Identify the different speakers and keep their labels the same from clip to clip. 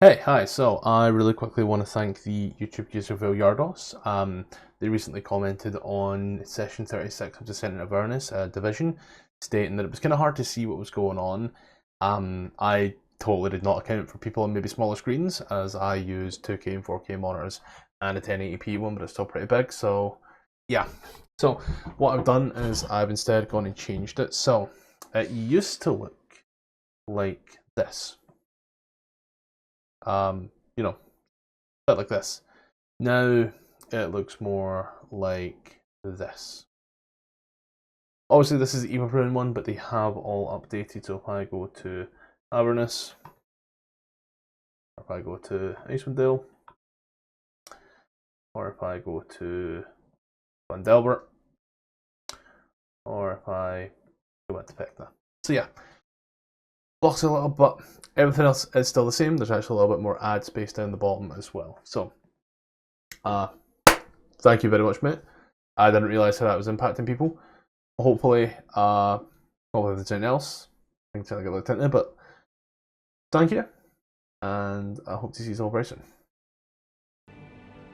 Speaker 1: Hi. So I really quickly want to thank the YouTube user Villardos. They recently commented on session 36 of Descent into Avernus, Division, stating that it was kind of hard to see what was going on. I totally did not account for people on maybe smaller screens, as I use 2K and 4K monitors and a 1080p one, but it's still pretty big. So yeah. So what I've done is I've instead gone and changed it. So it used to look like this. Um, you know, bit like this. Now it looks more like this. Obviously, this is the Eva Rune one, but they have all updated. So if I go to Avernus, or if I go to Icewind Dale, or if I go to Phandalin, or if I go into Pecna. So yeah, blocks a little, but everything else is still the same. There's actually a little bit more ad space down the bottom as well. So, thank you very much, mate. I didn't realise how that was impacting people. Hopefully, hopefully there's anything else I can tell I get looked into, but thank you, and I hope to see you all very soon.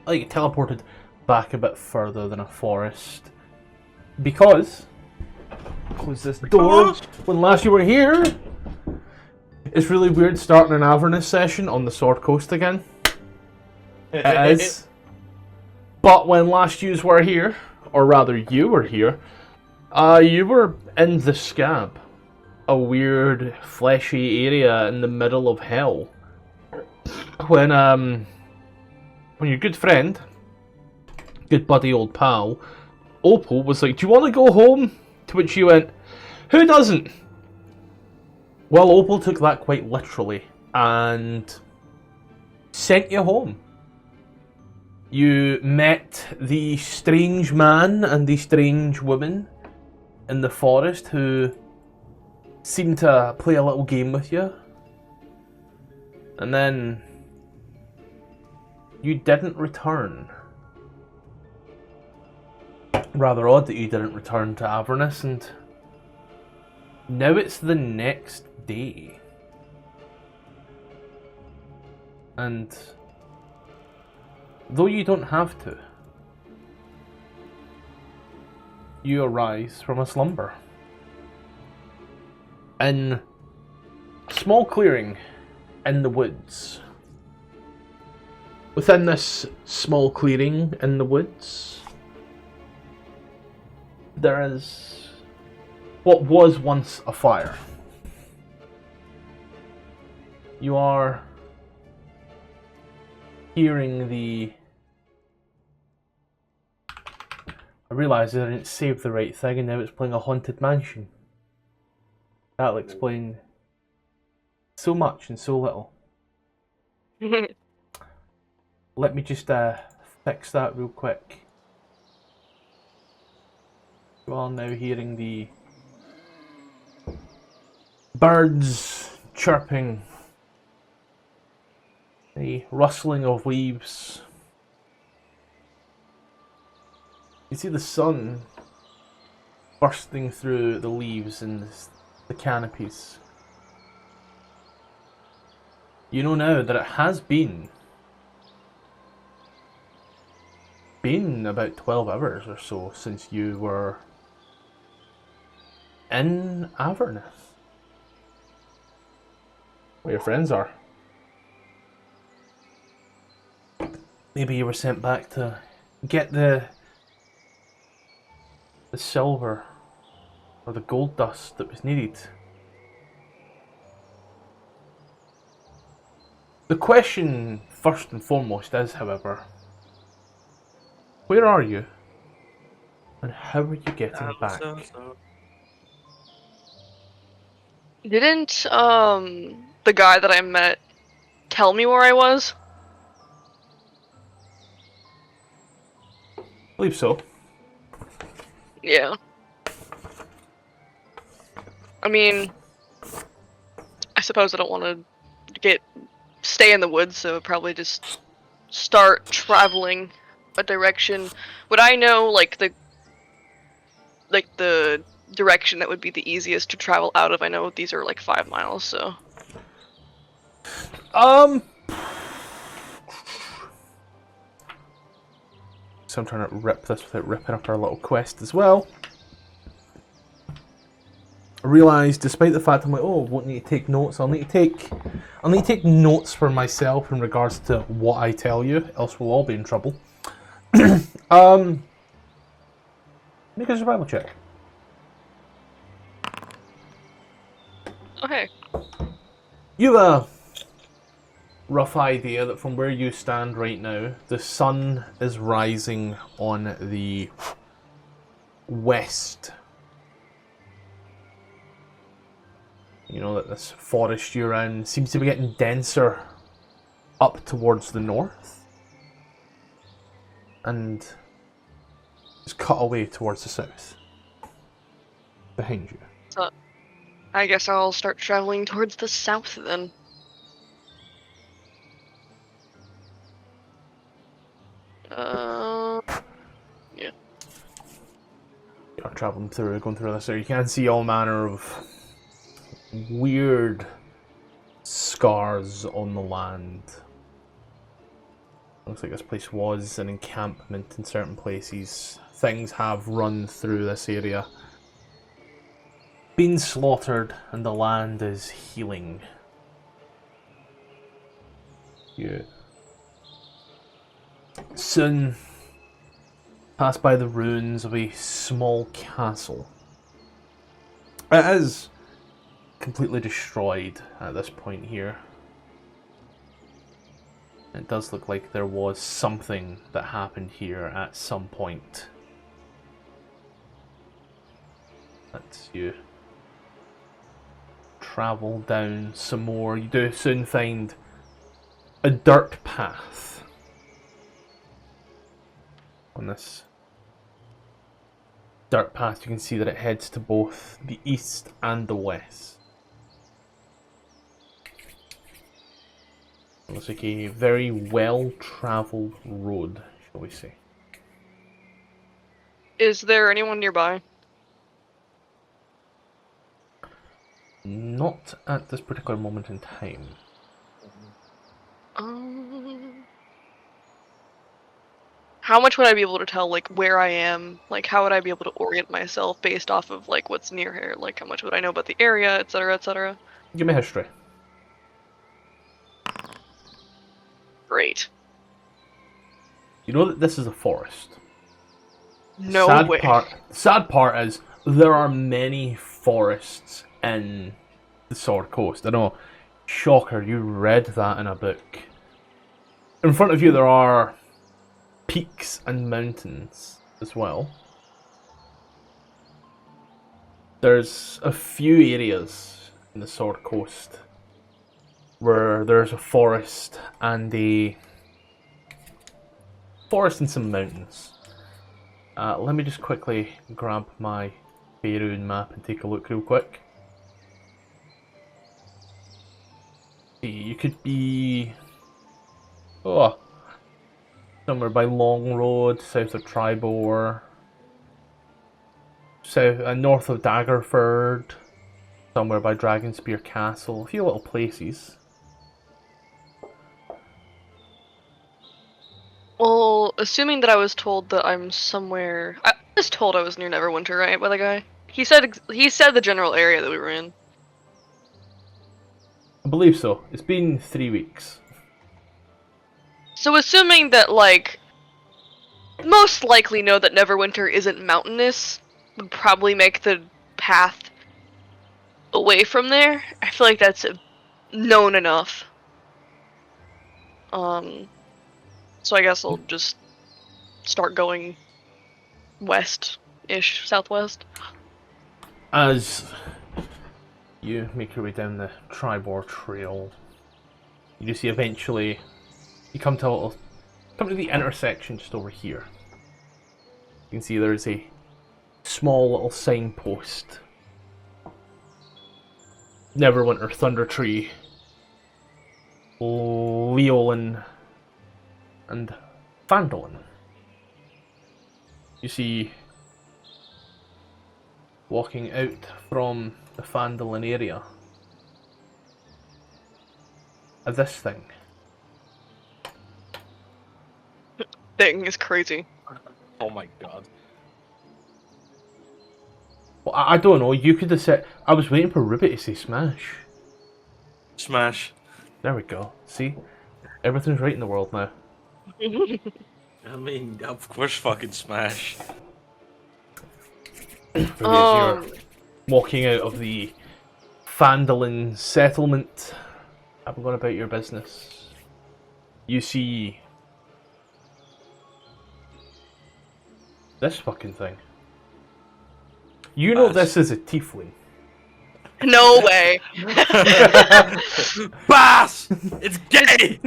Speaker 1: I get teleported back a bit further than a forest because close this door. When last you were here, it's really weird starting an Avernus session on the Sword Coast again. It is. But when last yous were here, or rather you were here, you were in the scab, a weird fleshy area in the middle of hell. When your good friend, good buddy old pal, Opal was like, "Do you want to go home?" To which you went, "Who doesn't?" Well, Opal took that quite literally and sent you home. You met the strange man and the strange woman in the forest who seemed to play a little game with you. And then you didn't return. Rather odd that you didn't return to Avernus, and now it's the next day. And though you don't have to, you arise from a slumber in a small clearing in the woods. Within this small clearing in the woods, there is what was once a fire. You are hearing the... I realised I didn't save the right thing and now it's playing a haunted mansion. That'll explain so much and so little. Let me just fix that real quick. You are now hearing the birds chirping, the rustling of leaves. You see the sun bursting through the leaves and the canopies. You know now that it has been about 12 hours or so since you were in Avernus, where your friends are. Maybe you were sent back to get the silver or the gold dust that was needed. The question, first and foremost, is, however, where are you? And how are you getting back?
Speaker 2: Didn't the guy that I met tell me where I was?
Speaker 1: I believe so.
Speaker 2: Yeah. I mean, I suppose I don't want to stay in the woods, so probably just start traveling a direction. Would I know like the direction that would be the easiest to travel out of? I know these are like 5 miles, so.
Speaker 1: so I'm trying to rip this without ripping up our little quest as well. I realised, despite the fact I'm like, oh, I won't need to take notes, I'll need to take notes for myself in regards to what I tell you, else we'll all be in trouble. Make a survival check.
Speaker 2: Okay.
Speaker 1: You have a rough idea that from where you stand right now, the sun is rising on the west. You know that this forest you're in seems to be getting denser up towards the north. And it's cut away towards the south. Behind you.
Speaker 2: So, I guess I'll start traveling towards the south then. Yeah.
Speaker 1: You're traveling through, going through this area. You can see all manner of weird scars on the land. Looks like this place was an encampment in certain places. Things have run through this area, been slaughtered, and the land is healing. You soon pass by the ruins of a small castle. It is completely destroyed at this point here. It does look like there was something that happened here at some point. That's you. Travel down some more. You do soon find a dirt path on this dirt path. You can see that it heads to both the east and the west. It looks like a very well-travelled road, shall we say.
Speaker 2: Is there anyone nearby?
Speaker 1: Not at this particular moment in time.
Speaker 2: How much would I be able to tell, like, where I am? Like, how would I be able to orient myself based off of, like, what's near here? Like, how much would I know about the area, etc., etc.?
Speaker 1: Give me history.
Speaker 2: Great.
Speaker 1: You know that this is a forest.
Speaker 2: No way.
Speaker 1: The sad part is there are many forests in the Sword Coast. I know, shocker, you read that in a book. In front of you there are peaks and mountains as well. There's a few areas in the Sword Coast where there's a forest and some mountains. Let me just quickly grab my Faerun map and take a look real quick. See, you could be somewhere by Long Road, south of Tribor, north of Daggerford, somewhere by Dragonspear Castle, a few little places.
Speaker 2: Well, assuming that I was told that I'm somewhere... I was told I was near Neverwinter, right, by the guy? He said the general area that we were in.
Speaker 1: I believe so. It's been 3 weeks.
Speaker 2: So assuming that, like, most likely know that Neverwinter isn't mountainous, would probably make the path away from there. I feel like that's known enough. So I guess I'll just start going west-ish, southwest.
Speaker 1: As you make your way down the Tribor Trail, you see eventually you come to the intersection just over here. You can see there's a small little signpost. Neverwinter, Thunder Tree, Leolin, and Phandalin. You see, walking out from the Phandalin area, this thing.
Speaker 2: Thing is crazy.
Speaker 3: Oh my god.
Speaker 1: Well, I don't know. You could have said. I was waiting for Ruby to say smash.
Speaker 3: Smash.
Speaker 1: There we go. See, everything's right in the world now.
Speaker 3: I mean, of course, fucking smash.
Speaker 1: Ruby, as you're walking out of the Phandalin settlement, having gone about your business, you see this fucking thing. You know this is a tiefling.
Speaker 2: No way.
Speaker 3: Bass! It's gay!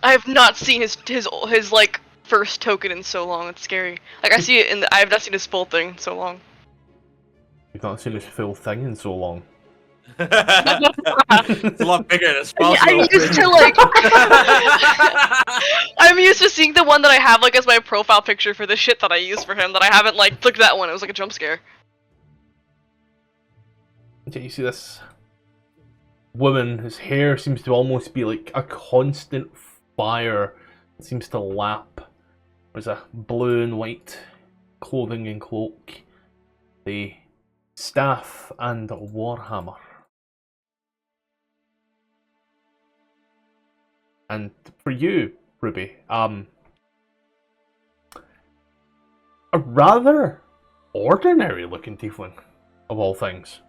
Speaker 2: I have not seen his like first token in so long. It's scary. Like I see it in I have not seen his full thing in so long.
Speaker 1: You've not seen his full thing in so long.
Speaker 3: It's a lot bigger than Spell.
Speaker 2: I'm used to like I'm used to seeing the one that I have like as my profile picture for the shit that I use for him that I haven't like look at that one. It was like a jump scare.
Speaker 1: Okay, you see this woman, whose hair seems to almost be like a constant fire. It seems to lap. There's a blue and white clothing and cloak, the staff and warhammer. And for you, Ruby, a rather ordinary looking tiefling, of all things.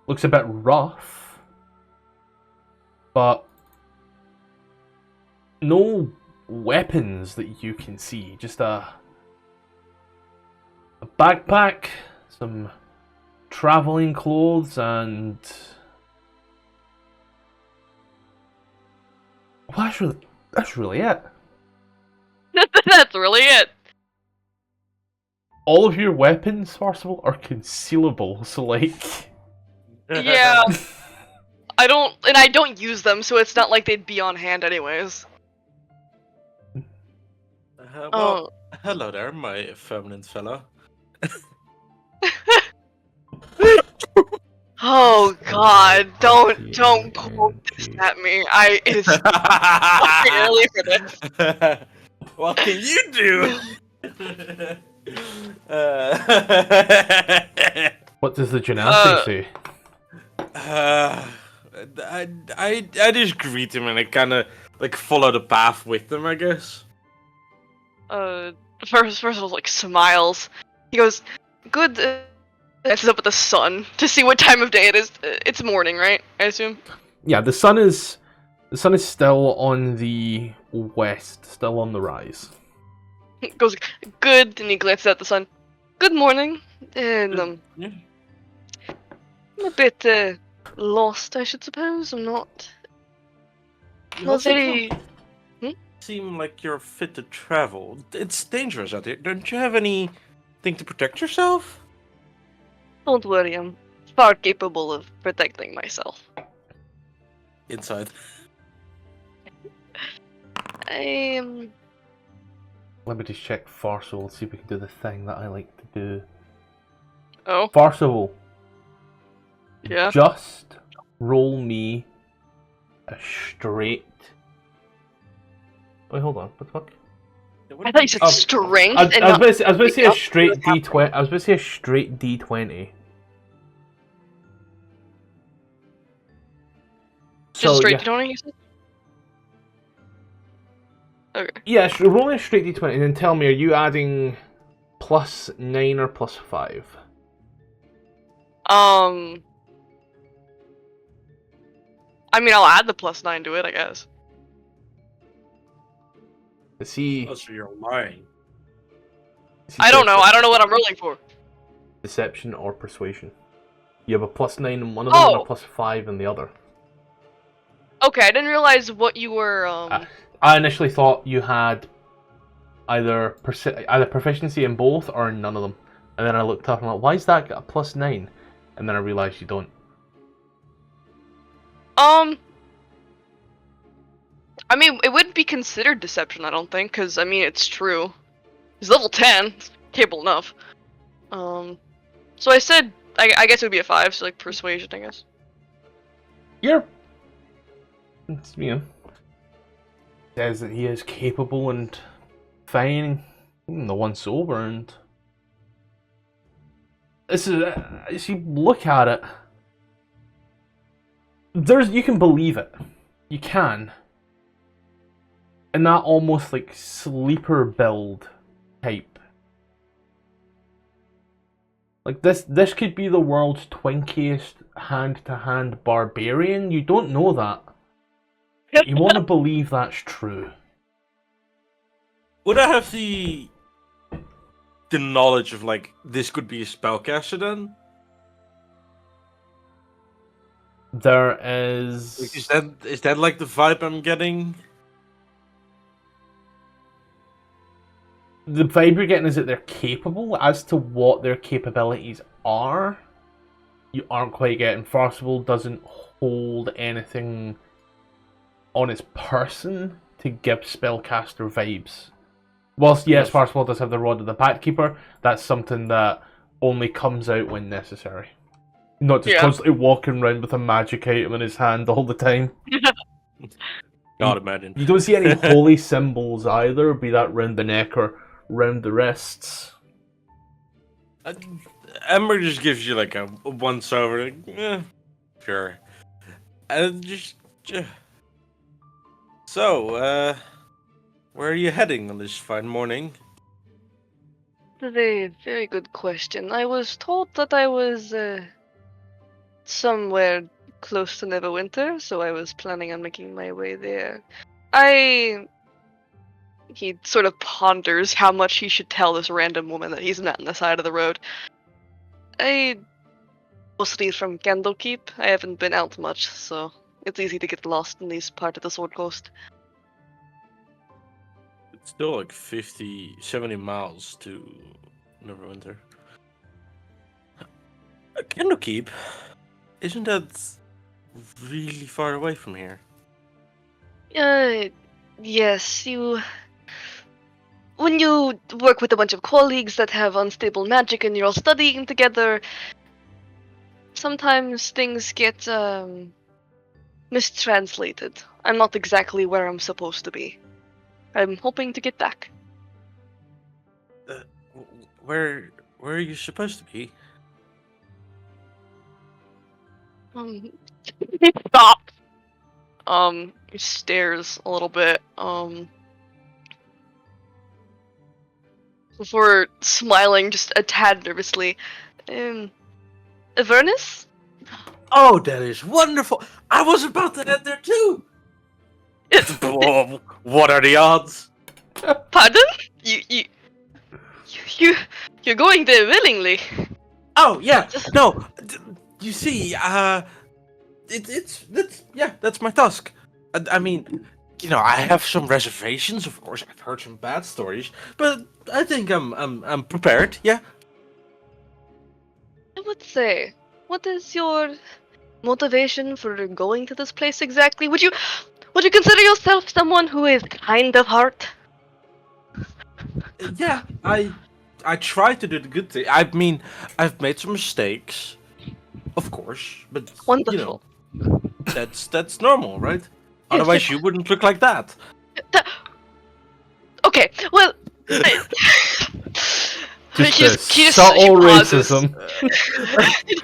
Speaker 1: Looks a bit rough, but no weapons that you can see. Just a backpack, some traveling clothes, and well, that's really it.
Speaker 2: That's really it.
Speaker 1: All of your weapons, Tfarcevol, are concealable. So like.
Speaker 2: Yeah. I don't use them, so it's not like they'd be on hand anyways.
Speaker 3: Well, hello there, my feminine fellow.
Speaker 2: Oh god, don't quote this at me. It is fucking early for this.
Speaker 3: What can you do?
Speaker 1: What does the genasi say?
Speaker 3: I just greet him and I kind of like follow the path with him, I guess.
Speaker 2: First of all, like smiles. He goes, "Good." Dances up at the sun to see what time of day it is. It's morning, right? I assume.
Speaker 1: Yeah, the sun is still on the west, still on the rise.
Speaker 2: He goes, "Good," and he glances at the sun. "Good morning." And
Speaker 3: Yeah.
Speaker 2: I'm a bit lost, I should suppose. I'm not very.
Speaker 3: Seem like you're fit to travel. It's dangerous out here. Don't you have anything to protect yourself?
Speaker 2: Don't worry, I'm far capable of protecting myself.
Speaker 3: Inside.
Speaker 2: I
Speaker 1: Let me just check Tfarcevol, see if we can do the thing that I like to do.
Speaker 2: Oh.
Speaker 1: Tfarcevol.
Speaker 2: Yeah.
Speaker 1: Just roll me a straight. Wait, hold on. What the fuck?
Speaker 2: I thought you said strength.
Speaker 1: I was
Speaker 2: and
Speaker 1: about to say a
Speaker 2: not-
Speaker 1: straight D20. I was about to say a straight D20.
Speaker 2: Just straight
Speaker 1: yeah.
Speaker 2: D20, you said? Okay.
Speaker 1: Yeah, roll me a straight D20 and then tell me, are you adding +9 or +5?
Speaker 2: I mean, I'll add the +9 to it, I guess.
Speaker 1: See.
Speaker 3: Oh, so you're lying.
Speaker 2: I don't know. I don't know what I'm rolling for.
Speaker 1: Deception or persuasion. You have a +9 in one of them and a +5 in the other.
Speaker 2: Okay, I didn't realize what you were.
Speaker 1: I initially thought you had either proficiency in both or none of them, and then I looked up and I'm like, why is that got a +9? And then I realized you don't.
Speaker 2: I mean, it wouldn't be considered deception, I don't think, because I mean it's true. He's level 10, it's capable enough. So I said, I guess it would be a 5, so like persuasion, I guess.
Speaker 1: You're, you know, says that he is capable and fine. The one sober, and this is as you look at it, you can believe it, you can, in that almost like sleeper build type. Like this could be the world's twinkiest hand-to-hand barbarian. You don't know that. You want to believe that's true.
Speaker 3: Would I have the knowledge of, like, this could be a spellcaster then?
Speaker 1: There is...
Speaker 3: Is that like the vibe I'm getting?
Speaker 1: The vibe you're getting is that they're capable. As to what their capabilities are, you aren't quite getting. Tfarcevol doesn't hold anything on its person to give spellcaster vibes. Whilst, yes, Tfarcevol does have the Rod of the Pathkeeper, that's something that only comes out when necessary. Not just constantly walking around with a magic item in his hand all the time.
Speaker 3: God, imagine.
Speaker 1: You don't see any holy symbols either, be that round the neck or round the wrists.
Speaker 3: Ember just gives you like a once over, like, sure. And so, where are you heading on this fine morning?
Speaker 2: That's a very good question. I was told that I was somewhere close to Neverwinter, so I was planning on making my way there. He sort of ponders how much he should tell this random woman that he's met on the side of the road. I mostly from Candlekeep. I haven't been out much, so it's easy to get lost in this part of the Sword Coast.
Speaker 3: It's still like 70 miles to Neverwinter. Candlekeep? Isn't that really far away from here?
Speaker 2: Yes, when you work with a bunch of colleagues that have unstable magic and you're all studying together, sometimes things get mistranslated. I'm not exactly where I'm supposed to be. I'm hoping to get back.
Speaker 3: Where are you supposed to be?
Speaker 2: He stops. He stares a little bit, before smiling just a tad nervously. Avernus?
Speaker 3: Oh, that is wonderful! I was about to head there too! What are the odds?
Speaker 2: Pardon? You're going there willingly.
Speaker 3: Oh, yeah, no, you see, that's my task. I mean, I have some reservations. Of course, I've heard some bad stories, but I think I'm prepared. Yeah.
Speaker 2: I would say, what is your motivation for going to this place exactly? Would you consider yourself someone who is kind of heart?
Speaker 3: Yeah, I try to do the good thing. I mean, I've made some mistakes, of course, but
Speaker 2: Wonderful.
Speaker 3: That's normal, right? Otherwise, you wouldn't look like that.
Speaker 2: Okay, well,
Speaker 1: Just
Speaker 2: he
Speaker 1: subtle
Speaker 2: pauses.
Speaker 1: racism.
Speaker 2: He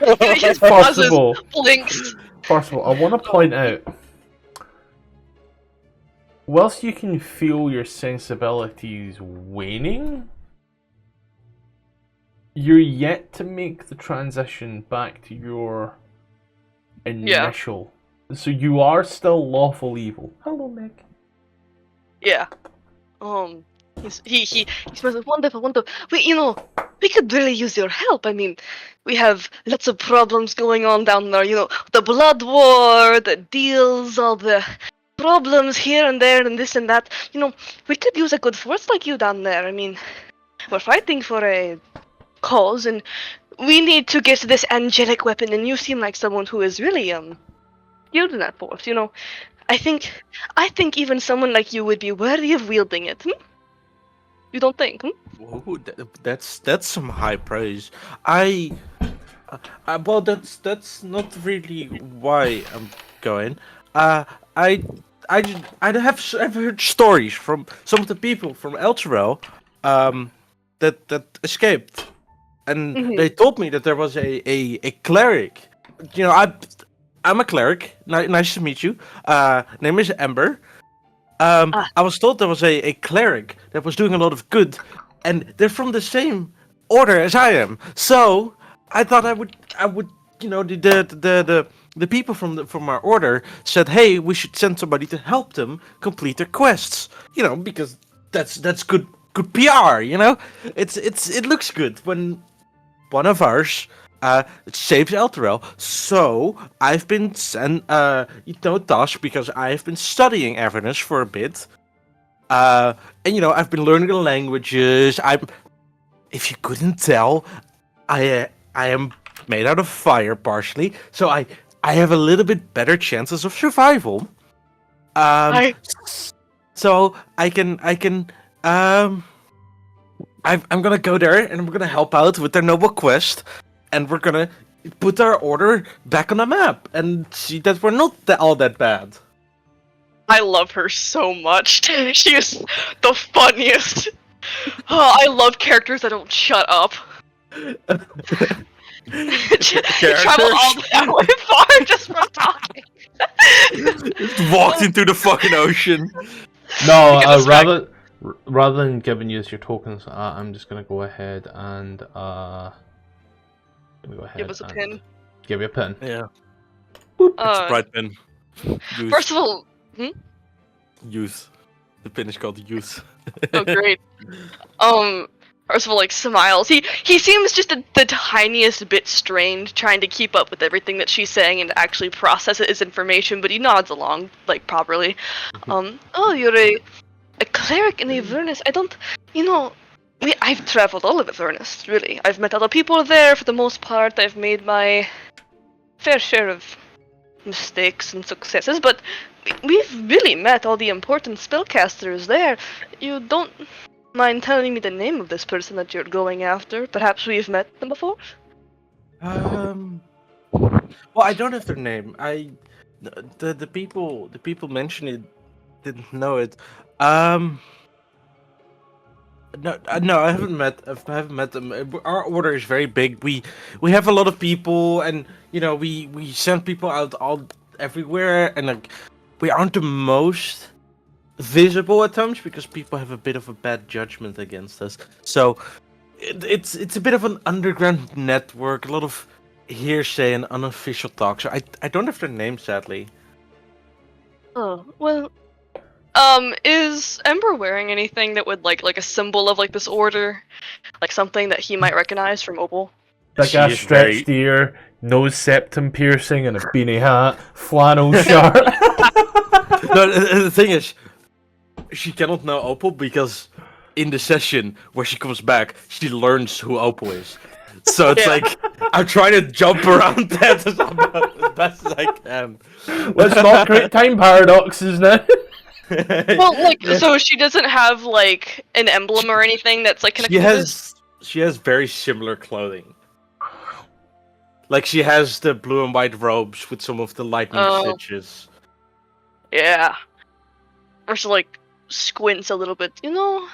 Speaker 2: just pauses,
Speaker 1: Possible.
Speaker 2: blinks.
Speaker 1: First of all, I want to point out, whilst you can feel your sensibilities waning, you're yet to make the transition back to your initial. So you are still lawful evil. Hello, Meg.
Speaker 2: Yeah. He smells wonderful. We could really use your help. I mean, we have lots of problems going on down there. The blood war, the deals, all the problems here and there, and this and that. We could use a good force like you down there. I mean, we're fighting for a cause, and we need to get this angelic weapon. And you seem like someone who is really using that force. I think even someone like you would be worthy of wielding it. You don't think?
Speaker 3: Whoa, that's some high praise. Well, that's not really why I'm going. I've heard stories from some of the people from Elturel, that escaped, and
Speaker 2: Mhm.
Speaker 3: they told me that there was a cleric. You know, I'm a cleric. Nice to meet you. Name is Ember.
Speaker 2: Ah.
Speaker 3: I was told there was a cleric that was doing a lot of good, and they're from the same order as I am. So I thought I would, you know, the people from our order said, hey, we should send somebody to help them complete their quests. You know, because that's good PR. You know, it looks good when one of ours saves Elturel. So I've been sent, tasked because I've been studying Avernus for a bit. And you know, I've been learning the languages. If you couldn't tell, I am made out of fire partially, so I have a little bit better chances of survival. Um,
Speaker 2: I
Speaker 3: so um I'm gonna go there and we're gonna help out with their noble quest, and we're gonna put our order back on the map and see that we're not all that bad.
Speaker 2: I love her so much. She is the funniest. Oh, I love characters that don't shut up. Travel all that way far just from talking.
Speaker 3: Just walked into the fucking ocean.
Speaker 1: No,
Speaker 2: Get distracted.
Speaker 1: rather than giving you your tokens, I'm just gonna go ahead and
Speaker 2: Give us a pin.
Speaker 1: give you a pin.
Speaker 3: Yeah. It's a
Speaker 2: Uh,
Speaker 3: bright pin. Use.
Speaker 2: first of all,
Speaker 3: Use. The pin is called use.
Speaker 2: oh great. First of all, like smiles. He seems just the tiniest bit strained, trying to keep up with everything that she's saying and actually process it as information. But he nods along like properly. Oh, you're a cleric in Avernus. I don't, you know, I've traveled all of Avernus. Really, I've met other people there for the most part. I've made my fair share of mistakes and successes, but we've really met all the important spellcasters there. You don't mind telling me the name of this person that you're going after? Perhaps we've met them before?
Speaker 3: Well, I don't have their name. The people mentioned it didn't know it. No, I haven't met them. Our order is very big. We have a lot of people, and you know, we send people out all everywhere, and like, we aren't the most visible at times because people have a bit of a bad judgment against us. So it's a bit of an underground network, a lot of hearsay and unofficial talk. So I don't have their name, sadly.
Speaker 2: Oh, well, is Ember wearing anything that would like a symbol of like this order? Like something that he might recognize from Opal?
Speaker 1: Big
Speaker 3: She
Speaker 1: ass
Speaker 3: is
Speaker 1: stretched
Speaker 3: very-
Speaker 1: ear, nose septum piercing, and a beanie hat, flannel shirt.
Speaker 3: No, the thing is, she cannot know Opal because in the session where she comes back, she learns who Opal is. So it's like I'm trying to jump around that as best as I can.
Speaker 1: Let's not create time paradoxes now.
Speaker 2: Well, like, so she doesn't have like an emblem or anything that's like connected to this?
Speaker 3: She has very similar clothing. Like she has the blue and white robes with some of the lightning
Speaker 2: Oh.
Speaker 3: stitches.
Speaker 2: Yeah. Or she like squints a little bit. You know,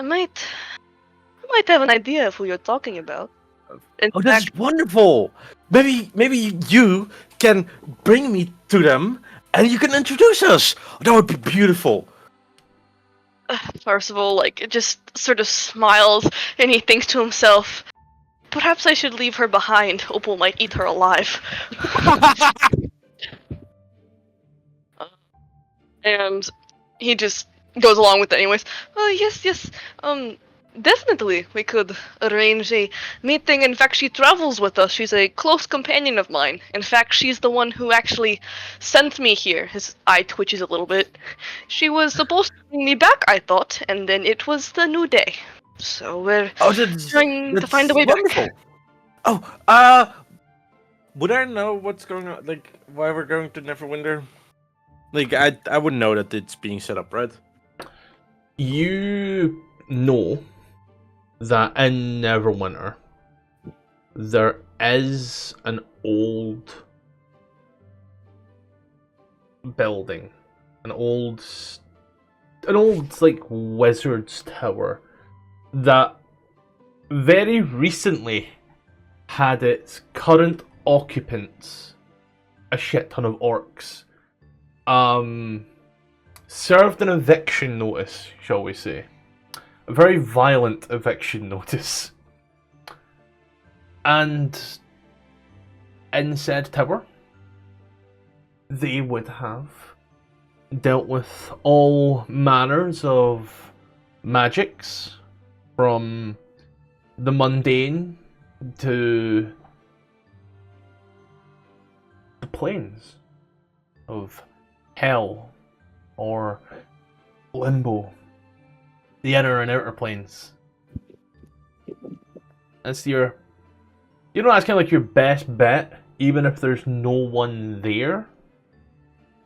Speaker 2: I might have an idea of who you're talking about. In
Speaker 3: Oh, that's
Speaker 2: fact,
Speaker 3: wonderful! Maybe you can bring me to them and you can introduce us. That would be beautiful.
Speaker 2: Tfarcevol, like, it just sort of smiles and he thinks to himself, perhaps I should leave her behind. Opal might eat her alive. And he just goes along with it anyways. Oh, yes, definitely we could arrange a meeting. In fact, she travels with us. She's a close companion of mine. In fact, she's the one who actually sent me here. His eye twitches a little bit. She was supposed to bring me back, I thought, and then it was the new day. So we're trying to find a way
Speaker 3: wonderful.
Speaker 2: back.
Speaker 3: Oh, would I know what's going on? Like, why we're going to Neverwinter? Like, I would know that it's being set up, right?
Speaker 1: You know that in Neverwinter there is an old building, an old like wizard's tower that very recently had its current occupants, a shit ton of orcs, served an eviction notice, shall we say. A very violent eviction notice. And in said tower, they would have dealt with all manners of magics, from the mundane to the planes of hell or limbo, the inner and outer planes. That's your, that's kind of like your best bet. Even if there's no one there,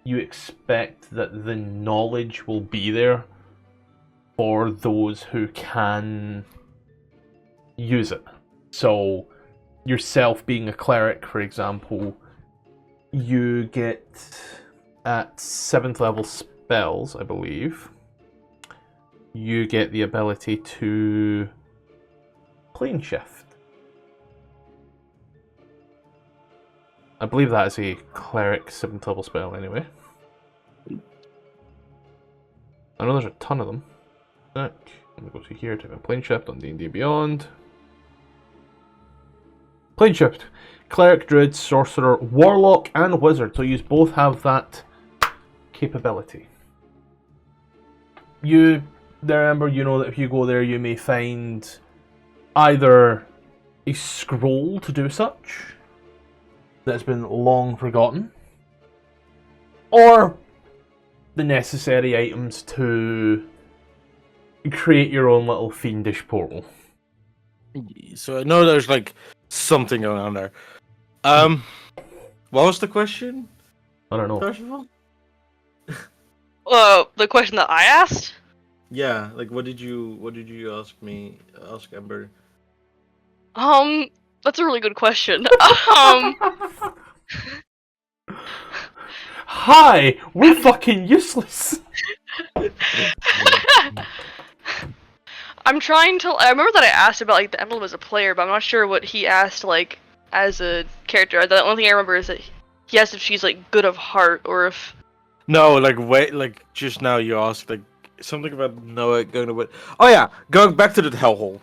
Speaker 1: you expect that the knowledge will be there for those who can use it. So, yourself being a cleric, for example, you get at 7th level spells, I believe, you get the ability to plane shift. I believe that is a cleric 7th level spell anyway. I know there's a ton of them. Let me go to here, type in plane shift on D&D Beyond. Plane shift. Cleric, druid, sorcerer, warlock, and wizard. So you both have that capability. You, remember, you know that if you go there, you may find either a scroll to do such that's been long forgotten, or the necessary items to create your own little fiendish portal.
Speaker 3: So I know there's like something going on there. What was the question?
Speaker 1: I don't know.
Speaker 3: First of all?
Speaker 2: The question that I asked?
Speaker 3: Yeah, like what did you ask Ember?
Speaker 2: That's a really good question.
Speaker 1: Hi, we're fucking useless.
Speaker 2: I'm trying to. I remember that I asked about like the emblem as a player, but I'm not sure what he asked like as a character. The only thing I remember is that he asked if she's like good of heart or if.
Speaker 3: No, like wait, like just now you asked like something about Noah going to. Oh yeah, going back to the hellhole.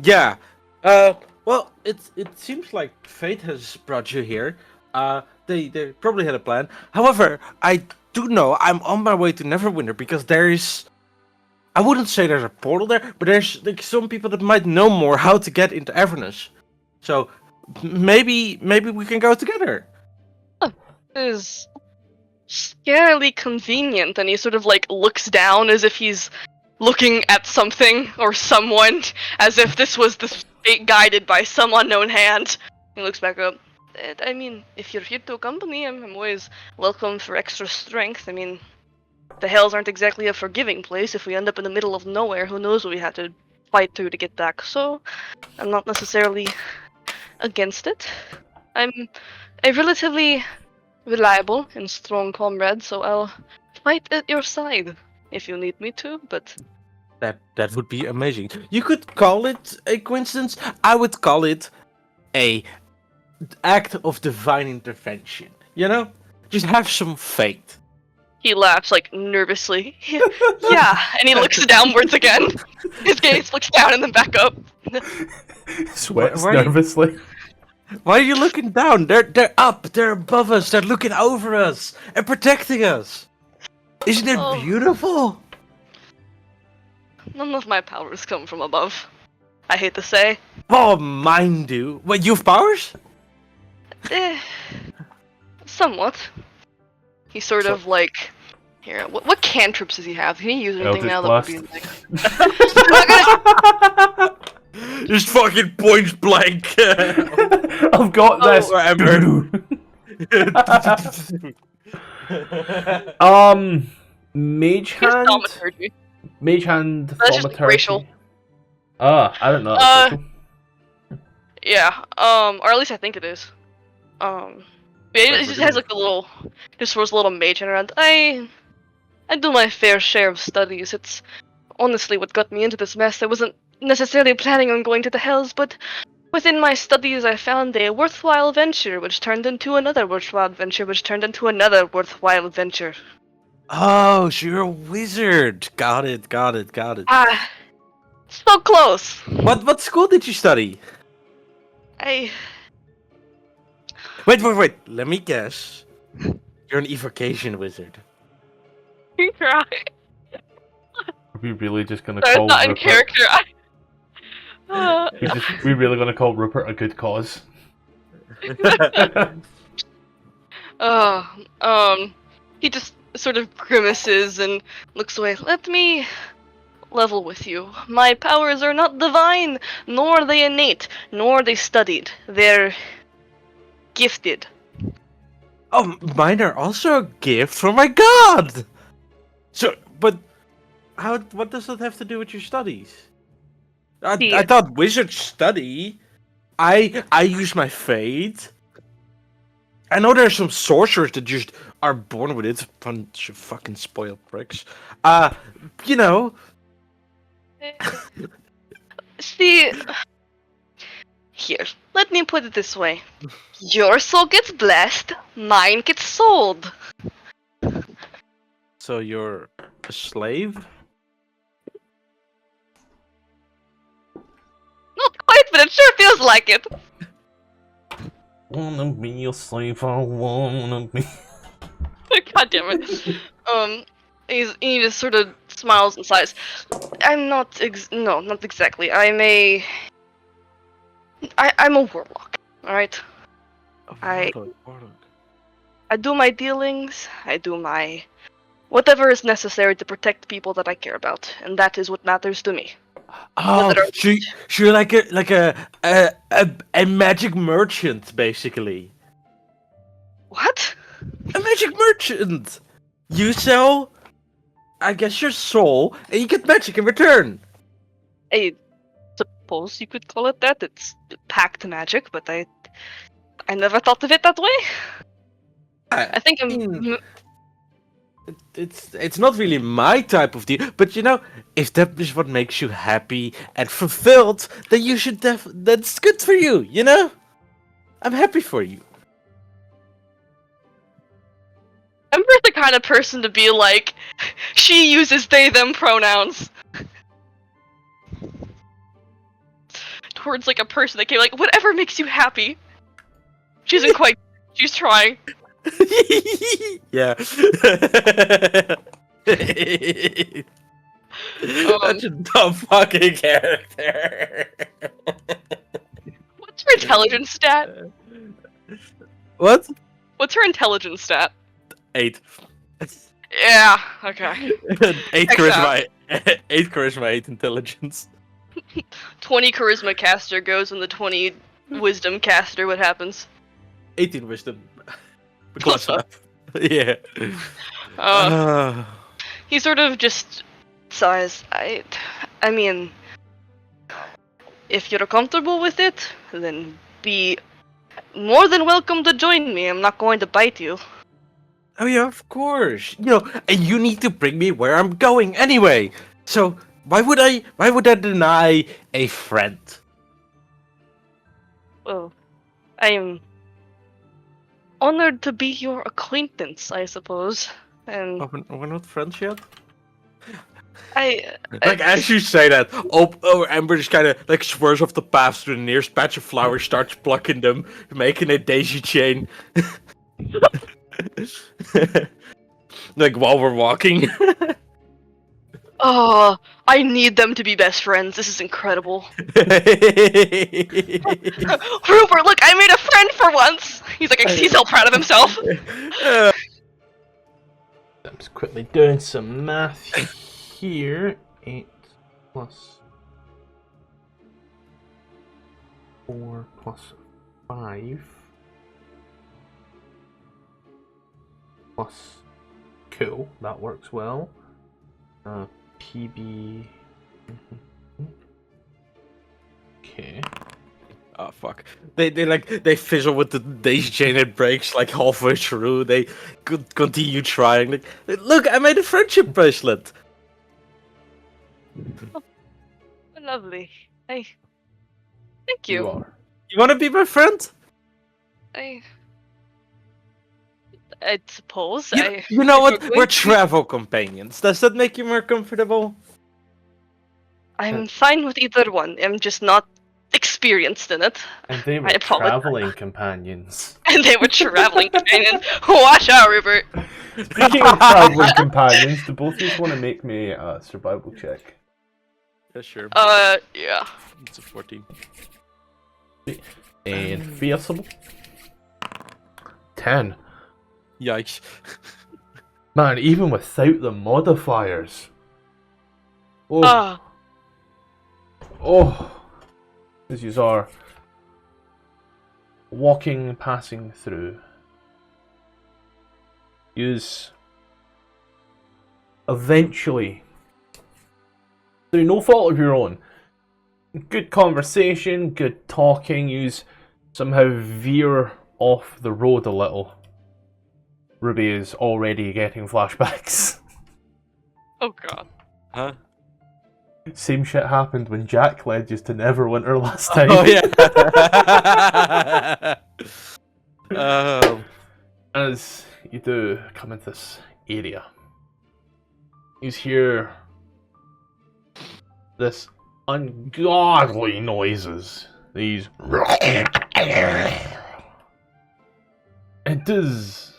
Speaker 3: Yeah. Well, it seems like fate has brought you here. They probably had a plan. However, I do know I'm on my way to Neverwinter because there's. I wouldn't say there's a portal there, but there's like some people that might know more how to get into Avernus. So maybe we can go together.
Speaker 2: It is scarily convenient, and he sort of like looks down as if he's looking at something or someone, as if this was the fate guided by some unknown hand. He looks back up. I mean, if you're here to accompany him, I'm always welcome for extra strength. I mean, the Hells aren't exactly a forgiving place. If we end up in the middle of nowhere, who knows what we have to fight through to get back. So, I'm not necessarily against it. I'm a relatively reliable and strong comrade, so I'll fight at your side if you need me to, but...
Speaker 3: That would be amazing. You could call it a coincidence. I would call it a act of divine intervention. You know? Just have some faith.
Speaker 2: He laughs, like, nervously. Yeah, and he looks downwards again. His gaze looks down and then back up.
Speaker 1: Sweats nervously.
Speaker 3: Why are you looking down? They're up, they're above us, they're looking over us and protecting us. Isn't it beautiful?
Speaker 2: None of my powers come from above. I hate to say.
Speaker 3: Oh, mine do. Wait, you have powers?
Speaker 2: Somewhat. He's sort of like... Here, what cantrips does he have? Can he use anything now that would be like...
Speaker 3: Just fucking point blank.
Speaker 1: I've got this. Mage hand.
Speaker 2: Thaumaturgy.
Speaker 1: Mage hand.
Speaker 2: That's just like racial.
Speaker 1: Ah, I don't know.
Speaker 2: Yeah. Or at least I think it is. It just has like a little, just throws a little mage hand around. I do my fair share of studies. It's honestly what got me into this mess. I wasn't necessarily planning on going to the Hells, but within my studies I found a worthwhile venture, which turned into another worthwhile venture, which turned into another worthwhile venture.
Speaker 3: Oh, so you're a wizard. Got it.
Speaker 2: Ah, so close.
Speaker 3: What school did you study?
Speaker 2: I...
Speaker 3: Wait. Let me guess. You're an evocation wizard.
Speaker 2: Right.
Speaker 1: Are we really just gonna
Speaker 2: That's
Speaker 1: call
Speaker 2: not in
Speaker 1: Rupert?
Speaker 2: character.
Speaker 1: We really gonna call Rupert a good cause?
Speaker 2: He just sort of grimaces and looks away. Let me level with you. My powers are not divine, nor are they innate, nor are they studied. They're gifted.
Speaker 3: Oh, mine are also a gift from my god! So, but what does that have to do with your studies? I thought wizards study. I use my fate. I know there's some sorcerers that just are born with it. Bunch of fucking spoiled pricks. You know.
Speaker 2: See, here, let me put it this way. Your soul gets blessed, mine gets sold.
Speaker 3: So you're a slave?
Speaker 2: Not quite, but it sure feels like it.
Speaker 1: Wanna be a slave, I wanna be.
Speaker 2: God damn it. He just sort of smiles and sighs. I'm not no, not exactly. I'm a warlock, alright? I do my dealings, I do my whatever is necessary to protect people that I care about, and that is what matters to me.
Speaker 3: Oh, so you're like a magic merchant, basically.
Speaker 2: What?
Speaker 3: A magic merchant! You sell, I guess, your soul, and you get magic in return.
Speaker 2: I suppose you could call it that. It's packed magic, but I never thought of it that way. I think
Speaker 3: it's not really my type of deal, but you know, if that is what makes you happy and fulfilled, then you should that's good for you, you know? I'm happy for you.
Speaker 2: Ember's the kind of person to be like, she uses they them pronouns. Towards like a person that came like, whatever makes you happy. She isn't quite, she's trying.
Speaker 3: Yeah. Such a dumb fucking character.
Speaker 2: What's her intelligence stat?
Speaker 3: What?
Speaker 2: What's her intelligence stat?
Speaker 3: 8.
Speaker 2: Yeah, okay.
Speaker 3: 8 charisma, 8 charisma, 8 intelligence.
Speaker 2: 20 charisma caster goes in the 20 wisdom caster, what happens?
Speaker 3: 18 wisdom. Close enough. Yeah.
Speaker 2: He sort of just sighs. I mean, if you're comfortable with it, then be more than welcome to join me. I'm not going to bite you.
Speaker 3: Oh yeah, of course. You know, and you need to bring me where I'm going anyway. So why would I deny a friend?
Speaker 2: Well, I am honored to be your acquaintance, I suppose. And
Speaker 3: We're not friends yet?
Speaker 2: like
Speaker 3: as you say that, Ember just kind of like swerves off the path to the nearest patch of flowers, starts plucking them, making a daisy chain. Like while we're walking.
Speaker 2: Oh, I need them to be best friends. This is incredible. Rupert, look, I made a friend for once. He's like, he's so proud of himself.
Speaker 1: I'm just quickly doing some math here. 8 plus 4 plus 5 plus cool. That works well. PB. Okay.
Speaker 3: Oh fuck! They fizzle with the daisy chain. It breaks like halfway through. They could continue trying. Like, look, I made a friendship bracelet.
Speaker 2: Lovely. Thank
Speaker 1: You
Speaker 2: you.
Speaker 1: are.
Speaker 3: You want to be my friend?
Speaker 2: I suppose.
Speaker 3: You know
Speaker 2: if you're
Speaker 3: what?
Speaker 2: going
Speaker 3: We're
Speaker 2: to-
Speaker 3: travel companions. Does that make you more comfortable?
Speaker 2: I'm fine with either one. I'm just not experienced in it.
Speaker 1: And they
Speaker 2: I
Speaker 1: were
Speaker 2: apologize.
Speaker 1: traveling companions.
Speaker 2: And they were traveling companions. Watch out, Rupert.
Speaker 1: Speaking of traveling companions, do both of you want to make me a survival check?
Speaker 3: Yeah, sure.
Speaker 2: Yeah.
Speaker 3: It's a 14.
Speaker 1: And Tfarcevol? 10.
Speaker 3: Yikes.
Speaker 1: Man, even without the modifiers. Oh,
Speaker 2: Ah.
Speaker 1: oh. As you are walking, passing through. Yous eventually, through no fault of your own, good conversation, good talking, yous somehow veer off the road a little. Ruby is already getting flashbacks.
Speaker 2: Oh god.
Speaker 3: Huh?
Speaker 1: Same shit happened when Jack led you to Neverwinter last time.
Speaker 3: Oh yeah.
Speaker 1: As you do come into this area, you hear this ungodly noises. These. It does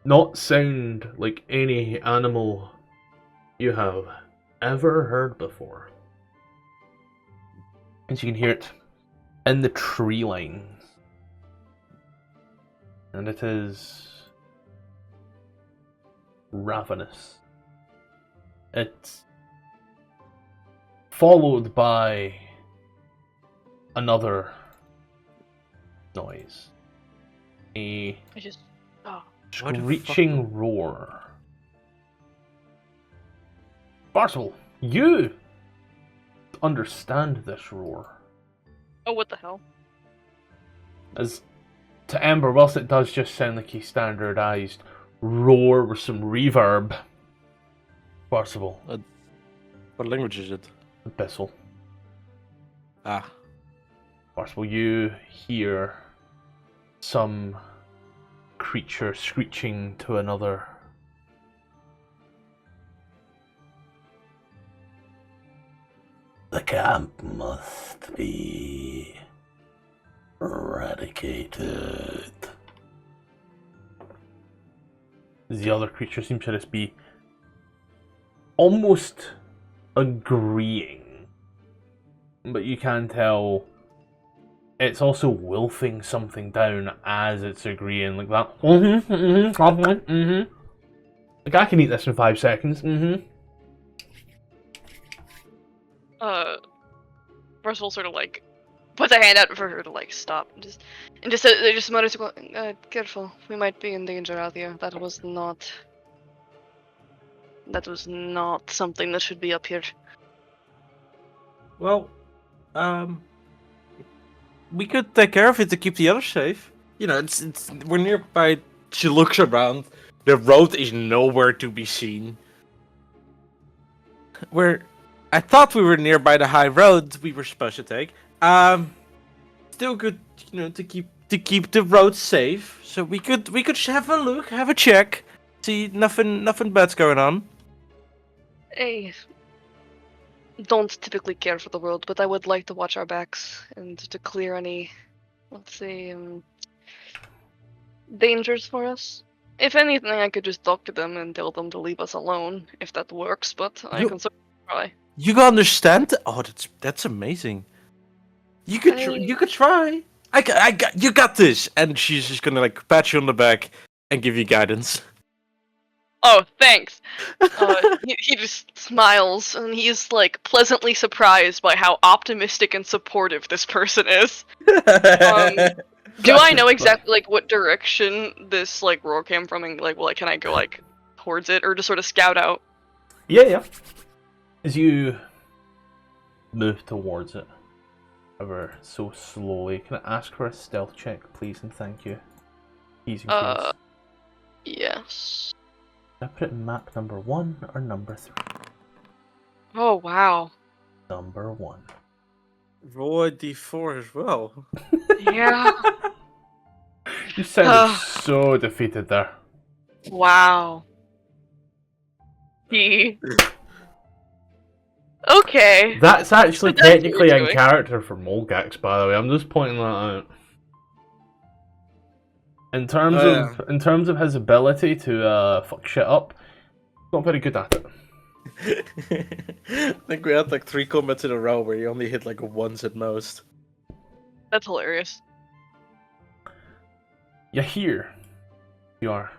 Speaker 1: not sound like any animal you have ever heard before. And you can hear it in the tree lines. And it is ravenous. It's followed by another noise. A
Speaker 2: I just. Oh.
Speaker 3: What the
Speaker 1: screeching roar. Tfarcevol, you understand this roar.
Speaker 2: Oh, what the hell?
Speaker 1: As to Ember, whilst it does just sound like a standardized roar with some reverb, Tfarcevol,
Speaker 3: What language is it?
Speaker 1: Abyssal.
Speaker 3: Ah.
Speaker 1: Tfarcevol, you hear some creature screeching to another. The camp must be eradicated. The other creature seems to just be almost agreeing, but you can tell it's also wolfing something down as it's agreeing, like that. Like, I can eat this in 5 seconds.
Speaker 2: Percival sort of like puts a hand out for her to like stop and just they just mutters, "Careful, we might be in danger out here. That was not something that should be up here."
Speaker 3: Well, we could take care of it to keep the others safe. You know, we're nearby. She looks around. The road is nowhere to be seen. I thought we were nearby the high road we were supposed to take. Still good, you know, to keep the road safe. So we could have a look, have a check, see nothing bad's going on.
Speaker 2: I don't typically care for the world, but I would like to watch our backs and to clear any, let's say, dangers for us. If anything, I could just talk to them and tell them to leave us alone, if that works, but I can certainly try.
Speaker 3: You understand? Oh, that's amazing. You could try. You got this. And she's just gonna like pat you on the back and give you guidance.
Speaker 2: Oh, thanks. He just smiles and he's like pleasantly surprised by how optimistic and supportive this person is. Do I know exactly like what direction this like roar came from, and like, can I go like towards it or just sort of scout out?
Speaker 1: Yeah. As you move towards it, ever so slowly, can I ask for a stealth check, please, and thank you? Easy.
Speaker 2: Yes.
Speaker 1: Can I put it in map number 1 or number 3?
Speaker 2: Oh wow.
Speaker 1: number 1.
Speaker 3: Roll a d4 as well.
Speaker 2: Yeah.
Speaker 1: You sounded so defeated there.
Speaker 2: Wow. Okay.
Speaker 1: That's actually
Speaker 2: So that's what
Speaker 1: technically
Speaker 2: you're
Speaker 1: in
Speaker 2: doing.
Speaker 1: character for Molgax, by the way. I'm just pointing that out. In terms of his ability to fuck shit up, not very good at it.
Speaker 3: I think we had like 3 combats in a row where he only hit like once at most.
Speaker 2: That's hilarious.
Speaker 1: You hear, you are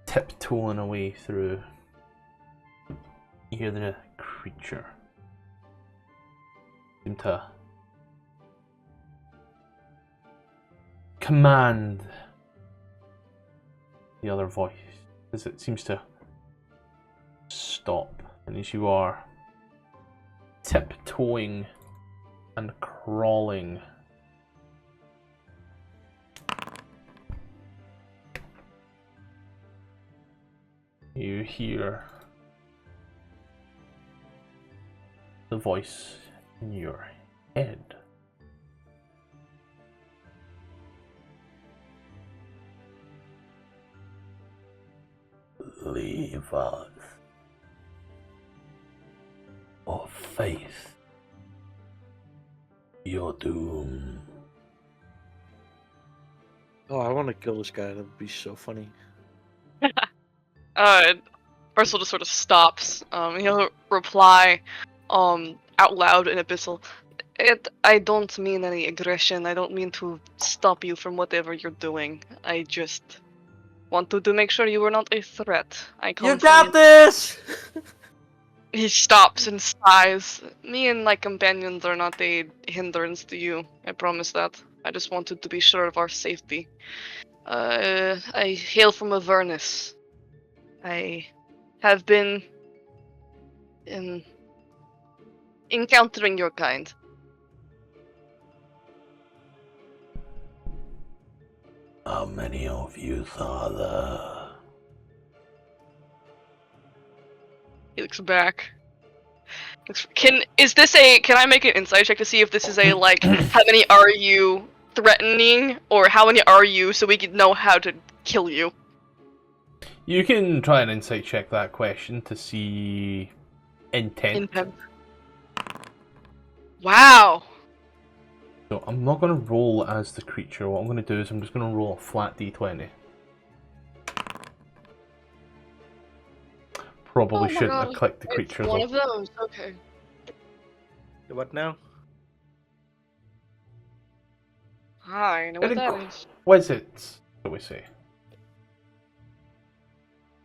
Speaker 1: tiptoeing away through. You hear the creature seem to command the other voice as it seems to stop, and as you are tiptoeing and crawling you hear the voice in your head. Leave us or face your doom.
Speaker 3: Oh, I want to kill this guy. That would be so funny.
Speaker 2: Ursula just sort of stops. He'll reply, out loud in Abyssal. I don't mean any aggression. I don't mean to stop you from whatever you're doing. I just wanted to make sure you were not a threat.
Speaker 3: You got this!
Speaker 2: He stops and sighs. Me and my companions are not a hindrance to you. I promise that. I just wanted to be sure of our safety. I hail from Avernus. I have been encountering your kind.
Speaker 1: How many of you are there?
Speaker 2: He looks back. Can I make an insight check to see if this is a like how many are you threatening or how many are you so we can know how to kill you?
Speaker 1: You can try and insight check that question to see intent.
Speaker 2: Wow.
Speaker 1: So I'm not going to roll as the creature. What I'm going to do is I'm just going to roll a flat d20. Probably shouldn't have clicked the creature
Speaker 2: It's one
Speaker 1: though.
Speaker 2: of those. Okay.
Speaker 3: What now?
Speaker 2: I know what that is.
Speaker 1: Inquisitive, shall we say.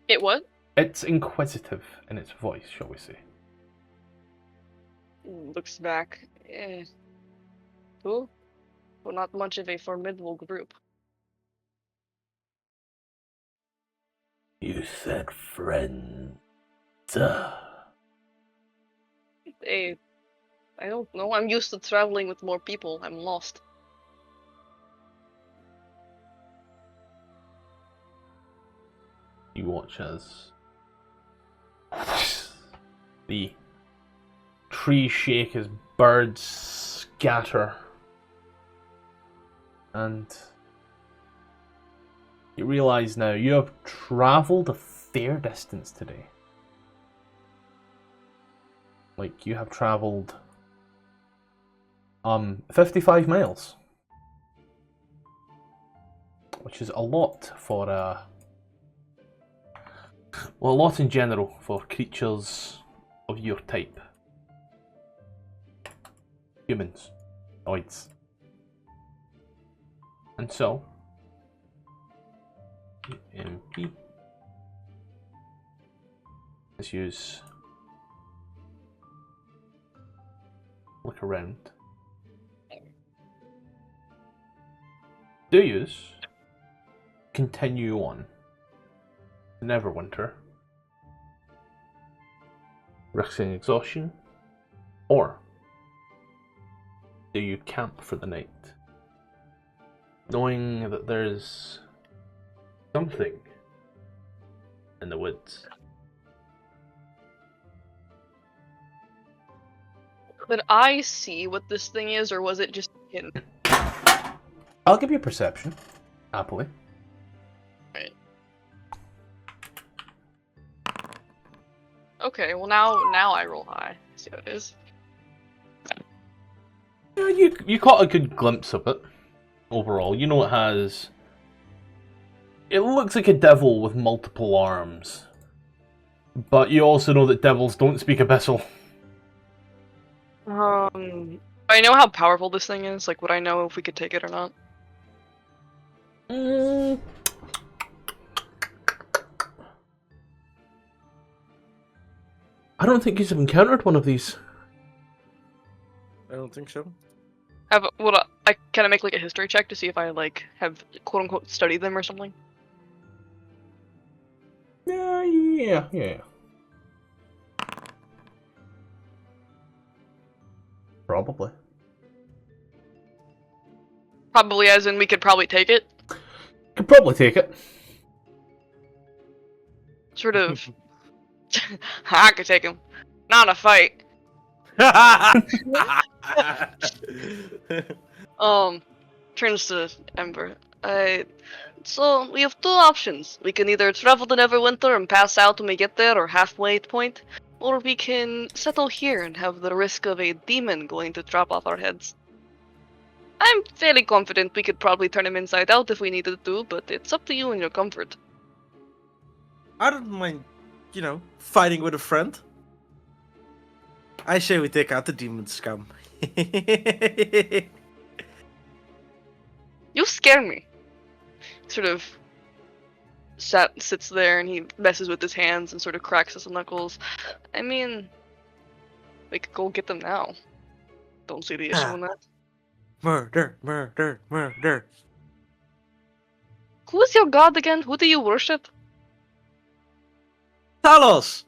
Speaker 2: It what?
Speaker 1: It's inquisitive in its voice, shall we say.
Speaker 2: Looks back. Cool. Well, not much of a formidable group.
Speaker 1: You said friend.
Speaker 2: I don't know. I'm used to traveling with more people. I'm lost.
Speaker 1: You watch as the trees shake as birds scatter, and you realize now you have traveled a fair distance today. Like, you have traveled 55 miles, which is a lot for well, a lot in general for creatures of your type. Humans. Oids. And so, MP. Let's use. Look around. Do use. Continue on. Neverwinter, risking exhaustion, or do you camp for the night, knowing that there's something in the woods?
Speaker 2: Did I see what this thing is, or was it just hidden?
Speaker 1: I'll give you perception, happily.
Speaker 2: Right. Okay, well now I roll high. See how it is.
Speaker 1: Yeah, you caught a good glimpse of it. Overall, you know it has. It looks like a devil with multiple arms, but you also know that devils don't speak Abyssal.
Speaker 2: I know how powerful this thing is. Like, would I know if we could take it or not?
Speaker 1: I don't think you've encountered one of these.
Speaker 3: I don't think so.
Speaker 2: Can I make like a history check to see if I like have quote unquote studied them or something?
Speaker 1: Yeah. Probably.
Speaker 2: Probably, as in we could probably take it.
Speaker 1: Could probably take it.
Speaker 2: Sort of. I could take him. Not in a fight. Turns to Ember. So we have two options. We can either travel to Neverwinter and pass out when we get there, or halfway point, or we can settle here and have the risk of a demon going to drop off our heads. I'm fairly confident we could probably turn him inside out if we needed to, but it's up to you and your comfort.
Speaker 3: I don't mind, fighting with a friend. I say we take out the demon scum.
Speaker 2: You scare me. Sort of sits there and he messes with his hands and sort of cracks his knuckles. I mean, we could go get them now. Don't see the issue in that.
Speaker 3: Murder.
Speaker 2: Who is your god again? Who do you worship?
Speaker 3: Talos!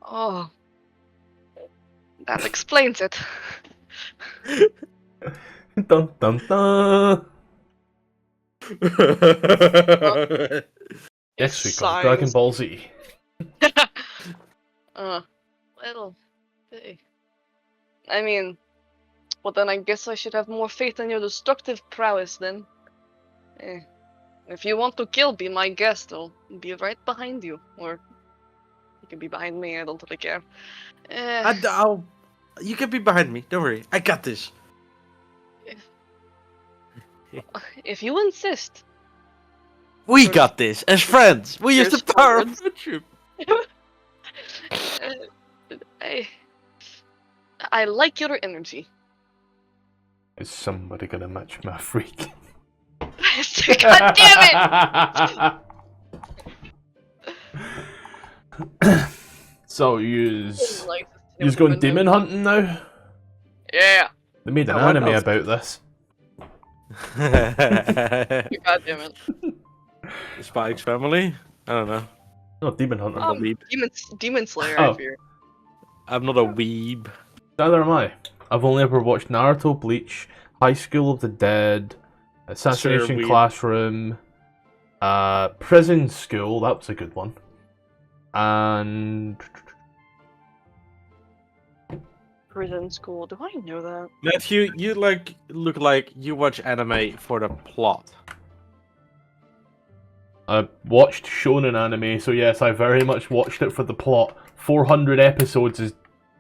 Speaker 2: Oh. That explains it.
Speaker 1: Dun dun dun. Next week on Dragon Ball Z.
Speaker 2: Well, hey. I mean, well then I guess I should have more faith in your destructive prowess then. If you want to kill, be my guest. I'll be right behind you. Or you can be behind me, I don't really care.
Speaker 3: You can be behind me, don't worry. I got this.
Speaker 2: If you insist.
Speaker 3: We got this, as friends. We use the power of friendship.
Speaker 2: I like your energy.
Speaker 1: Is somebody gonna match my freak?
Speaker 2: God damn it!
Speaker 1: So you's going demon hunting now?
Speaker 2: Yeah.
Speaker 1: They made an anime about this.
Speaker 2: God damn it.
Speaker 3: The Spike's family? I don't know.
Speaker 1: No, demon hunting.
Speaker 2: Demon Slayer,
Speaker 1: Oh.
Speaker 2: I fear.
Speaker 3: I'm not a weeb.
Speaker 1: Neither am I. I've only ever watched Naruto, Bleach, High School of the Dead, Assassination Classroom, Prison School, that was a good one, and...
Speaker 2: Prison School, do I know that?
Speaker 3: Matthew, you look like you watch anime for the plot.
Speaker 1: I watched shonen anime, so yes, I very much watched it for the plot. 400 episodes is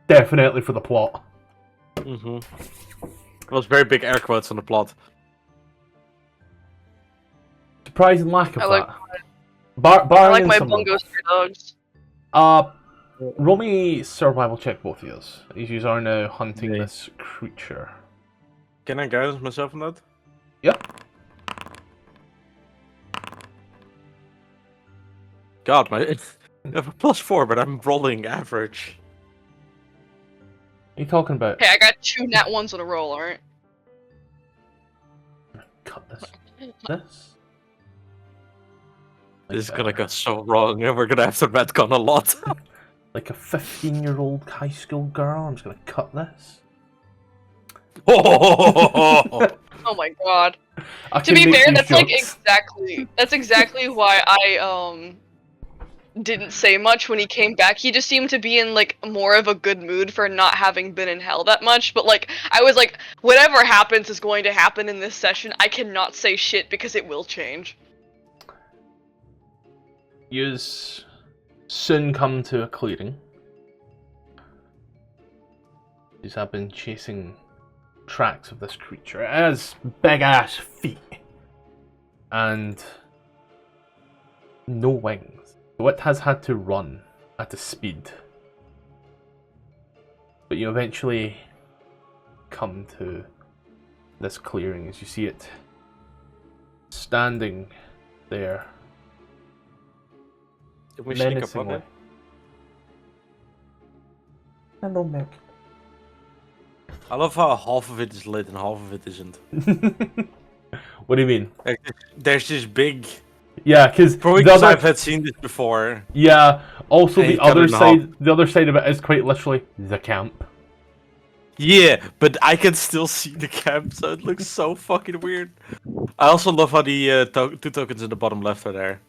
Speaker 1: definitely for the plot.
Speaker 3: Mm-hmm. Those very big air quotes on the plot.
Speaker 1: Surprising lack of
Speaker 2: I
Speaker 1: that.
Speaker 2: like my Bungo Stray Dogs.
Speaker 1: Roll me survival check, both of yours. These are now hunting this creature.
Speaker 3: Can I guidance myself on that?
Speaker 1: Yep.
Speaker 3: God, I have a +4, but I'm rolling average.
Speaker 1: What are you talking about?
Speaker 2: Hey, I got 2 nat 1s in a row, alright?
Speaker 1: Cut this. This.
Speaker 3: This is gonna go so wrong, and we're gonna have to retcon a lot.
Speaker 1: Like a 15-year-old high school girl, I'm just gonna cut this.
Speaker 3: Oh
Speaker 2: my god.
Speaker 1: I
Speaker 2: To be fair, that's
Speaker 1: jokes.
Speaker 2: like exactly why I didn't say much when he came back. He just seemed to be in like more of a good mood for not having been in hell that much. But like, I was like, whatever happens is going to happen in this session. I cannot say shit because it will change.
Speaker 1: Yous soon come to a clearing. Yous have been chasing tracks of this creature. It has big ass feet and no wings, so it has had to run at a speed. But you eventually come to this clearing as you see it standing there.
Speaker 3: Can we sneak up on
Speaker 1: Menacingly.
Speaker 3: it?
Speaker 1: Hello, Mick.
Speaker 3: I love how half of it is lit and half of it isn't.
Speaker 1: What do you mean?
Speaker 3: Like, there's this big...
Speaker 1: Yeah, because
Speaker 3: Probably because I've had seen this before.
Speaker 1: yeah. Also,
Speaker 3: Hey,
Speaker 1: the
Speaker 3: cut
Speaker 1: other
Speaker 3: it in
Speaker 1: side, the other side of it is quite literally the camp.
Speaker 3: Yeah, but I can still see the camp, so it looks so fucking weird. I also love how the two tokens in the bottom left are there.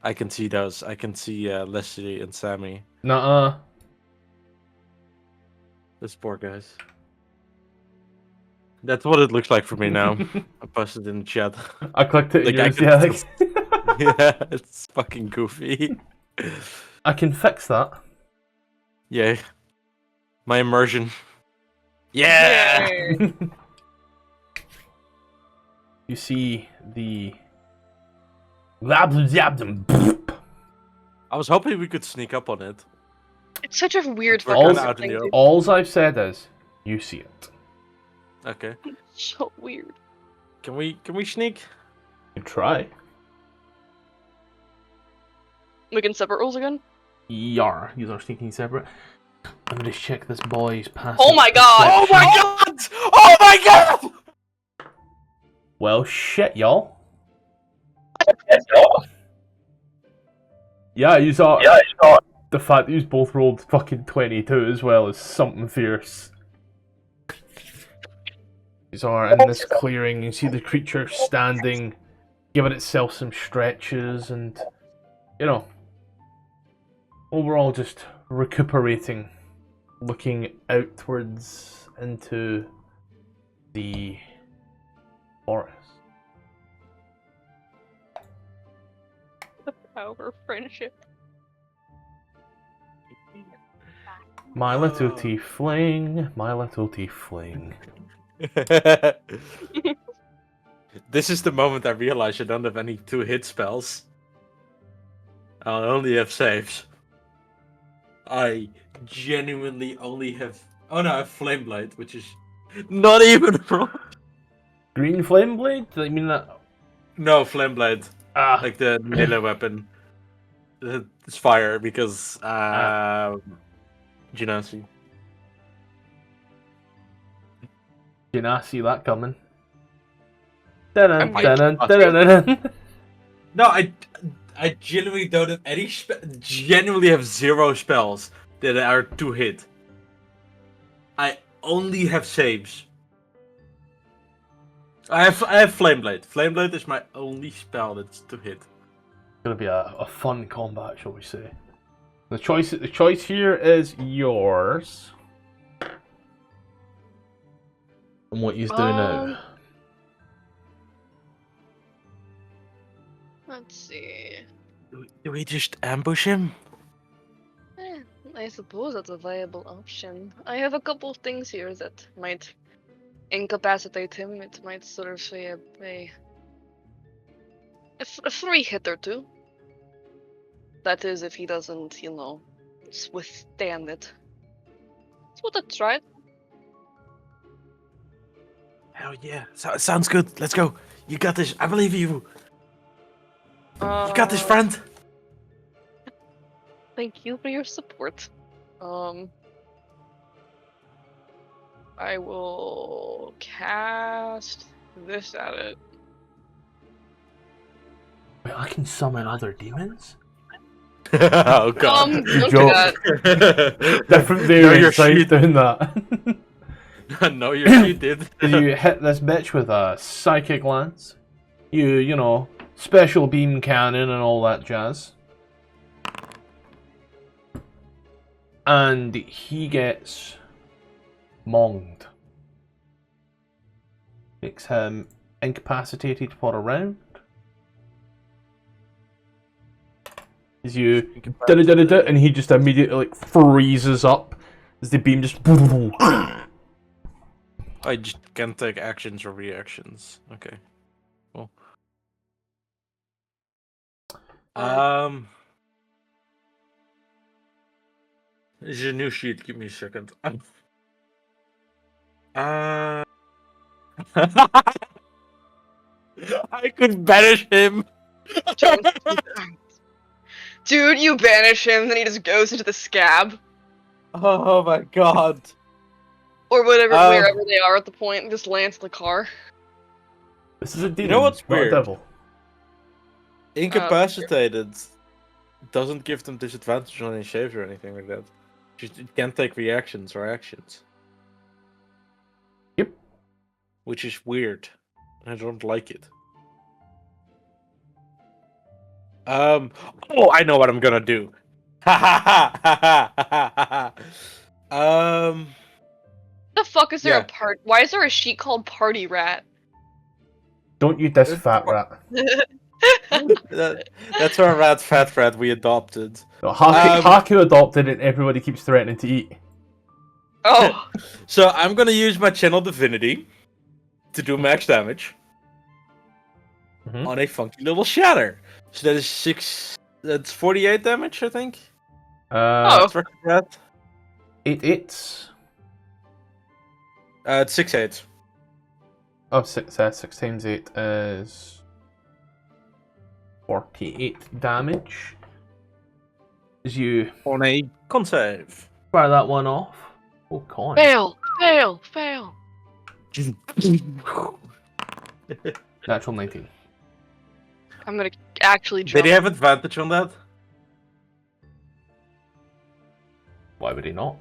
Speaker 3: I can see those. I can see Leslie and Sammy.
Speaker 1: Nuh-uh.
Speaker 3: Those poor guys. That's what it looks like for me now. I posted in the chat.
Speaker 1: I clicked it.
Speaker 3: Like,
Speaker 1: And
Speaker 3: I
Speaker 1: yours,
Speaker 3: can
Speaker 1: yeah, like,
Speaker 3: yeah, it's fucking goofy.
Speaker 1: I can fix that.
Speaker 3: Yeah. My immersion. Yeah!
Speaker 2: Yay.
Speaker 1: You see the.
Speaker 3: I was hoping we could sneak up on it.
Speaker 2: It's such a weird
Speaker 3: We're
Speaker 2: fucking
Speaker 1: kinda
Speaker 3: out in
Speaker 2: thing.
Speaker 3: the
Speaker 2: to-
Speaker 3: open.
Speaker 1: Alls I've said is, you see it.
Speaker 3: Okay.
Speaker 2: So weird.
Speaker 3: Can we sneak?
Speaker 1: You try.
Speaker 2: We can separate rules again?
Speaker 1: Yar, these are sneaking separate. Let me just check this boy's passive.
Speaker 2: Oh my god!
Speaker 3: Oh my god! Oh my god!
Speaker 1: Well, shit, y'all. Yeah, you saw. The fact that you both rolled fucking 22 as well is something fierce. You are in this clearing, you see the creature standing, giving itself some stretches, and, you know, overall just recuperating, looking outwards into the forest.
Speaker 2: The power of friendship.
Speaker 1: My little tiefling, my little tiefling.
Speaker 3: This is the moment I realize I don't have any 2-hit spells. I only have saves. I genuinely only have... Oh no, I have Flame Blade, which is not even wrong.
Speaker 1: Green flame blade? Did I mean that?
Speaker 3: No, Flame Blade.
Speaker 1: Ah,
Speaker 3: Like the melee weapon. It's fire because... Genasi.
Speaker 1: did not see that coming. Dun-dun,
Speaker 3: I might-
Speaker 1: dun-dun, dun-dun-dun-dun.
Speaker 3: No, I genuinely don't have any genuinely have 0 spells that are 2-hit. I only have saves. I have Flame Blade. Flame Blade is my only spell that's 2-hit.
Speaker 1: It's gonna be a fun combat, shall we say? The choice here is yours. And what you do now?
Speaker 2: Let's see.
Speaker 3: Do we just ambush him?
Speaker 2: I suppose that's a viable option. I have a couple of things here that might incapacitate him. It might sort of say a 3-hit or 2. That is, if he doesn't, you know, withstand it. It's what I tried.
Speaker 3: Hell yeah. Sounds good. Let's go. You got this. I believe you. You got this, friend.
Speaker 2: Thank you for your support. I will cast this at it.
Speaker 1: Wait, I can summon other demons?
Speaker 3: Oh god.
Speaker 2: Don't do
Speaker 1: Joke.
Speaker 2: that.
Speaker 1: Different
Speaker 3: No, you're
Speaker 1: variants right
Speaker 3: shit.
Speaker 1: doing that.
Speaker 3: No, you did.
Speaker 1: You hit this bitch with a psychic lance. You know, special beam cannon and all that jazz. and he gets monged. Makes him incapacitated for a round. As you and he just immediately like freezes up as the beam just.
Speaker 3: I just can't take actions or reactions. Okay. Cool. This is a new sheet. Give me a second. I could banish him.
Speaker 2: Dude, you banish him, then he just goes into the scab.
Speaker 3: Oh my god.
Speaker 2: Or whatever, wherever they are at the point, and just lands in the car.
Speaker 1: This is a demon.
Speaker 3: You know what's
Speaker 1: not
Speaker 3: weird?
Speaker 1: A devil.
Speaker 3: Incapacitated doesn't give them disadvantage on any saves or anything like that. Just it can't take reactions or actions.
Speaker 1: Yep.
Speaker 3: Which is weird. I don't like it. Oh, I know what I'm gonna do.
Speaker 2: The fuck is there a part? Why is there a sheet called Party Rat?
Speaker 1: Don't you diss fat rat.
Speaker 3: That's our fat rat we adopted.
Speaker 1: No, Haku adopted it and everybody keeps threatening to eat.
Speaker 2: Oh.
Speaker 3: So I'm gonna use my channel divinity to do max damage on a funky little shatter. So that is 6. That's 48 damage, I think.
Speaker 2: Oh.
Speaker 1: 8 8s.
Speaker 3: It's 6 8.
Speaker 1: Oh, 6 times 8 is 48 damage. As you
Speaker 3: On a con save.
Speaker 1: fire that one off. Oh, con.
Speaker 2: Fail! Fail! Fail!
Speaker 1: Natural 19.
Speaker 2: I'm gonna actually jump.
Speaker 3: Did he have advantage on that?
Speaker 1: Why would he not?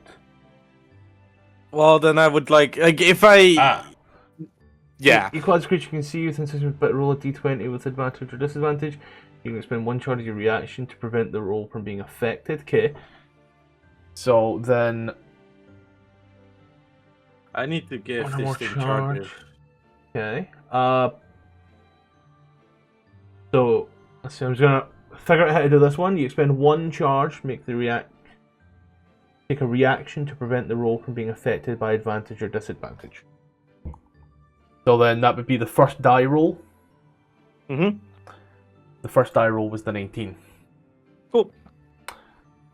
Speaker 3: Well, then I would like if I. Yeah.
Speaker 1: Equalized creature can see you within 6 minutes, but roll a d20 with advantage or disadvantage. You can expend 1 charge of your reaction to prevent the roll from being affected. Okay. So then.
Speaker 3: I need to give
Speaker 1: One
Speaker 3: this
Speaker 1: more
Speaker 3: thing
Speaker 1: charge.
Speaker 3: charges.
Speaker 1: Okay. So let's see. I'm just gonna figure out how to do this one. You expend 1 charge, take a reaction to prevent the roll from being affected by advantage or disadvantage. So then that would be the first die roll.
Speaker 3: Mm-hmm.
Speaker 1: The first die roll was the 19.
Speaker 3: Cool.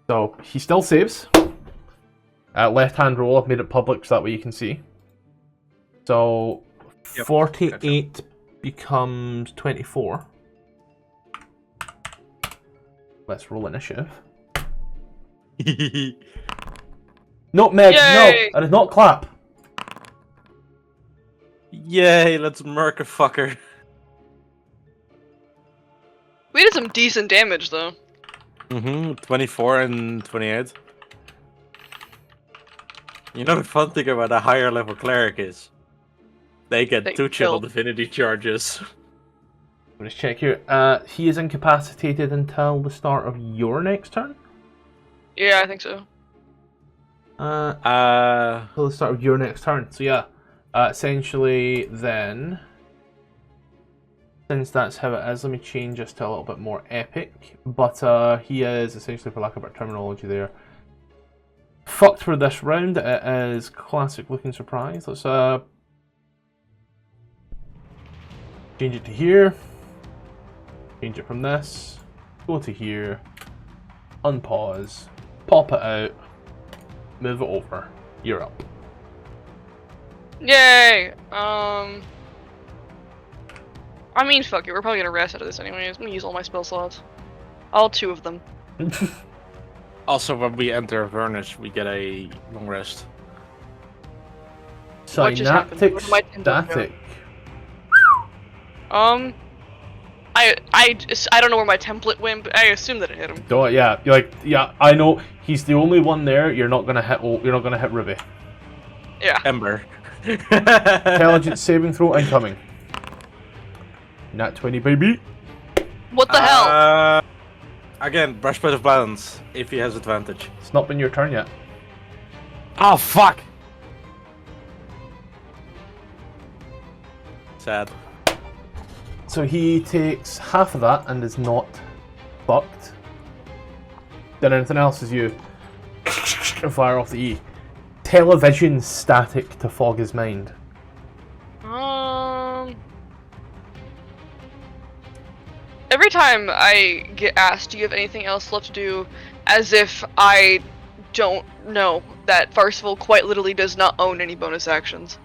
Speaker 1: So he still saves. Left-hand roll, I've made it public so that way you can see. So 48 becomes 24. Let's roll initiative. No, Meg,
Speaker 2: Yay!
Speaker 1: no, I did not clap.
Speaker 3: Yay, let's murk a fucker.
Speaker 2: We did some decent damage, though.
Speaker 3: 24 and 28. You know the fun thing about a higher level cleric is they get 2 channel divinity charges.
Speaker 1: Let's check here. He is incapacitated until the start of your next turn?
Speaker 2: Yeah, I think so.
Speaker 1: Until the start of your next turn. So yeah, essentially then, since that's how it is, let me change this to a little bit more epic. But he is essentially, for lack of better terminology there, fucked for this round. It is classic looking surprise. Let's change it to here. Change it from this. Go to here. Unpause. Pop it out. Move it over. You're up.
Speaker 2: Yay! I mean, fuck it. We're probably gonna rest out of this anyways. I'm gonna use all my spell slots. All 2 of them.
Speaker 3: Also, when we enter Avernus, we get a long rest.
Speaker 2: What just happened? Where did my template go?
Speaker 1: Static.
Speaker 2: I don't know where my template went, but I assume that it hit him.
Speaker 1: Oh yeah, you're like, yeah, I know he's the only one there. You're not gonna hit. You're not gonna hit Ruby.
Speaker 2: Yeah.
Speaker 3: Ember.
Speaker 1: Intelligence saving throw incoming. Nat 20, baby.
Speaker 2: What the hell?
Speaker 3: Again, breastplate of balance, if he has advantage.
Speaker 1: It's not been your turn yet.
Speaker 3: Oh, fuck! Sad.
Speaker 1: So he takes half of that and is not fucked. Then anything else as you fire off the E. Television static to fog his mind.
Speaker 2: Every time I get asked, do you have anything else left to do, as if I don't know that Tfarcevol quite literally does not own any bonus actions.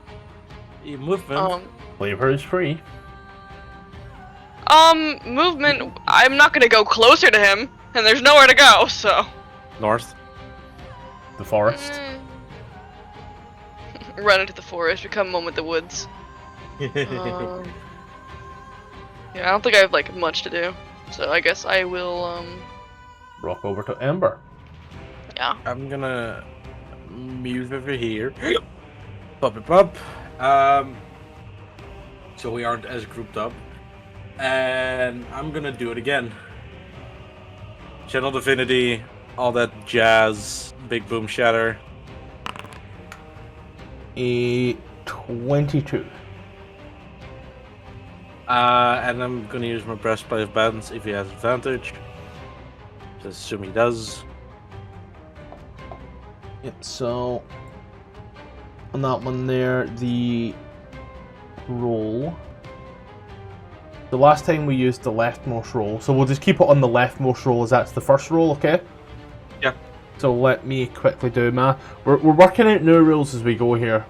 Speaker 3: Movement.
Speaker 1: Flavor is free.
Speaker 2: Movement, I'm not gonna go closer to him, and there's nowhere to go, so...
Speaker 3: North.
Speaker 1: The forest.
Speaker 2: Run into the forest, become one with the woods. Yeah, I don't think I have, like, much to do. So I guess I will,
Speaker 1: Rock over to Ember.
Speaker 2: yeah.
Speaker 3: I'm gonna move over here. Pop it up. So we aren't as grouped up. And I'm gonna do it again. Channel Divinity, all that jazz, big boom shatter.
Speaker 1: A 22.
Speaker 3: And I'm gonna use my breastplate of balance if he has advantage. Just assume he does.
Speaker 1: Yep, so on that one there, the roll. The last time we used the leftmost roll, so we'll just keep it on the leftmost roll as that's the first roll, okay?
Speaker 3: Yeah.
Speaker 1: So let me quickly do math. We're working out new rules as we go here.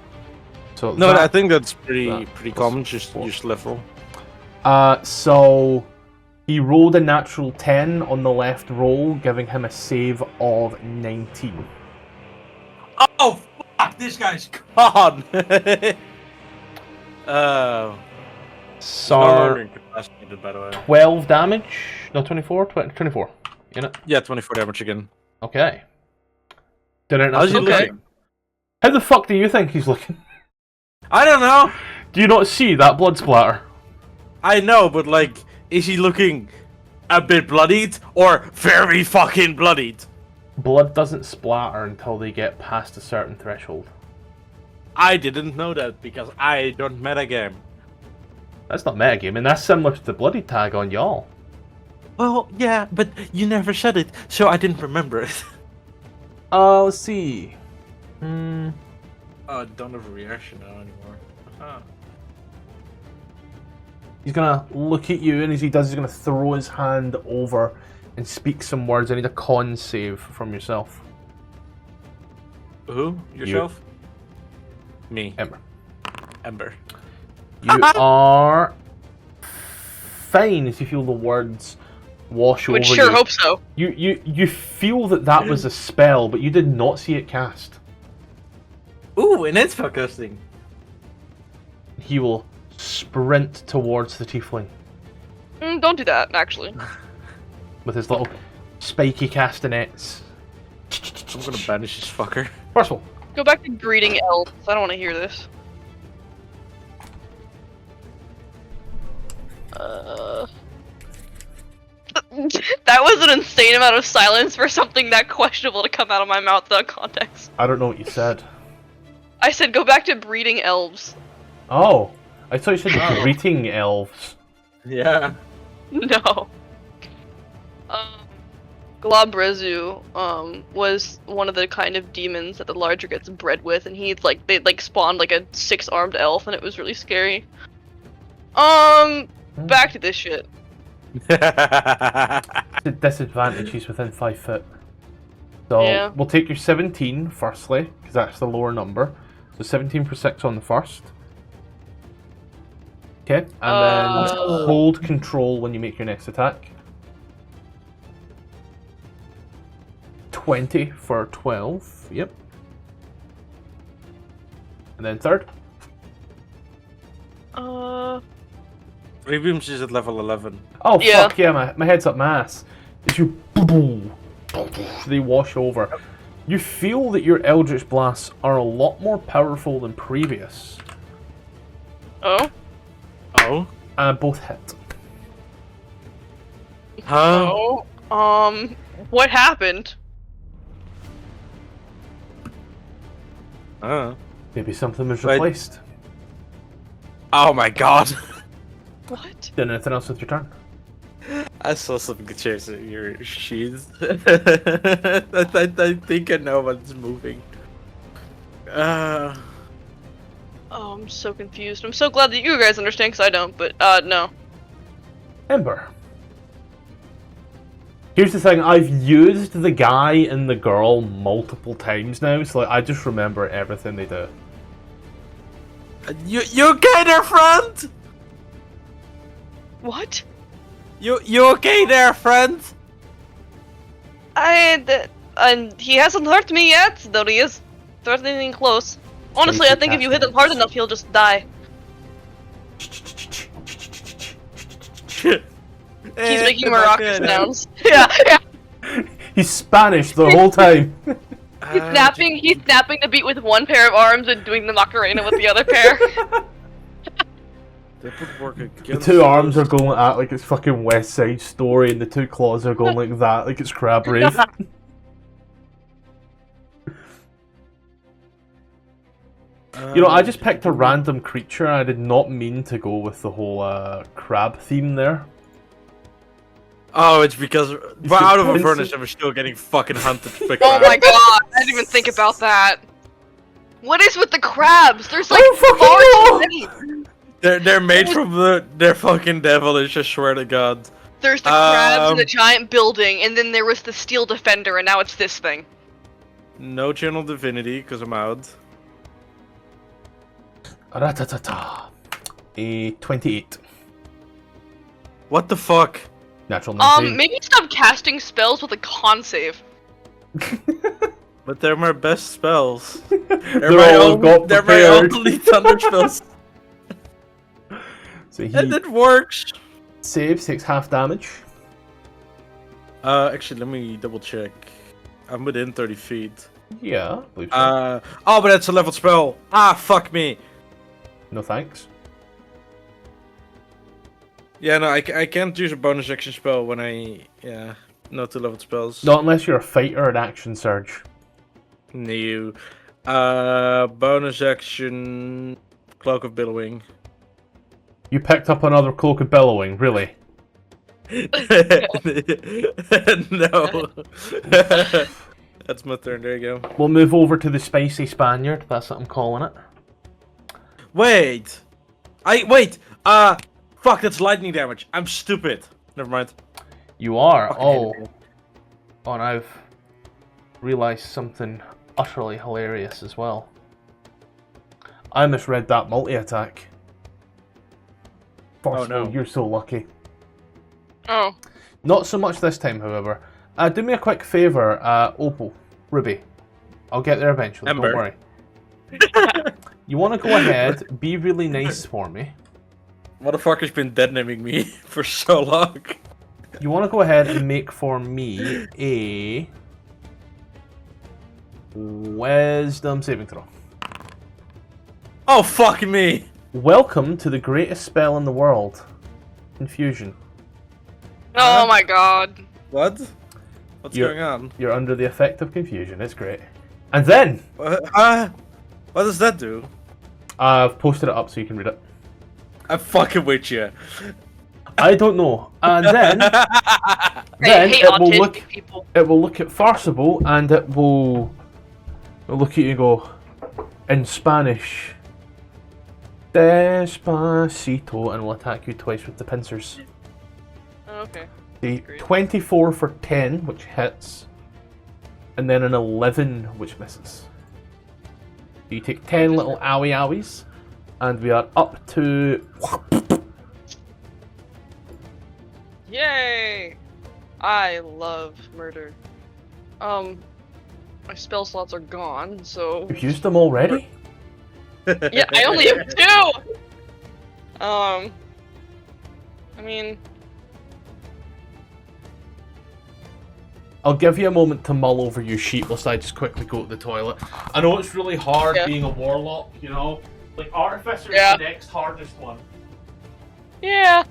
Speaker 1: So
Speaker 3: No,
Speaker 1: that,
Speaker 3: I think that's pretty
Speaker 1: plus
Speaker 3: common. Just
Speaker 1: 4.
Speaker 3: level.
Speaker 1: So he rolled a natural 10 on the left roll, giving him a save of 19.
Speaker 3: Oh fuck! This guy's gone.
Speaker 1: So
Speaker 3: Incapacitated, by the way.
Speaker 1: 12 damage. No, 24? 24. In it.
Speaker 3: Yeah, 24 damage again.
Speaker 1: Okay. Didn't
Speaker 3: How's he
Speaker 1: okay.
Speaker 3: looking?
Speaker 1: How the fuck do you think he's looking?
Speaker 3: I don't know.
Speaker 1: Do you not see that blood splatter?
Speaker 3: I know, but like, is he looking a bit bloodied or very fucking bloodied?
Speaker 1: Blood doesn't splatter until they get past a certain threshold.
Speaker 3: I didn't know that because I don't metagame.
Speaker 1: That's not metagaming, that's similar to the bloody tag on y'all.
Speaker 3: Well, yeah, but you never said it, so I didn't remember it.
Speaker 1: Let's see.
Speaker 3: Oh, I don't have a reaction now anymore. Huh.
Speaker 1: He's gonna look at you, and as he does, he's gonna throw his hand over and speak some words. I need a con save from yourself.
Speaker 3: Who? Yourself? Me.
Speaker 1: Ember.
Speaker 3: Ember.
Speaker 1: You are fine as you feel the words wash over
Speaker 2: Would sure
Speaker 1: you.
Speaker 2: hope so.
Speaker 1: You feel that was a spell, but you did not see it cast.
Speaker 3: Ooh, and it's podcasting.
Speaker 1: He will sprint towards the tiefling
Speaker 2: Don't do that, actually.
Speaker 1: with his little spiky castanets.
Speaker 3: I'm gonna banish this fucker.
Speaker 1: First of all,
Speaker 2: Go back to greeting elves. I don't want to hear this. That was an insane amount of silence for something that questionable to come out of my mouth without context.
Speaker 1: I don't know what you said.
Speaker 2: I said go back to breeding elves.
Speaker 1: Oh, I thought you said greeting elves.
Speaker 3: Yeah.
Speaker 2: No. Glabrezu, was one of the kind of demons that the larger gets bred with, and they spawned like a 6-armed elf, and it was really scary. Back to this shit.
Speaker 1: The disadvantage, he's within 5 foot. So
Speaker 2: Yeah.
Speaker 1: we'll take your 17 firstly, because that's the lower number. So 17 for 6 on the first. Okay, and then hold control when you make your next attack. 20 for 12, yep. And then third.
Speaker 3: Rebeams is at level 11.
Speaker 1: Oh
Speaker 2: Yeah.
Speaker 1: fuck yeah, my head's up my ass. As you they wash over. You feel that your Eldritch Blasts are a lot more powerful than previous.
Speaker 2: Oh?
Speaker 3: Oh?
Speaker 1: Both hit.
Speaker 3: Huh?
Speaker 2: Oh? What happened?
Speaker 1: Maybe something was
Speaker 3: Wait.
Speaker 1: replaced.
Speaker 3: Oh my god.
Speaker 2: What?
Speaker 1: Did anything else with your turn?
Speaker 3: I saw some good chairs in your shoes. I think I know what's moving.
Speaker 2: Oh, I'm so confused. I'm so glad that you guys understand, because I don't, but, no.
Speaker 1: Ember. Here's the thing, I've used the guy and the girl multiple times now, so like, I just remember everything they do.
Speaker 3: You okay there, friend?
Speaker 2: What?
Speaker 3: You okay there, friend?
Speaker 2: And he hasn't hurt me yet, though he is threatening close. Honestly, I think if you hit him hard enough, he'll just die. He's making maracas sounds. Yeah.
Speaker 1: He's Spanish the whole time.
Speaker 2: He's snapping the beat with one pair of arms and doing the Macarena with the other pair.
Speaker 3: That would work
Speaker 1: The
Speaker 3: against
Speaker 1: two arms
Speaker 3: us.
Speaker 1: are going like that, like it's fucking West Side Story, and the two claws are going like that, like it's Crab Rave. You know, I just picked a random creature. I did not mean to go with the whole crab theme there.
Speaker 3: Oh, it's because we're out of
Speaker 1: Vincent-
Speaker 3: Avernus and we're still getting fucking hunted.
Speaker 2: Oh my god, I didn't even think about that. What is with the crabs? There's like
Speaker 1: fucking
Speaker 2: far
Speaker 1: know.
Speaker 2: too many.
Speaker 3: They're made from they're fucking devilish, I swear to god.
Speaker 2: There's the crabs in the giant building, and then there was the steel defender, and now it's this thing.
Speaker 3: No channel divinity, because I'm out.
Speaker 1: Ratatata. A 28.
Speaker 3: What the fuck?
Speaker 1: Natural 19.
Speaker 2: Maybe stop casting spells with a con save.
Speaker 3: But they're my best spells.
Speaker 1: They're all got
Speaker 3: They're my
Speaker 1: prepared.
Speaker 3: only thunder spells.
Speaker 1: So he
Speaker 3: And it works.
Speaker 1: saves, takes half damage.
Speaker 3: Actually, let me double check. I'm within 30 feet.
Speaker 1: Yeah, I believe so.
Speaker 3: Oh, but that's a leveled spell. Ah, fuck me.
Speaker 1: No thanks.
Speaker 3: Yeah, no, I can't use a bonus action spell when no 2 leveled spells.
Speaker 1: Not unless you're a fighter and action surge.
Speaker 3: No. Bonus action, Cloak of Billowing.
Speaker 1: You picked up another Cloak of Bellowing, really?
Speaker 3: No. That's my turn, there you go.
Speaker 1: We'll move over to the Spicy Spaniard, that's what I'm calling it.
Speaker 3: Wait! Fuck, that's lightning damage. I'm stupid. Never mind.
Speaker 1: You are?
Speaker 3: Fucking
Speaker 1: Oh.
Speaker 3: idiot.
Speaker 1: Oh, and I've realised something utterly hilarious as well. I misread that multi-attack.
Speaker 3: Oh, no.
Speaker 1: You're so lucky.
Speaker 2: Oh.
Speaker 1: Not so much this time, however. Do me a quick favour, Opal, Ruby. I'll get there eventually,
Speaker 3: Ember.
Speaker 1: don't worry. You want to go ahead, be really nice for me.
Speaker 3: Motherfucker's been deadnaming me for so long.
Speaker 1: You want to go ahead and make for me a Wisdom saving throw.
Speaker 3: Oh, fuck me!
Speaker 1: Welcome to the greatest spell in the world. Confusion.
Speaker 2: Oh my god.
Speaker 3: What? What's
Speaker 1: You're-
Speaker 3: going on?
Speaker 1: You're under the effect of confusion, it's great. And then,
Speaker 3: What does that do?
Speaker 1: I've posted it up so you can read it.
Speaker 3: I'm fucking with you.
Speaker 1: I don't know. And then,
Speaker 2: I
Speaker 1: then
Speaker 2: hate
Speaker 1: it will
Speaker 2: autistic
Speaker 1: look
Speaker 2: people.
Speaker 1: it will look at Tfarcevol and it'll look at you and go in Spanish. Despacito, and will attack you twice with the pincers.
Speaker 2: Oh, okay.
Speaker 1: The
Speaker 2: Great.
Speaker 1: 24 for 10, which hits, and then an 11, which misses. You take 10 little owie owies, and we are up to.
Speaker 2: Yay! I love murder. My spell slots are gone, so
Speaker 1: You've used them already?
Speaker 2: yeah, I only have 2. I mean,
Speaker 1: I'll give you a moment to mull over your sheet whilst I just quickly go to the toilet. I know it's really hard
Speaker 2: Yeah.
Speaker 1: being a warlock, you know? Like, Artificer
Speaker 2: Yeah.
Speaker 1: is the next hardest one.
Speaker 2: yeah.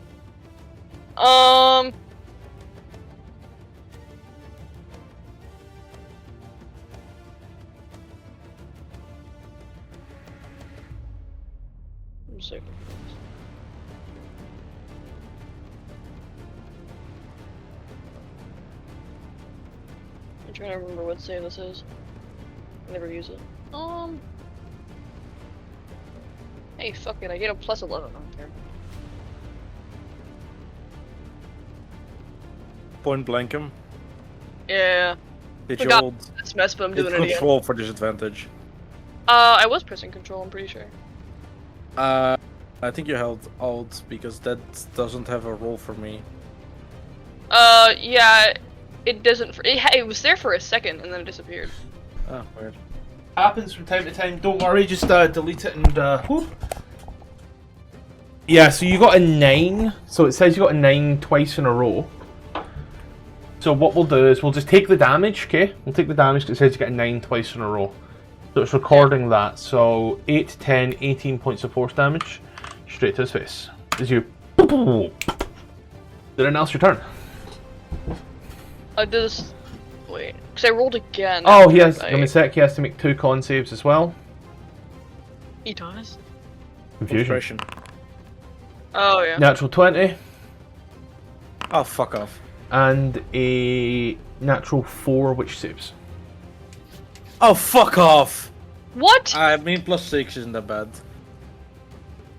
Speaker 2: save. I'm trying to remember what save this is. I never use it. Hey, fuck it, I get a plus 11 on here.
Speaker 3: Point blank him.
Speaker 2: Yeah.
Speaker 3: Did you
Speaker 2: Forgot
Speaker 3: hold
Speaker 2: this mess, but I'm
Speaker 3: hit
Speaker 2: doing it again.
Speaker 3: control for disadvantage?
Speaker 2: I was pressing control, I'm pretty sure.
Speaker 3: I think you held alt because that doesn't have a roll for me.
Speaker 2: Yeah, it doesn't. It was there for a second and then it disappeared.
Speaker 3: Oh, weird.
Speaker 1: Happens from time to time. Don't worry, just delete it and whoop. Yeah, so you got a 9. So it says you got a 9 twice in a row. So what we'll do is we'll just take the damage, okay? We'll take the damage because it says you get a 9 twice in a row. So it's recording that. So 8, 10, 18 points of force damage straight to his face. As you... Then else your turn.
Speaker 2: I did this... Wait, because I rolled again.
Speaker 1: Oh, he has... Give me a sec. He has to make 2 con saves as well.
Speaker 2: He does?
Speaker 1: Confusion.
Speaker 3: Inspiration.
Speaker 2: Oh, yeah.
Speaker 1: Natural 20.
Speaker 3: Oh, fuck off.
Speaker 1: And a natural 4, which saves.
Speaker 3: Oh, fuck off!
Speaker 2: What?
Speaker 3: I mean, +6 isn't that bad.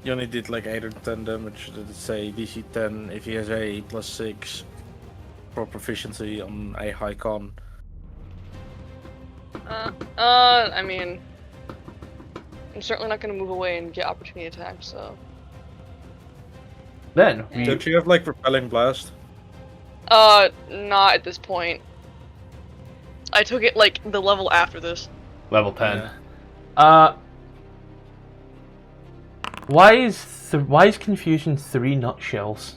Speaker 3: You only did like 8 or 10 damage. Let's say DC 10 if he has a +6 for proficiency on a high con.
Speaker 2: I mean... I'm certainly not gonna move away and get opportunity attack, so...
Speaker 1: Then,
Speaker 3: Don't you have like repelling blast?
Speaker 2: Not at this point. I took it, like, the level after this.
Speaker 1: level 10.
Speaker 3: Yeah.
Speaker 1: Why is confusion 3 nutshells?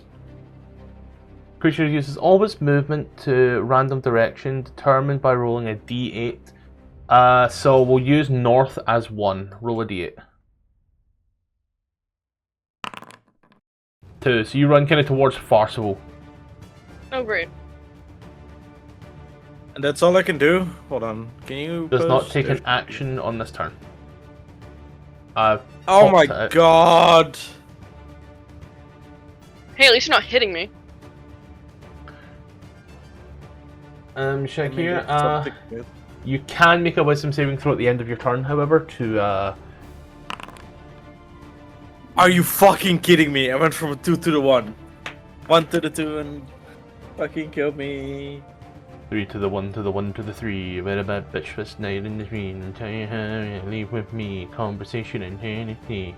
Speaker 1: Creature uses all its movement to random direction determined by rolling a d8. So we'll use north as 1. Roll a d8. 2. So you run kind of towards Tfarcevol.
Speaker 2: Oh, great.
Speaker 3: And that's all I can do? Hold on. Can you
Speaker 1: Does not
Speaker 3: post
Speaker 1: take
Speaker 3: if-
Speaker 1: an action on this turn.
Speaker 3: Oh my god!
Speaker 2: Hey, at least you're not hitting me.
Speaker 1: Shakir, you can make a wisdom saving throw at the end of your turn, however, to
Speaker 3: Are you fucking kidding me? I went from a 2 to the 1. 1 to the 2 and fucking killed me.
Speaker 1: 3 to the 1 to the 1 to the 3. What about bitch first night in the screen? And tell you how you leave with me. Conversation and Hannity.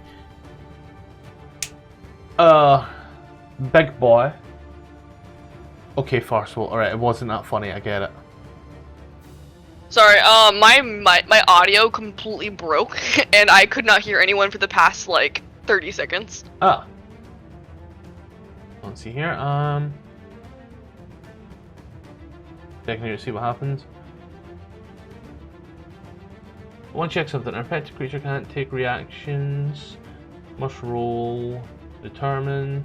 Speaker 1: Big boy. Okay, Tfarcevol. Alright, it wasn't that funny, I get it.
Speaker 2: Sorry, my audio completely broke, and I could not hear anyone for the past, like, 30 seconds.
Speaker 1: Ah. Let's see here, checking here to see what happens. One check something. An affected creature can't take reactions. Must roll. Determine.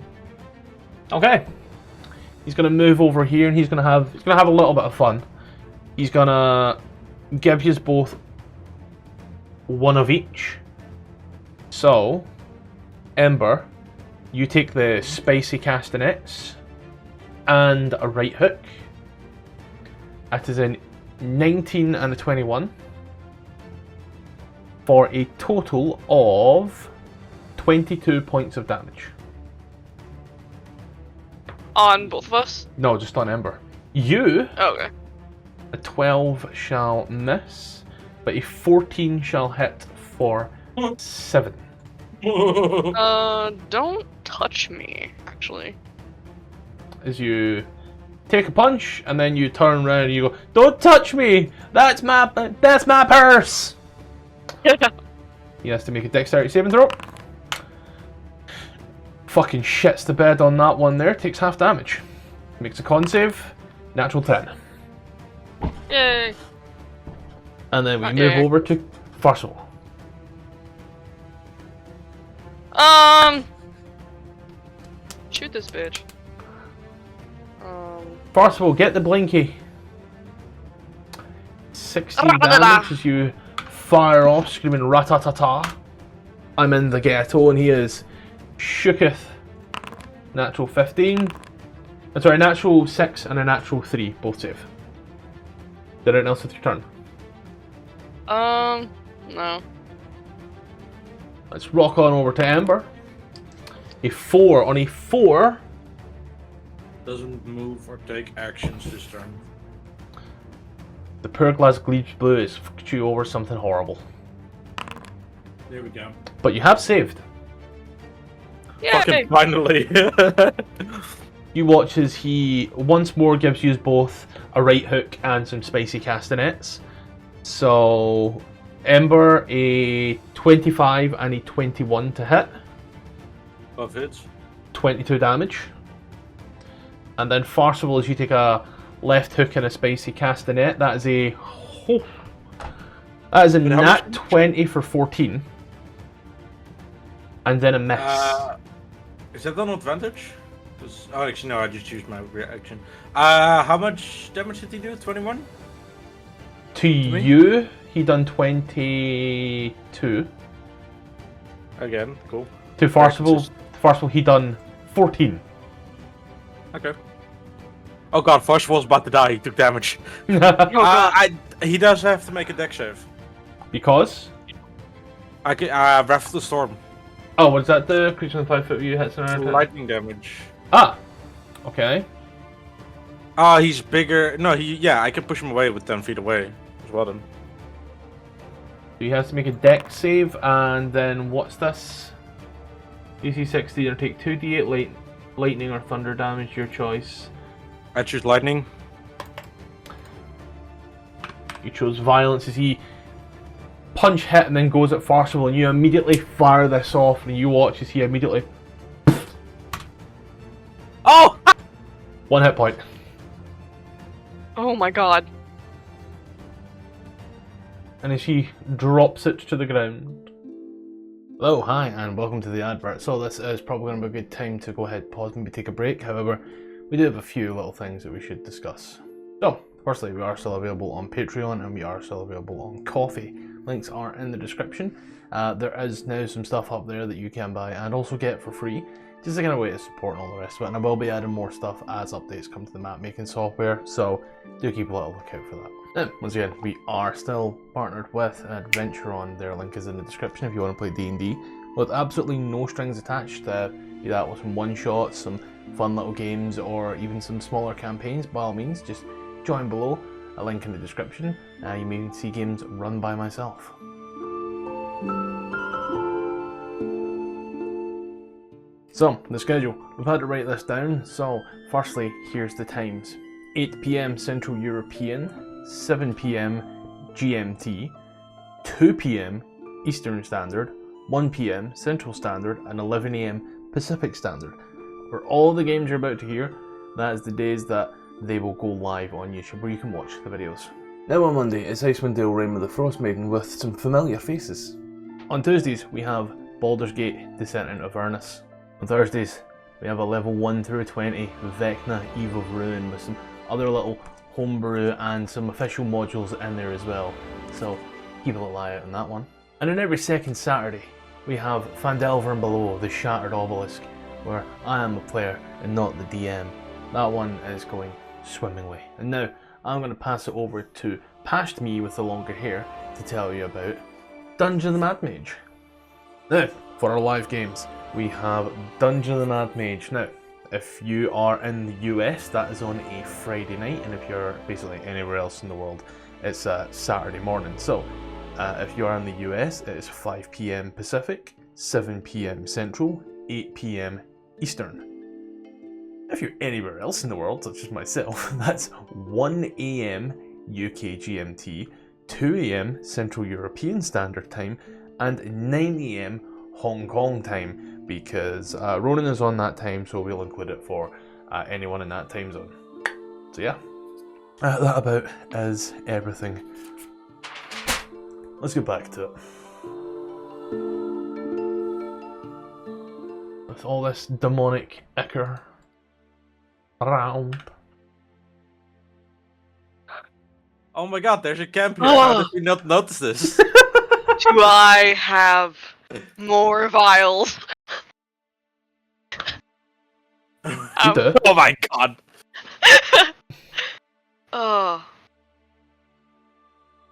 Speaker 1: Okay. He's gonna move over here and he's gonna have a little bit of fun. He's gonna give you both one of each. So, Ember, you take the spicy castanets and a right hook. That is a 19 and a 21 for a total of 22 points of damage.
Speaker 2: On both of us?
Speaker 1: No, just on Ember. You,
Speaker 2: Oh, okay.
Speaker 1: a 12 shall miss, but a 14 shall hit for 7.
Speaker 2: Don't touch me, actually.
Speaker 1: As you take a punch, and then you turn around and you go, "Don't touch me! That's my purse!" He has to make a dexterity saving throw. Fucking shits the bed on that one there, takes half damage. Makes a con save, natural 10.
Speaker 2: Yay.
Speaker 1: And then we
Speaker 2: Okay.
Speaker 1: move over to Tfarcevol.
Speaker 2: Shoot this bitch.
Speaker 1: Tfarcevol, get the blinky. 16
Speaker 2: Ra-da-da-da.
Speaker 1: damage as you fire off, screaming "Ratatata! I'm in the ghetto," and he is Shooketh, natural 15. Sorry, natural 6 and a natural 3, both save. Did anything else with your turn?
Speaker 2: No.
Speaker 1: Let's rock on over to Ember. A 4 on a 4.
Speaker 3: Doesn't move or take actions this turn.
Speaker 1: The Purglass Glebes Blue has fucked you over something horrible.
Speaker 3: There we go.
Speaker 1: But you have saved.
Speaker 2: Yeah.
Speaker 3: Fucking finally.
Speaker 1: You watch as he once more gives you both a right hook and some spicy castanets. So, Ember, a 25 and a 21 to hit.
Speaker 3: Both hits.
Speaker 1: 22 damage. And then Tfarcevol, as you take a left hook and a spicy castanet, that is a... Oh, that is a nat 20 for 14. And then a miss.
Speaker 3: Is that on advantage? Oh, actually, no, I just used my reaction. How much damage did he do? 21?
Speaker 1: To you, he done 22.
Speaker 3: Again, cool.
Speaker 1: To Tfarcevol, he done 14.
Speaker 3: Okay. Oh god, Tfarcevol's about to die. He took damage. He does have to make a dex save.
Speaker 1: Because?
Speaker 3: I can, Wrath of the Storm.
Speaker 1: Oh, was that the creature in 5 foot view hits an attack?
Speaker 3: Lightning damage.
Speaker 1: Ah! Okay.
Speaker 3: He's bigger. No, yeah, I can push him away with 10 feet away as well then.
Speaker 1: So he has to make a dex save, and then what's this? DC 60, or take 2d8 lightning or thunder damage, your choice.
Speaker 3: I choose lightning.
Speaker 1: You chose violence as he punch hit and then goes at Tfarcevol, and you immediately fire this off, and you watch as he immediately...
Speaker 3: Oh!
Speaker 1: 1 hit point.
Speaker 2: Oh my god.
Speaker 1: And as he drops it to the ground. Hello, hi, and welcome to the advert. So this is probably going to be a good time to go ahead, pause, maybe take a break. However, we do have a few little things that we should discuss. So, firstly, we are still available on Patreon, and we are still available on Coffee. Links are in the description. There is now some stuff up there that you can buy and also get for free. Just a kind of way to support and all the rest of it. And I will be adding more stuff as updates come to the map making software, so do keep a little lookout for that. Now, once again, we are still partnered with AdverntureOn. Their link is in the description if you want to play D&D with absolutely no strings attached. Be that with some one-shots, some fun little games, or even some smaller campaigns. By all means, just join below. A link in the description. You may see games run by myself. So, the schedule. We've had to write this down. So, firstly, here's the times. 8 PM Central European, 7 PM GMT, 2 PM Eastern Standard, 1 PM Central Standard, and 11 AM Pacific Standard. For all the games you're about to hear, that is the days that they will go live on YouTube where you can watch the videos. Now on Monday, it's Icewind Dale Reign with the Frost Maiden with some familiar faces. On Tuesdays, we have Baldur's Gate Descent into Avernus. On Thursdays, we have a level 1 through 20 Vecna Eve of Ruin with some other little homebrew and some official modules in there as well. So keep a little eye out on that one. And on every second Saturday, we have Phandalin Below, the Shattered Obelisk, where I am a player and not the DM. That one is going swimmingly. And now, I'm going to pass it over to Past Me with the longer hair to tell you about Dungeon of the Mad Mage. Now, for our live games, we have Dungeon of the Mad Mage. Now, if you are in the US, that is on a Friday night, and if you're basically anywhere else in the world, it's a Saturday morning. So, if you are in the US, it is 5 PM Pacific, 7 PM Central, 8 PM Eastern. If you're anywhere else in the world, such as myself, that's 1 AM UK GMT, 2 AM Central European Standard Time, and 9 AM Hong Kong time, because Ronan is on that time, so we'll include it for anyone in that time zone. So yeah, that about is everything. Let's get back to it. With all this demonic ichor around.
Speaker 3: Oh my god, there's a camp here. How did we not notice this?
Speaker 2: Do I have more vials?
Speaker 1: You do.
Speaker 3: Oh my god.
Speaker 2: Oh.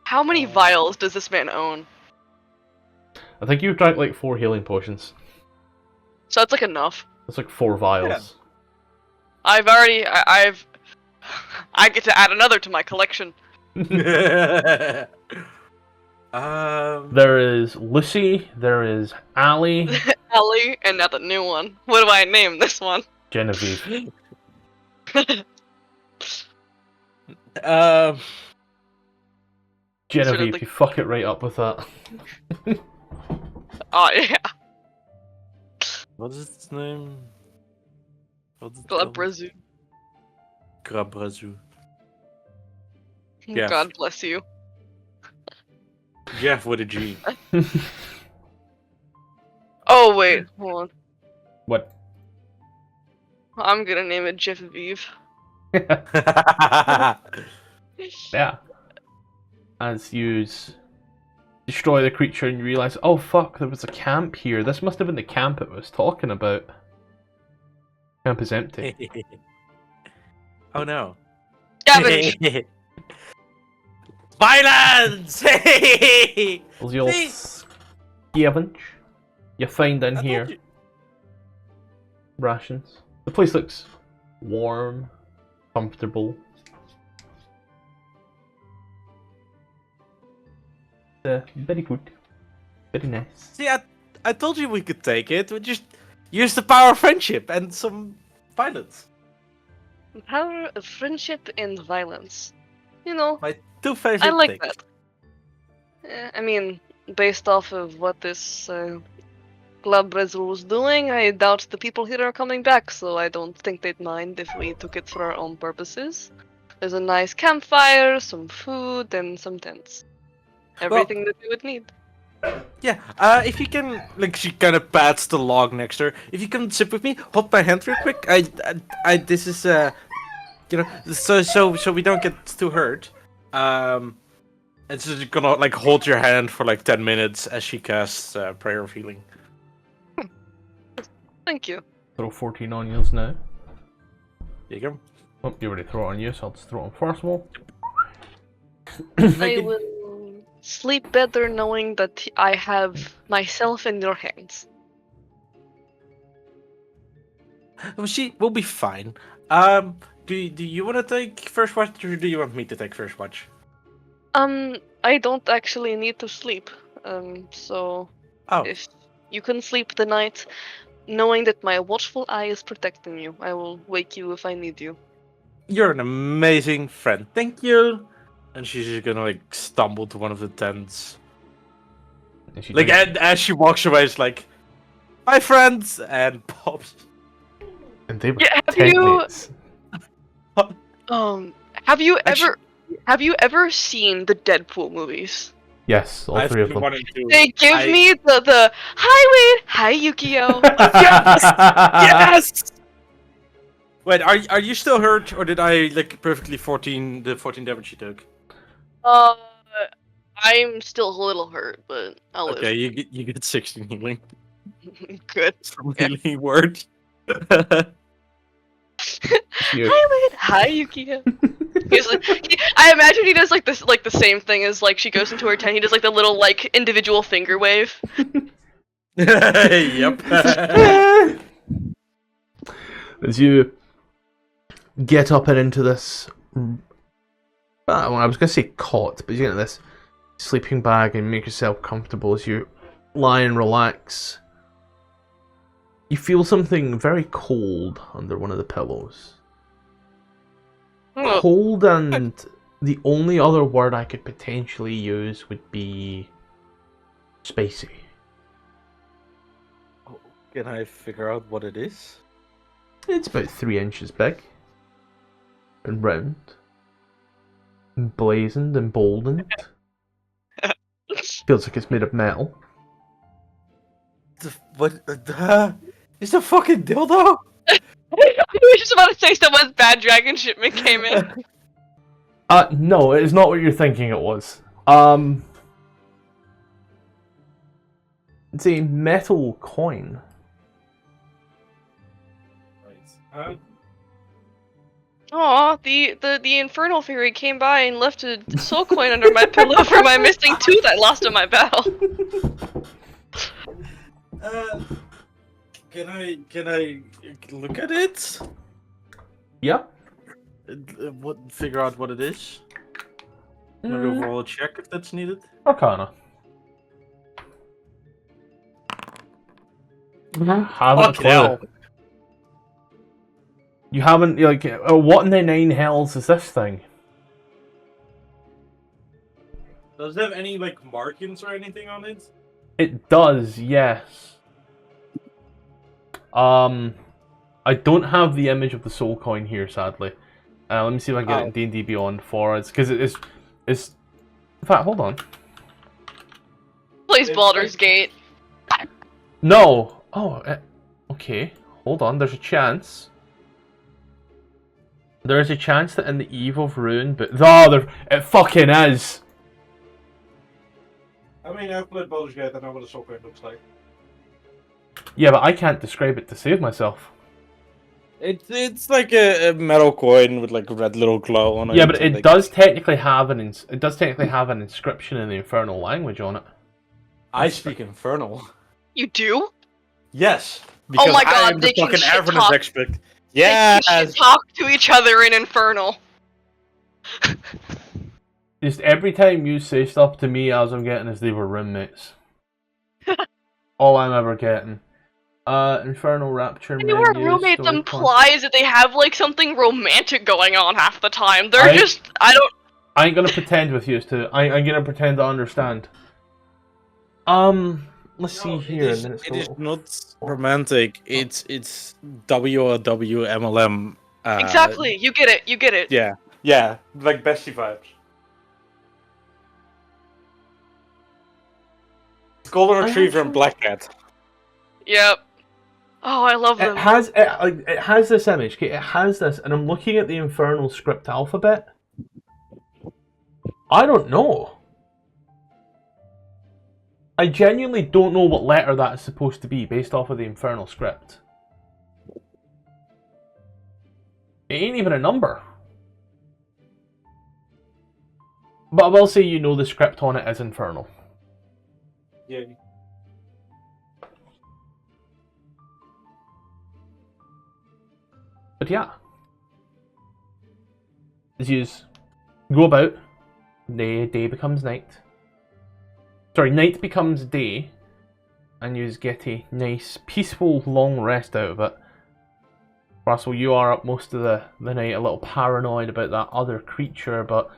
Speaker 2: How many vials does this man own?
Speaker 1: I think you drank like 4 healing potions.
Speaker 2: So that's like enough.
Speaker 1: That's like 4 vials.
Speaker 2: I've I get to add another to my collection.
Speaker 1: There is Lucy, there is Ali,
Speaker 2: Ellie, and now the new one. What do I name this one?
Speaker 1: Genevieve. Genevieve,
Speaker 2: like-
Speaker 1: you fuck it right up with that.
Speaker 2: Oh yeah,
Speaker 3: What is its name? What's it called?
Speaker 2: Glabrazu.
Speaker 3: Grabrazu. Jeff.
Speaker 2: God bless you.
Speaker 3: Jeff with a G.
Speaker 2: Oh wait, hold on.
Speaker 1: What?
Speaker 2: I'm gonna name it Genevieve.
Speaker 1: Yeah. As you destroy the creature and you realise, oh fuck, there was a camp here. This must have been the camp it was talking about. Camp is empty.
Speaker 3: Oh no.
Speaker 2: Scavenge!
Speaker 3: Violence!
Speaker 1: Well, you'll scavenge. You find in here rations. The place looks warm, comfortable. Very good. Very nice.
Speaker 3: See, I told you we could take it. We just use the power of friendship and some violence.
Speaker 2: Power of friendship and violence. You know,
Speaker 3: My 2 favorite
Speaker 2: I like
Speaker 3: things.
Speaker 2: that. I mean, based off of what this Glabrazu was doing, I doubt the people here are coming back, so I don't think they'd mind if we took it for our own purposes. There's a nice campfire, some food, and some tents. Everything that we would need.
Speaker 3: Yeah, if you can, like, she kind of pats the log next to her. If you can sit with me, hold my hand real quick. This is, you know, so we don't get too hurt. It's just gonna, like, hold your hand for, like, 10 minutes as she casts Prayer of Healing.
Speaker 2: Thank you.
Speaker 1: Throw 14 on yours now.
Speaker 3: There you go.
Speaker 1: Oh, you already throw it on you, so I'll just throw it on Tfarcevol.
Speaker 2: I will sleep better knowing that I have myself in your hands.
Speaker 3: Well, she will be fine. Do you want to take first watch, or do you want me to take first watch?
Speaker 2: I don't actually need to sleep. So
Speaker 3: Oh,
Speaker 2: if you can sleep the night, knowing that my watchful eye is protecting you, I will wake you if I need you.
Speaker 3: you're an amazing friend. Thank you. And she's just gonna, like, stumble to one of the tents.
Speaker 1: And she
Speaker 3: Like,
Speaker 1: does-
Speaker 3: and as she walks away, it's like, "Bye, friends," and pops.
Speaker 1: and they were
Speaker 2: Yeah, have
Speaker 1: 10
Speaker 2: you-
Speaker 1: minutes.
Speaker 2: Have you ever seen the Deadpool movies?
Speaker 1: Yes, all
Speaker 3: I've
Speaker 1: 3 of
Speaker 3: seen
Speaker 1: them.
Speaker 3: 1 and 2.
Speaker 2: They give me the hi Wade, hi Yukio.
Speaker 3: Yes. Wait, are you still hurt, or did I, like, perfectly 14 damage you took?
Speaker 2: I'm still a little hurt, but I'll live.
Speaker 3: Okay, you get 16 healing.
Speaker 2: Good.
Speaker 3: It's a really word.
Speaker 1: You-
Speaker 2: Hi Wade, hi Yukio. He's like, I imagine he does like this, like the same thing as like she goes into her tent. He does like the little like individual finger wave.
Speaker 3: Yep.
Speaker 1: As you get up and into this, well, I was going to say cot, but you get into this sleeping bag and make yourself comfortable as you lie and relax. You feel something very cold under one of the pillows.
Speaker 2: Oh,
Speaker 1: Cold, and the only other word I could potentially use would be spicy.
Speaker 3: Can I figure out what it is?
Speaker 1: It's about 3 inches big and round, emblazoned, emboldened. Feels like it's made of metal.
Speaker 3: What? It's a fucking dildo?
Speaker 2: I was just about to say someone's bad dragon shipment came in.
Speaker 1: No, it is not what you're thinking it was. It's a metal coin.
Speaker 2: Aw, the infernal fairy came by and left a soul coin under my pillow for my missing tooth I lost in my battle.
Speaker 3: Can I look at it?
Speaker 1: Yeah.
Speaker 3: Figure out what it is? Maybe overall check if that's needed.
Speaker 1: Arcana. Haven't a
Speaker 3: Fuck
Speaker 1: clue.
Speaker 3: hell.
Speaker 1: You haven't, like, what in the nine hells is this thing?
Speaker 3: Does it have any like markings or anything on it?
Speaker 1: It does, yes. I don't have the image of the soul coin here, sadly. Let me see if I can get it in D&D Beyond Forwards, because it's... In fact, hold on.
Speaker 2: Please, Baldur's Gate.
Speaker 1: No! Oh, okay. Hold on, there's a chance. There is a chance that in the Eve of Ruin, but... Oh, it fucking is!
Speaker 3: I mean, I've played Baldur's Gate, I know what a soul coin looks like.
Speaker 1: Yeah, but I can't describe it to save myself.
Speaker 3: It's like a metal coin with like a red little glow on it.
Speaker 1: Yeah, but it does technically have an inscription in the infernal language on it.
Speaker 3: I speak infernal.
Speaker 2: You do?
Speaker 3: Yes.
Speaker 2: Oh my god,
Speaker 3: I am
Speaker 2: they
Speaker 3: the
Speaker 2: can
Speaker 3: fucking
Speaker 2: shit
Speaker 3: Avernus
Speaker 2: talk.
Speaker 3: expert.
Speaker 2: They
Speaker 3: Yes.
Speaker 2: can shit talk to each other in infernal.
Speaker 1: Just every time you say stuff to me, as I'm getting is they were roommates. All I'm ever getting. Infernal Rapture
Speaker 2: When you are
Speaker 1: menus,
Speaker 2: roommates
Speaker 1: story
Speaker 2: implies that they have like something romantic going on half the time. They're
Speaker 1: I
Speaker 2: just, I
Speaker 1: ain't gonna pretend with you two. I'm gonna pretend to understand. Let's see here.
Speaker 3: It is not romantic. It's WOW
Speaker 2: exactly, you get it, you get it.
Speaker 3: Yeah, like bestie vibes. Golden Retriever and Black Cat.
Speaker 2: Yep. Oh, I love them.
Speaker 1: It has this image. Okay, it has this, and I'm looking at the infernal script alphabet. I don't know. I genuinely don't know what letter that is supposed to be based off of the infernal script. It ain't even a number. But I will say you know the script on it is infernal.
Speaker 3: Yeah.
Speaker 1: But yeah. As you go about, day becomes night. Sorry, night becomes day, and you get a nice, peaceful, long rest out of it. Russell, you are up most of the night a little paranoid about that other creature, but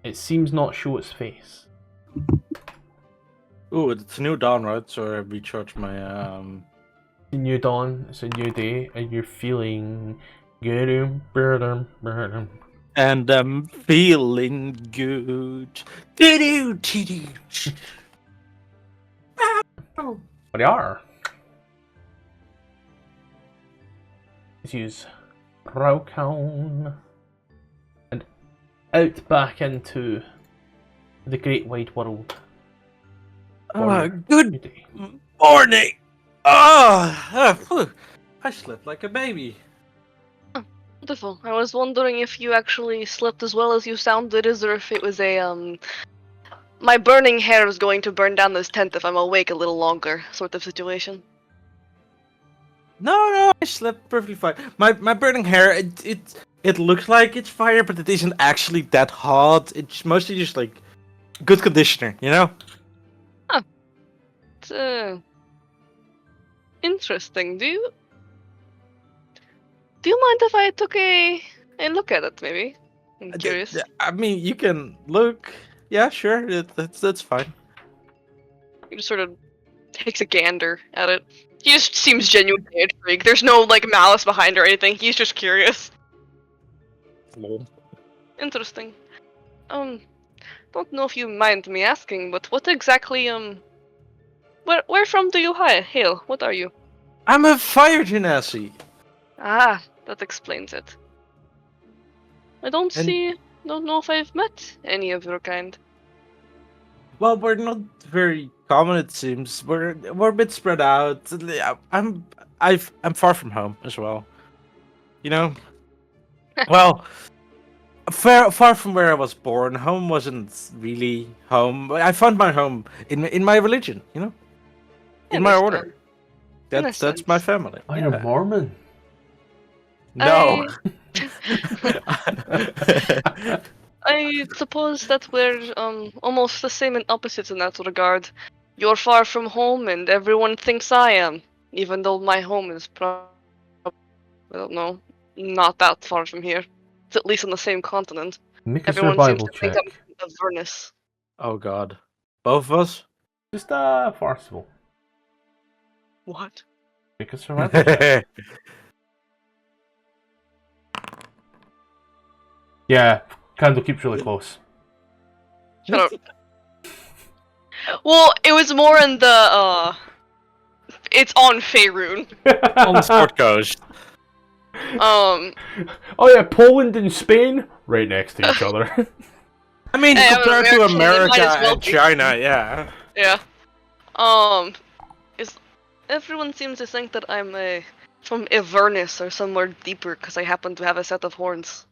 Speaker 1: it seems not show its face.
Speaker 3: Ooh, it's a new dawn, right? So I recharge my
Speaker 1: It's a new dawn, it's a new day, and you're feeling good.
Speaker 3: And I'm feeling good.
Speaker 1: But they are. Let's use Raukaun and out back into the great wide world.
Speaker 3: Good
Speaker 1: Day.
Speaker 3: morning. I slept like a baby.
Speaker 2: Wonderful. I was wondering if you actually slept as well as you sounded, or if it was a, my burning hair is going to burn down this tent if I'm awake a little longer, sort of situation.
Speaker 3: No, I slept perfectly fine. My burning hair, it looks like it's fire, but it isn't actually that hot. It's mostly just like good conditioner, you know?
Speaker 2: Huh. It's, interesting. Do you mind if I took a look at it, maybe? I'm curious.
Speaker 3: I mean, you can look. Yeah, sure. That's fine.
Speaker 2: He just sort of takes a gander at it. He just seems genuinely intrigued. There's no, like, malice behind or anything. He's just curious.
Speaker 3: Lol.
Speaker 2: Interesting. Don't know if you mind me asking, but what exactly, where from do you hail? What are you?
Speaker 3: I'm a fire genasi.
Speaker 2: Ah, that explains it. I don't know if I've met any of your kind.
Speaker 3: Well, we're not very common, it seems. We're a bit spread out. I'm far from home as well. You know. Well, far from where I was born, home wasn't really home. I found my home in my religion. You know, in my order. That's my family.
Speaker 1: Oh, you're Mormon.
Speaker 3: No.
Speaker 2: I suppose that we're almost the same and opposites in that regard. You're far from home, and everyone thinks I am, even though my home is probably, I don't know, not that far from here. It's at least on the same continent.
Speaker 1: Make a
Speaker 2: Everyone seems
Speaker 1: survival
Speaker 2: to think
Speaker 1: check.
Speaker 2: I'm Avernus.
Speaker 3: Oh God, both of us.
Speaker 1: Just Tfarcevol.
Speaker 2: What?
Speaker 1: Make a survival check. Yeah, candle keeps really close.
Speaker 2: Shut up. Well, it was more in the it's on Faerun.
Speaker 3: On the Sport Coast.
Speaker 1: Oh yeah, Poland and Spain right next to each other.
Speaker 3: I mean,
Speaker 2: Hey, I'm
Speaker 3: compared to
Speaker 2: American, it
Speaker 3: America
Speaker 2: might as well
Speaker 3: and
Speaker 2: be.
Speaker 3: China, yeah.
Speaker 2: Yeah. Is everyone seems to think that I'm from Avernus or somewhere deeper because I happen to have a set of horns.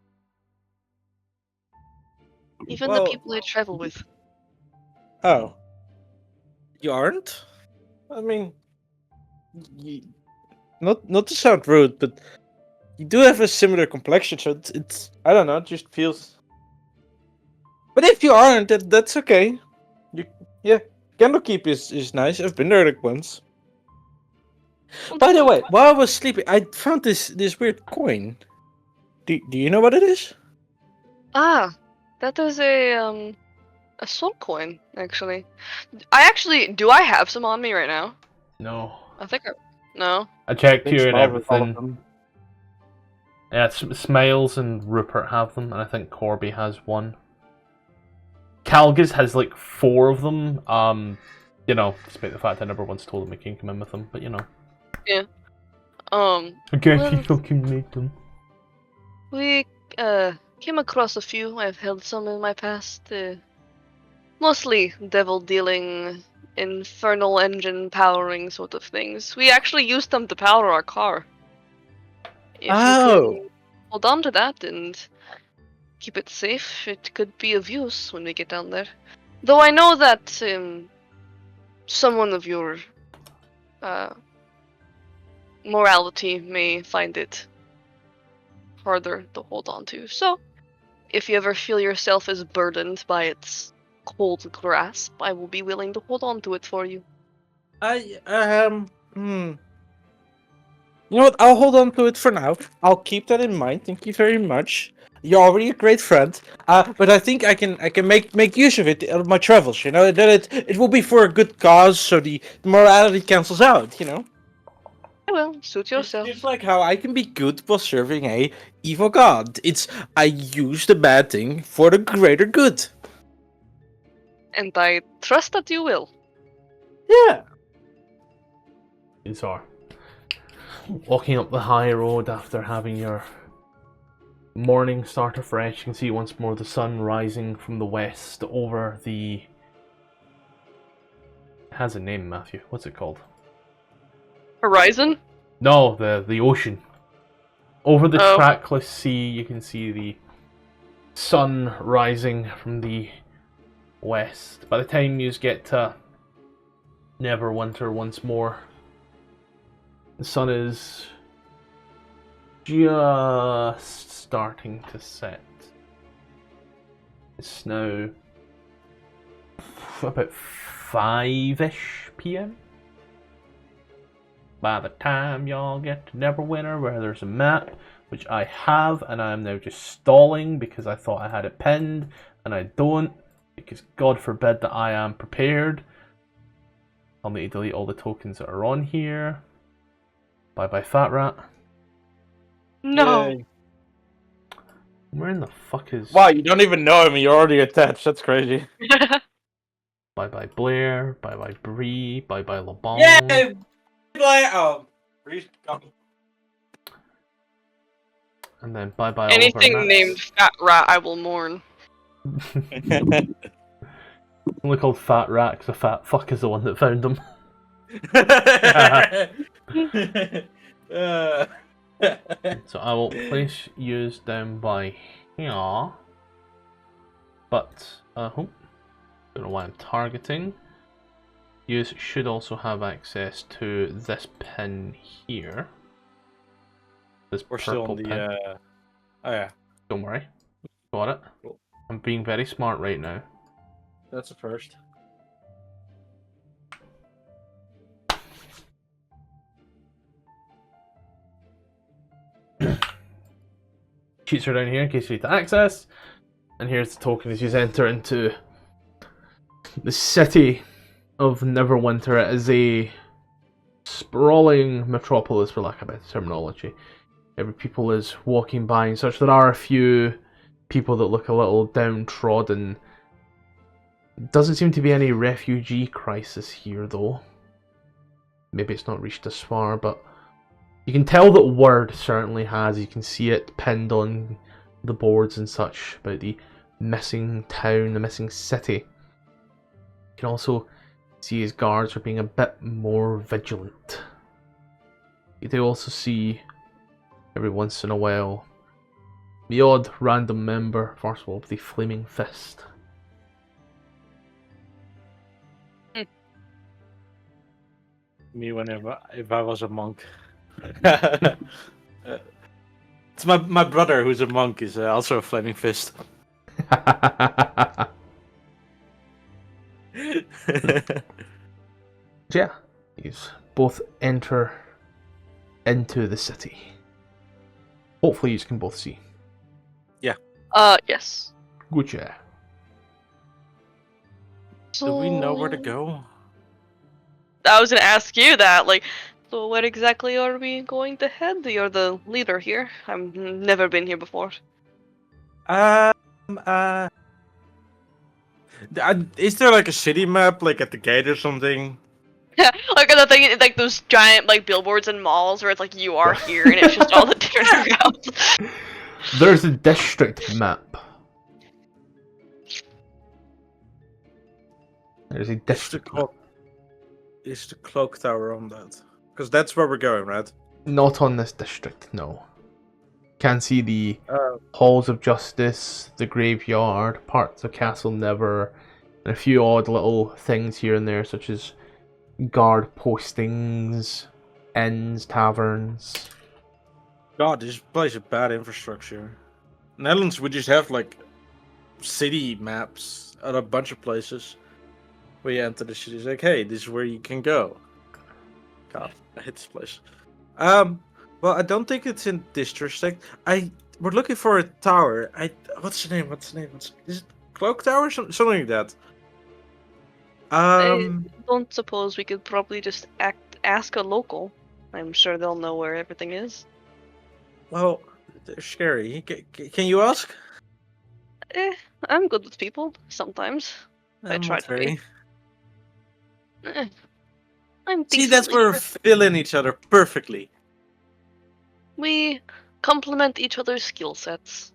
Speaker 2: Even
Speaker 3: Well-
Speaker 2: the people I travel with.
Speaker 3: Oh. You aren't? I mean, not to sound rude, but you do have a similar complexion, so it's I don't know, it just feels. But if you aren't, that's okay. Candlekeep is nice. I've been there like once. By the way, while I was sleeping, I found this weird coin. Do you know what it is?
Speaker 2: Ah, that is a soul coin, actually. Do I have some on me right now?
Speaker 1: No.
Speaker 2: I think no.
Speaker 1: I checked
Speaker 3: Big
Speaker 1: here and
Speaker 3: smile with all of
Speaker 1: everything.
Speaker 3: them.
Speaker 1: Yeah, Smiles and Rupert have them, and I think Corby has one. Calgus has like 4 of them. You know, despite the fact I never once told him he can come in with them, but you know.
Speaker 2: Yeah.
Speaker 1: I guess
Speaker 2: Well-
Speaker 1: he fucking made them.
Speaker 2: We came across a few. I've held some in my past. Mostly devil dealing, infernal engine powering sort of things. We actually used them to power our car. If
Speaker 3: Oh.
Speaker 2: you can hold on to that and keep it safe, it could be of use when we get down there. Though I know that someone of your morality may find it harder to hold on to. So, if you ever feel yourself as burdened by its cold grasp, I will be willing to hold on to it for you.
Speaker 3: You know what? I'll hold on to it for now. I'll keep that in mind. Thank you very much. You're already a great friend. But I think I can make use of it on my travels. You know that it will be for a good cause, so the morality cancels out. You know.
Speaker 2: Well, suit yourself.
Speaker 3: It's like how I can be good while serving a evil god. It's I use the bad thing for the greater good.
Speaker 2: And I trust that you will.
Speaker 3: Yeah.
Speaker 1: It's are. Walking up the high road after having your morning start afresh, you can see once more the sun rising from the west over the... It has a name, Matthew. What's it called?
Speaker 2: Horizon?
Speaker 1: No, the ocean. Over the
Speaker 2: Oh.
Speaker 1: trackless sea, you can see the sun rising from the west. By the time you get to Neverwinter once more, the sun is just starting to set. It's now about 5-ish PM. By the time y'all get to Neverwinter, where there's a map, which I have, and I'm now just stalling because I thought I had it pinned, and I don't, because God forbid that I am prepared. I'll need to delete all the tokens that are on here. Bye bye, Fat Rat.
Speaker 2: No.
Speaker 3: Yay.
Speaker 1: Where in the fuck is...
Speaker 3: Wow, you don't even know him and you're already attached. That's crazy.
Speaker 1: Bye bye, Blair. Bye bye, Bree. Bye bye, LeBon.
Speaker 3: Yeah. Oh.
Speaker 1: And then bye bye,
Speaker 2: Anything
Speaker 1: Oliver
Speaker 2: named Fat Rat, I will mourn.
Speaker 1: Only called Fat Rat because a fat fuck is the one that found him. So I will place yous down by here. But, don't know why I'm targeting. Yous should also have access to this pin here. This
Speaker 3: We're still
Speaker 1: purple
Speaker 3: on the.
Speaker 1: pin.
Speaker 3: Oh yeah,
Speaker 1: Don't worry. Got it.
Speaker 3: Cool.
Speaker 1: I'm being very smart right now.
Speaker 3: that's a first.
Speaker 1: Sheets are down here in case you need to access. And here's the token as you enter into the city of Neverwinter. It is a sprawling metropolis, for lack of a better terminology. Every people is walking by and such. There are a few people that look a little downtrodden. Doesn't seem to be any refugee crisis here, though. Maybe it's not reached this far, but you can tell that word certainly has. You can see it pinned on the boards and such about the missing town, the missing city. You can also see his guards are being a bit more vigilant. You do also see, every once in a while, the odd random member, Tfarcevol, of the Flaming Fist.
Speaker 3: Me whenever if I was a monk. It's my brother who's a monk is also a flaming fist.
Speaker 1: Yeah, you both enter into the city. Hopefully you can both see.
Speaker 2: Yes.
Speaker 1: Good, yeah.
Speaker 3: Do we know where to go?
Speaker 2: I was gonna ask you that, like, so where exactly are we going to head? You're the leader here. I've never been here before.
Speaker 3: Is there like a city map, like at the gate or something?
Speaker 2: Like the thing, like those giant like billboards in malls where it's like you are here and it's just all the different routes.
Speaker 1: There's a district map. There's a district map.
Speaker 3: Is the cloak tower on that? Because that's where we're going, right?
Speaker 1: Not on this district, no. Can see the halls of justice, the graveyard, parts of Castle Never, and a few odd little things here and there, such as guard postings, inns, taverns.
Speaker 3: God, this place has bad infrastructure. Netherlands, we just have like city maps at a bunch of places. Where you enter the city, it's like, hey, this is where you can go. God, I hate this place. Well, I don't think it's in this district. We're looking for a tower. What's the name? Is it Cloak Tower? Something like that.
Speaker 2: I don't suppose we could probably just ask a local. I'm sure they'll know where everything is.
Speaker 3: Well, they're scary. Can you ask?
Speaker 2: I'm good with people sometimes. I try to be. I'm
Speaker 3: See, that's where we're filling each other perfectly.
Speaker 2: We complement each other's skill sets.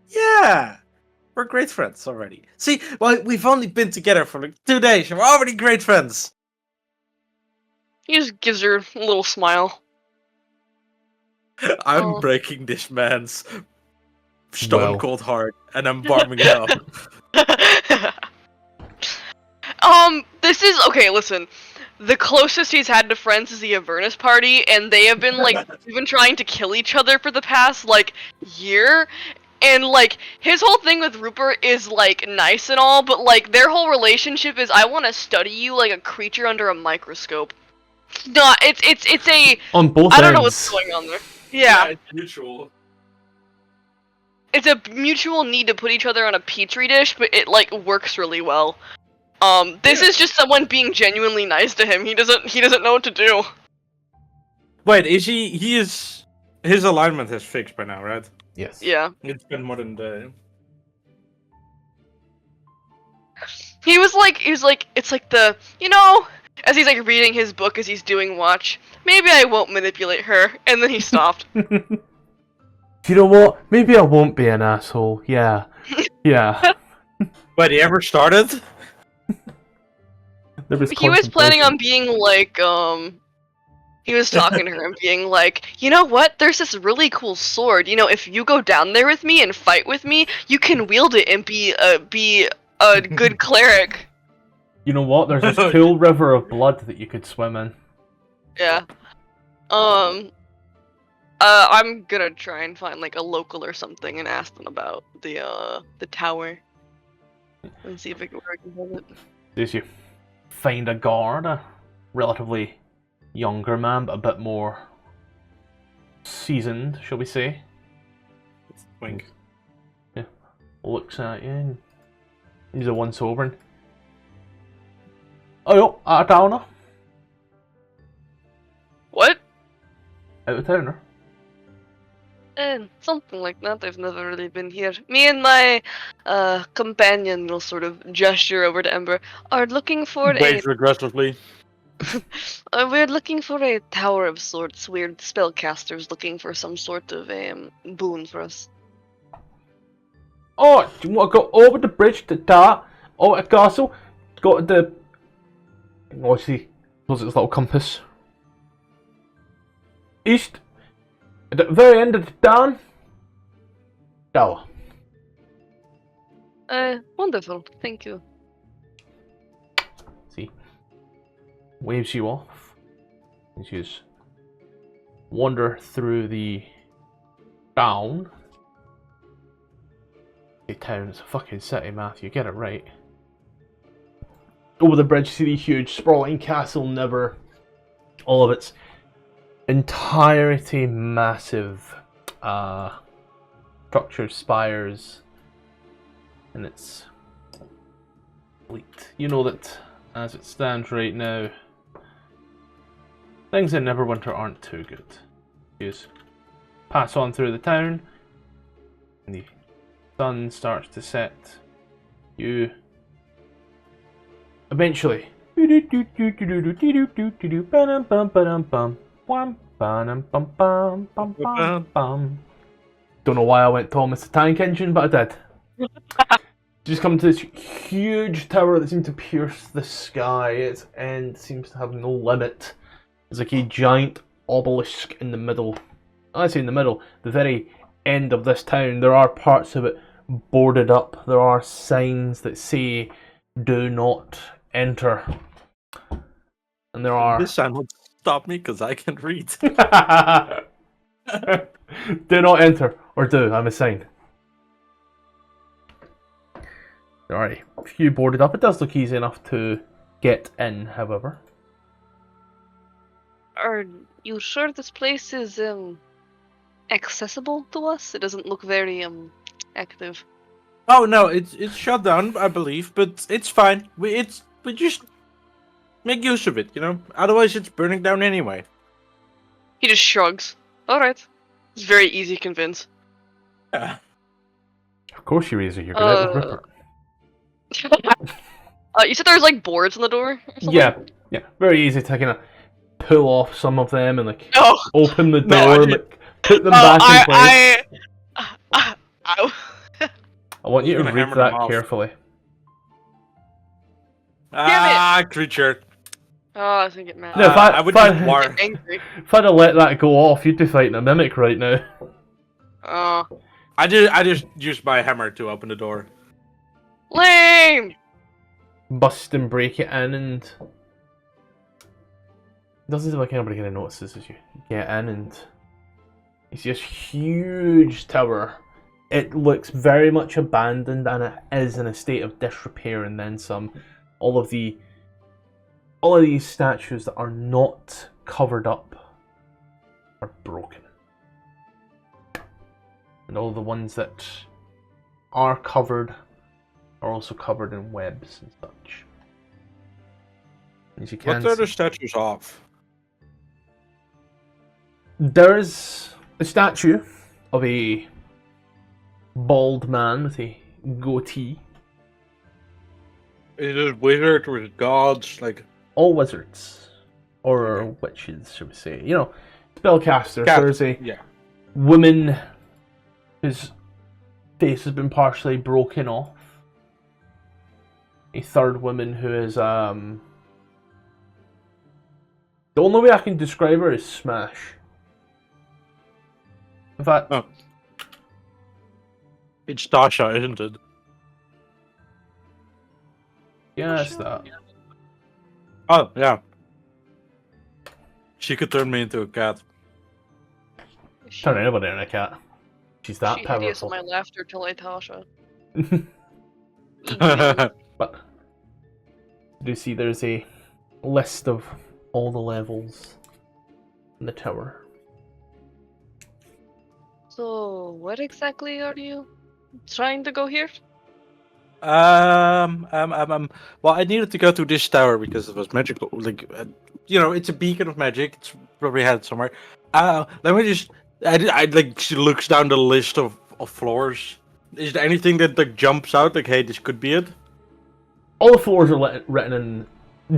Speaker 3: Yeah! We're great friends already. See, well, we've only been together for like 2 days and we're already great friends.
Speaker 2: He just gives her a little smile.
Speaker 3: I'm breaking this man's stone cold heart and I'm warming it up.
Speaker 2: This is okay, listen. The closest he's had to friends is the Avernus party, and they have been like even trying to kill each other for the past like year. And like his whole thing with Rupert is like nice and all, but like their whole relationship is I want to study you like a creature under a microscope. No, it's a
Speaker 1: on both
Speaker 2: I don't
Speaker 1: ends.
Speaker 2: know what's going on there. Yeah,
Speaker 3: it's mutual.
Speaker 2: It's a mutual need to put each other on a petri dish, but it like works really well. This is just someone being genuinely nice to him. He doesn't know what to do.
Speaker 3: Wait, is he is his alignment is fixed by now, right?
Speaker 1: Yes.
Speaker 2: Yeah.
Speaker 3: It's been more than a day.
Speaker 2: He was like, it's like the, as he's like reading his book as he's doing watch, maybe I won't manipulate her, and then he stopped.
Speaker 1: You know what? Maybe I won't be an asshole. Yeah. Yeah.
Speaker 3: Wait, he ever started?
Speaker 2: He was planning on being like, He was talking to her and being like, you know what? There's this really cool sword. You know, if you go down there with me and fight with me, you can wield it and be a good cleric.
Speaker 1: You know what? There's this cool river of blood that you could swim in.
Speaker 2: Yeah. I'm gonna try and find like a local or something and ask them about the tower and see if I can hold it.
Speaker 1: Did you find a guard, a relatively younger man, but a bit more seasoned, shall we say?
Speaker 3: Wink.
Speaker 1: Yeah. Looks at you. And he's a once over. Oh, yo, out of towner.
Speaker 2: What?
Speaker 1: Out of towner.
Speaker 2: Something like that. I've never really been here. Me and my companion will sort of gesture over to Ember. Are looking for
Speaker 3: Wait aggressively.
Speaker 2: we're looking for a tower of sorts. We're spellcasters looking for some sort of boon for us.
Speaker 1: Oh, do you want to go over the bridge to that? Over the castle? Go to the... Oh, see. Was it this little compass? East. At the very end of the town. Tower.
Speaker 2: Wonderful. Thank you.
Speaker 1: See. Waves you off. And you just wander through the town. The town is a fucking city, Matthew. Get it right. Over the bridge, see the huge sprawling castle, Never. All of its entirety, massive structures, spires, and it's complete. You know that as it stands right now, things in Neverwinter aren't too good. You just pass on through the town, and the sun starts to set. You eventually don't know why I went Thomas the Tank Engine, but I did. Just come to this huge tower that seems to pierce the sky. Its end seems to have no limit. There's like a giant obelisk in the middle. I say in the middle, the very end of this town. There are parts of it boarded up. There are signs that say, "Do not enter." And there are...
Speaker 3: This sign will stop me because I can read.
Speaker 1: Do not enter, or do, I'm a sign. There are a few boarded up. It does look easy enough to get in, however.
Speaker 2: Are you sure this place is accessible to us? It doesn't look very active.
Speaker 3: Oh no, it's shut down, I believe, but it's fine. We just make use of it, you know. Otherwise, it's burning down anyway.
Speaker 2: He just shrugs. All right. It's very easy to convince.
Speaker 3: Yeah.
Speaker 1: Of course you're easy. You're good at Rupert.
Speaker 2: You said there was like boards on the door? Or something?
Speaker 1: Yeah. Very easy to kind of pull off some of them and like
Speaker 2: Oh.
Speaker 1: open the door
Speaker 3: No,
Speaker 1: and like put them back in place.
Speaker 2: Ow.
Speaker 1: I want you to
Speaker 3: Gonna
Speaker 1: read
Speaker 3: hammer them
Speaker 1: that
Speaker 3: off.
Speaker 1: carefully.
Speaker 3: Creature.
Speaker 2: Oh, I think it mad.
Speaker 1: No,
Speaker 3: I would
Speaker 1: if
Speaker 3: use war.
Speaker 2: Angry.
Speaker 1: If I'd have let that go off, you'd be fighting a mimic right now.
Speaker 2: Oh.
Speaker 3: I just used my hammer to open the door.
Speaker 2: Lame!
Speaker 1: Bust and break it in, and it doesn't seem like anybody kind of notices as you get in, and you see this huge tower. It looks very much abandoned, and it is in a state of disrepair, and then some. All of these statues that are not covered up are broken, and all the ones that are covered are also covered in webs and such. As you can
Speaker 3: What are the
Speaker 1: see,
Speaker 3: statues of?
Speaker 1: there's a statue of a bald man with a goatee.
Speaker 3: Is it wizard or is it gods? Like
Speaker 1: All wizards, or witches, should we say? You know, spellcasters. There's a
Speaker 3: yeah.
Speaker 1: woman whose face has been partially broken off. A third woman who is The only way I can describe her is smash. In fact,
Speaker 3: Oh. It's Tasha, isn't it?
Speaker 1: yeah, it's that.
Speaker 3: Oh, yeah. She could turn me into a cat.
Speaker 1: Turn anybody into a cat. She's that
Speaker 2: She hideous
Speaker 1: powerful.
Speaker 2: my laughter till I Tasha.
Speaker 1: But do you see there's a list of all the levels in the tower?
Speaker 2: So, where exactly are you trying to go here?
Speaker 3: Well, I needed to go to this tower because it was magical. Like, it's a beacon of magic. It's probably had it somewhere. Let me just. She looks down the list of floors. Is there anything that like jumps out? Like, hey, this could be it.
Speaker 1: All the floors are written in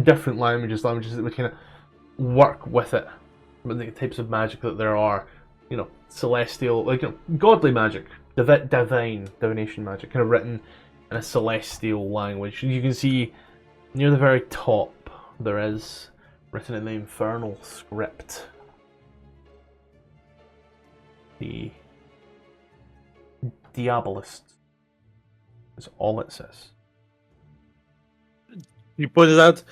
Speaker 1: different languages that would kind of work with it. But the types of magic that there are, celestial, godly magic, divination magic, kind of written in a celestial language. You can see near the very top there is written in the infernal script. The Diabolist is all it says.
Speaker 3: You put it out.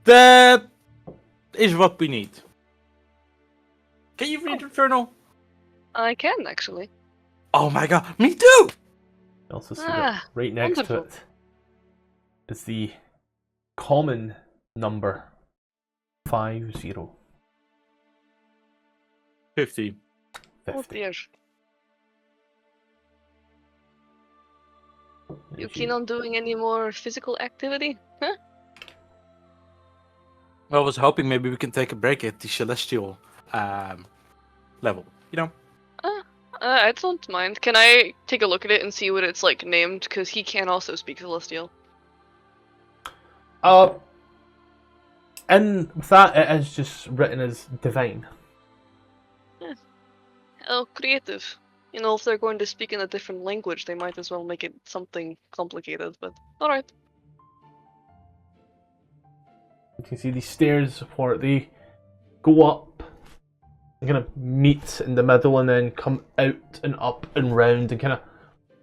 Speaker 3: That is what we need. Can you read Infernal?
Speaker 2: I can, actually.
Speaker 3: Oh my god, me too!
Speaker 1: You also see that right next
Speaker 2: wonderful.
Speaker 1: to it is the common number 50.
Speaker 3: 50.
Speaker 2: Oh
Speaker 1: 50.
Speaker 2: dear. You keen on doing any more physical activity? Huh?
Speaker 3: I was hoping maybe we can take a break at the Celestial level.
Speaker 2: I don't mind. Can I take a look at it and see what it's like named? Because he can also speak Celestial.
Speaker 1: And with that, it is just written as divine.
Speaker 2: Oh, creative. If they're going to speak in a different language, they might as well make it something complicated, but alright.
Speaker 1: You can see these stairs where they go up and kind of meet in the middle and then come out and up and round and kind of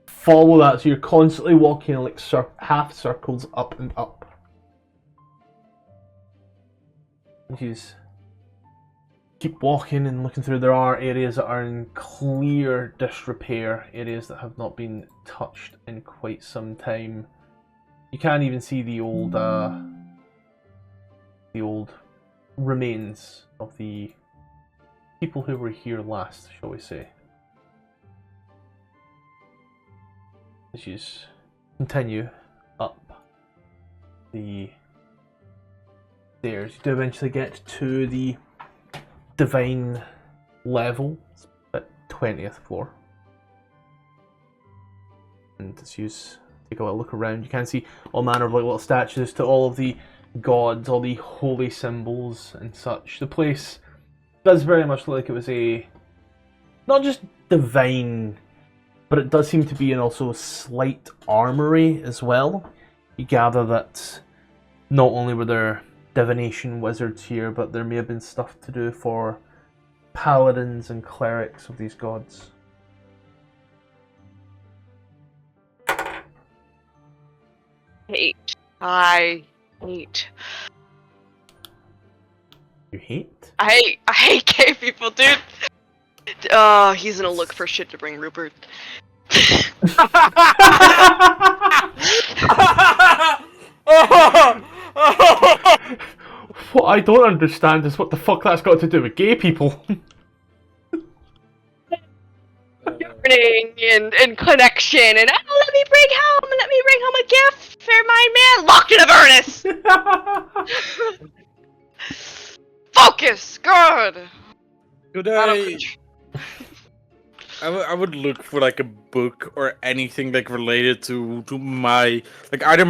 Speaker 1: follow that. So you're constantly walking in like half circles up and up. You keep walking and looking through. There are areas that are in clear disrepair, areas that have not been touched in quite some time. You can't even see the old remains of the people who were here last, shall we say. As you continue up the stairs, you do eventually get to the divine level at 20th floor. And as you take a little look around, you can see all manner of like little statues to all of the gods, all the holy symbols and such. The place does very much look like it was a not just divine, but it does seem to be an also slight armory as well. You gather that not only were there divination wizards here, but there may have been stuff to do for paladins and clerics of these gods.
Speaker 2: I hate.
Speaker 1: You hate?
Speaker 2: I hate gay people, dude. He's gonna look for shit to bring Rupert.
Speaker 1: What I don't understand is what the fuck that's got to do with gay people.
Speaker 2: And connection and let me bring home a gift for my man locked in Avernus. Focus, God.
Speaker 3: Could I would look for like a book or anything like related to my like either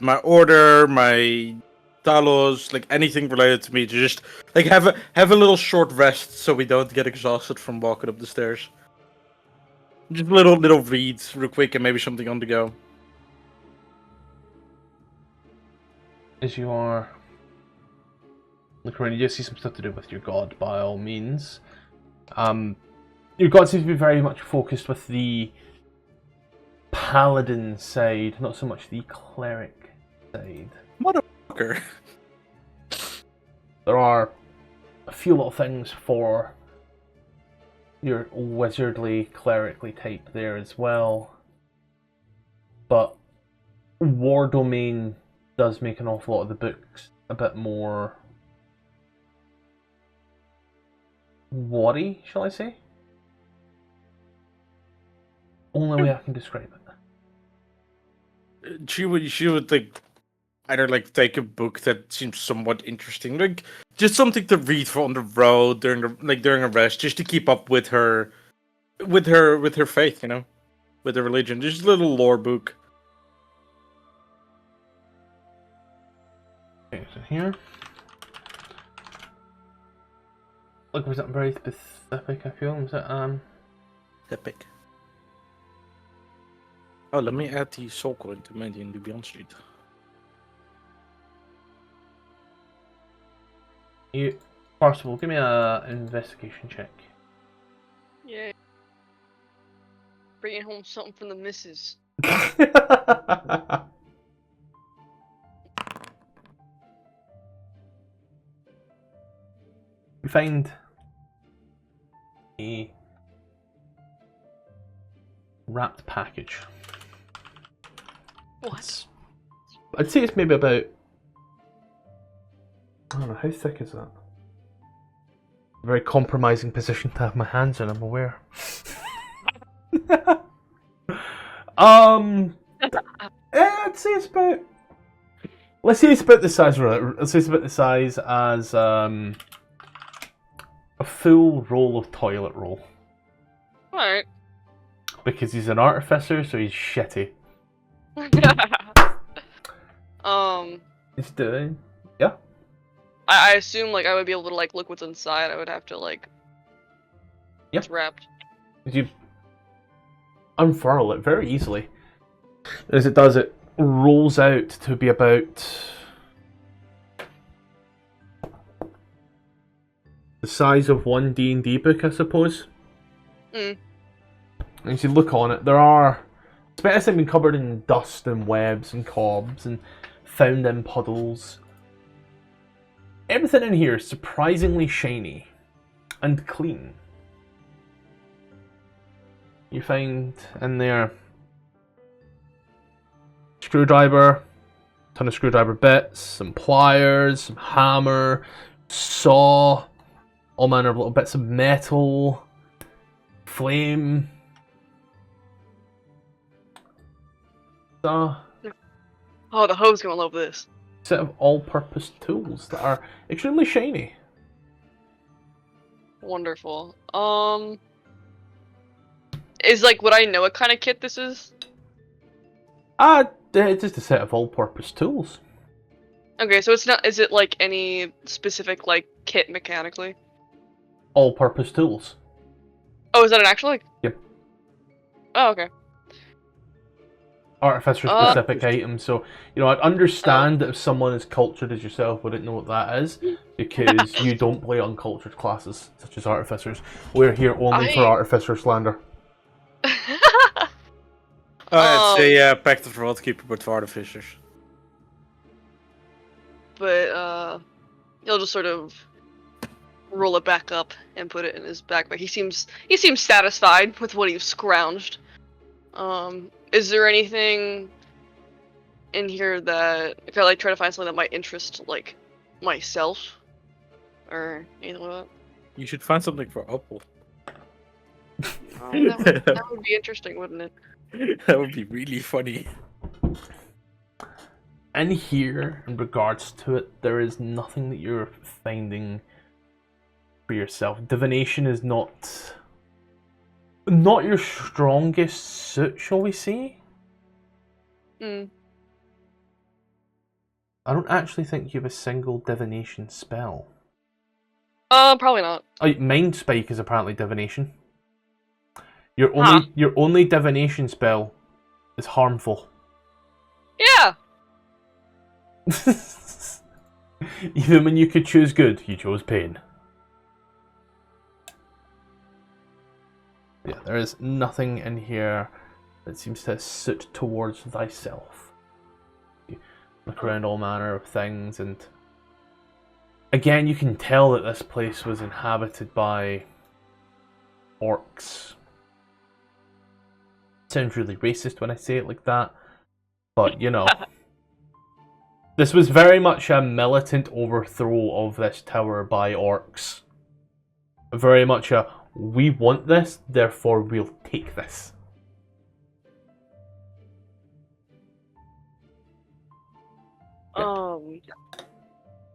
Speaker 3: my order, my talos, like anything related to me to just like have a little short rest so we don't get exhausted from walking up the stairs. Just little reads real quick and maybe something on the go.
Speaker 1: As you are Look around, you do see some stuff to do with your god, by all means. Your god seems to be very much focused with the paladin side, not so much the cleric side.
Speaker 3: Motherfucker.
Speaker 1: There are a few little things for your wizardly, clerically type there as well. But War Domain does make an awful lot of the books a bit more worry, shall I say? Only way I can describe it.
Speaker 3: She would like either like take a book that seems somewhat interesting, like just something to read for on the road during a rest, just to keep up with her faith, you know, with her religion. Just a little lore book.
Speaker 1: Okay, so here. Look, was that very specific? I feel was it
Speaker 3: Epic. Oh, let me add the soul coin to Mandy in the Beyond Street.
Speaker 1: You, Tfarcevol, give me a investigation check.
Speaker 2: Yeah. Bringing home something from the missus.
Speaker 1: You find a wrapped package.
Speaker 2: What?
Speaker 1: I'd say it's maybe about, I don't know, how thick is that? A very compromising position to have my hands in, I'm aware. I'd say it's about, let's say it's about the size, let's say it's about the size as a full roll of toilet roll.
Speaker 2: Alright.
Speaker 1: Because he's an artificer, so he's shitty. He's doing, yeah.
Speaker 2: I assume like I would be able to like look what's inside. I would have to like.
Speaker 1: Yeah.
Speaker 2: It's wrapped.
Speaker 1: You unfurl it very easily. As it does, it rolls out to be about the size of one D&D book, I suppose.
Speaker 2: Mm.
Speaker 1: And as you look on it, there are, despite this thing being covered in dust and webs and cobs and found in puddles, everything in here is surprisingly shiny and clean. You find in there screwdriver, ton of screwdriver bits, some pliers, some hammer, saw, all manner of little bits of metal, flame. A
Speaker 2: Oh, the hoe's gonna love this.
Speaker 1: set of all-purpose tools that are extremely shiny.
Speaker 2: Wonderful. Is like, would I know what kind of kit this is?
Speaker 1: It's just a set of all-purpose tools.
Speaker 2: Okay, so it's not. Is it like any specific like kit mechanically?
Speaker 1: All-purpose tools.
Speaker 2: Oh, is that an actual like?
Speaker 1: Yep.
Speaker 2: Oh, okay.
Speaker 1: Artificer-specific items, so, you know, I'd understand that if someone as cultured as yourself wouldn't know what that is, because you don't play uncultured classes, such as Artificers. We're here only for Artificer slander.
Speaker 3: It's a Pact of the World Keeper, but for Artificers.
Speaker 2: But, he'll just sort of roll it back up and put it in his backpack. He seems satisfied with what he's scrounged. Is there anything in here that if I like try to find something that might interest like myself or anything like that?
Speaker 3: You should find something for Opal.
Speaker 2: That would be interesting, wouldn't it?
Speaker 3: That would be really funny.
Speaker 1: In here, in regards to it, there is nothing that you're finding for yourself. Divination is not your strongest suit, shall we say?
Speaker 2: Mm.
Speaker 1: I don't actually think you have a single divination spell.
Speaker 2: Probably not.
Speaker 1: Oh, Mind Spike is apparently divination. Your only divination spell is harmful.
Speaker 2: Yeah.
Speaker 1: Even when you could choose good, you chose pain. Yeah, there is nothing in here that seems to suit towards thyself. You look around all manner of things, and again, you can tell that this place was inhabited by orcs. Sounds really racist when I say it like that, but you know. This was very much a militant overthrow of this tower by orcs. Very much a, we want this, therefore we'll take this.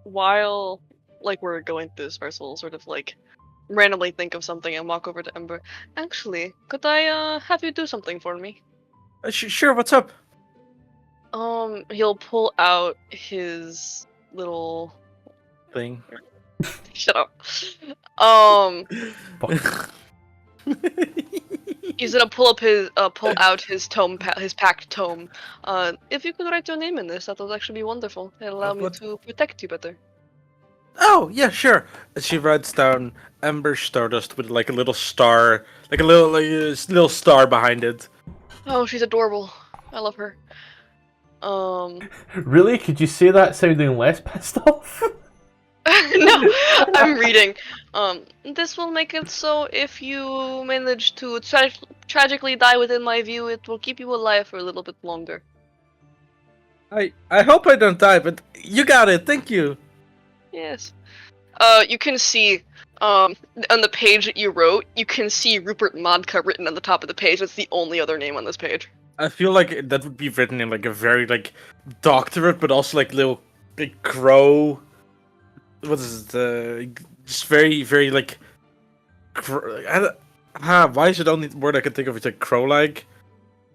Speaker 2: While like we're going through this Tfarcevol, sort of like randomly think of something and walk over to Ember. Actually, could I have you do something for me?
Speaker 3: Sure, what's up?
Speaker 2: He'll pull out his little
Speaker 3: Thing.
Speaker 2: shut up. He's gonna pull out his tome, his packed tome. If you could write your name in this, that would actually be wonderful. It'll allow me to protect you better.
Speaker 3: Oh, yeah, sure. She writes down Ember Stardust with like a little star, like a little star behind it.
Speaker 2: Oh, she's adorable. I love her.
Speaker 1: Really? Could you say that sounding less pissed off?
Speaker 2: No, I'm reading. This will make it so if you manage to tragically die within my view, it will keep you alive for a little bit longer.
Speaker 3: I hope I don't die, but you got it. Thank you.
Speaker 2: Yes. You can see, on the page that you wrote, you can see Rupert Modka written on the top of the page. That's the only other name on this page.
Speaker 3: I feel like that would be written in like a very like doctorate, but also like little like crow. What is it? Just very very like. Why is it the only word I can think of? It's like crow-like,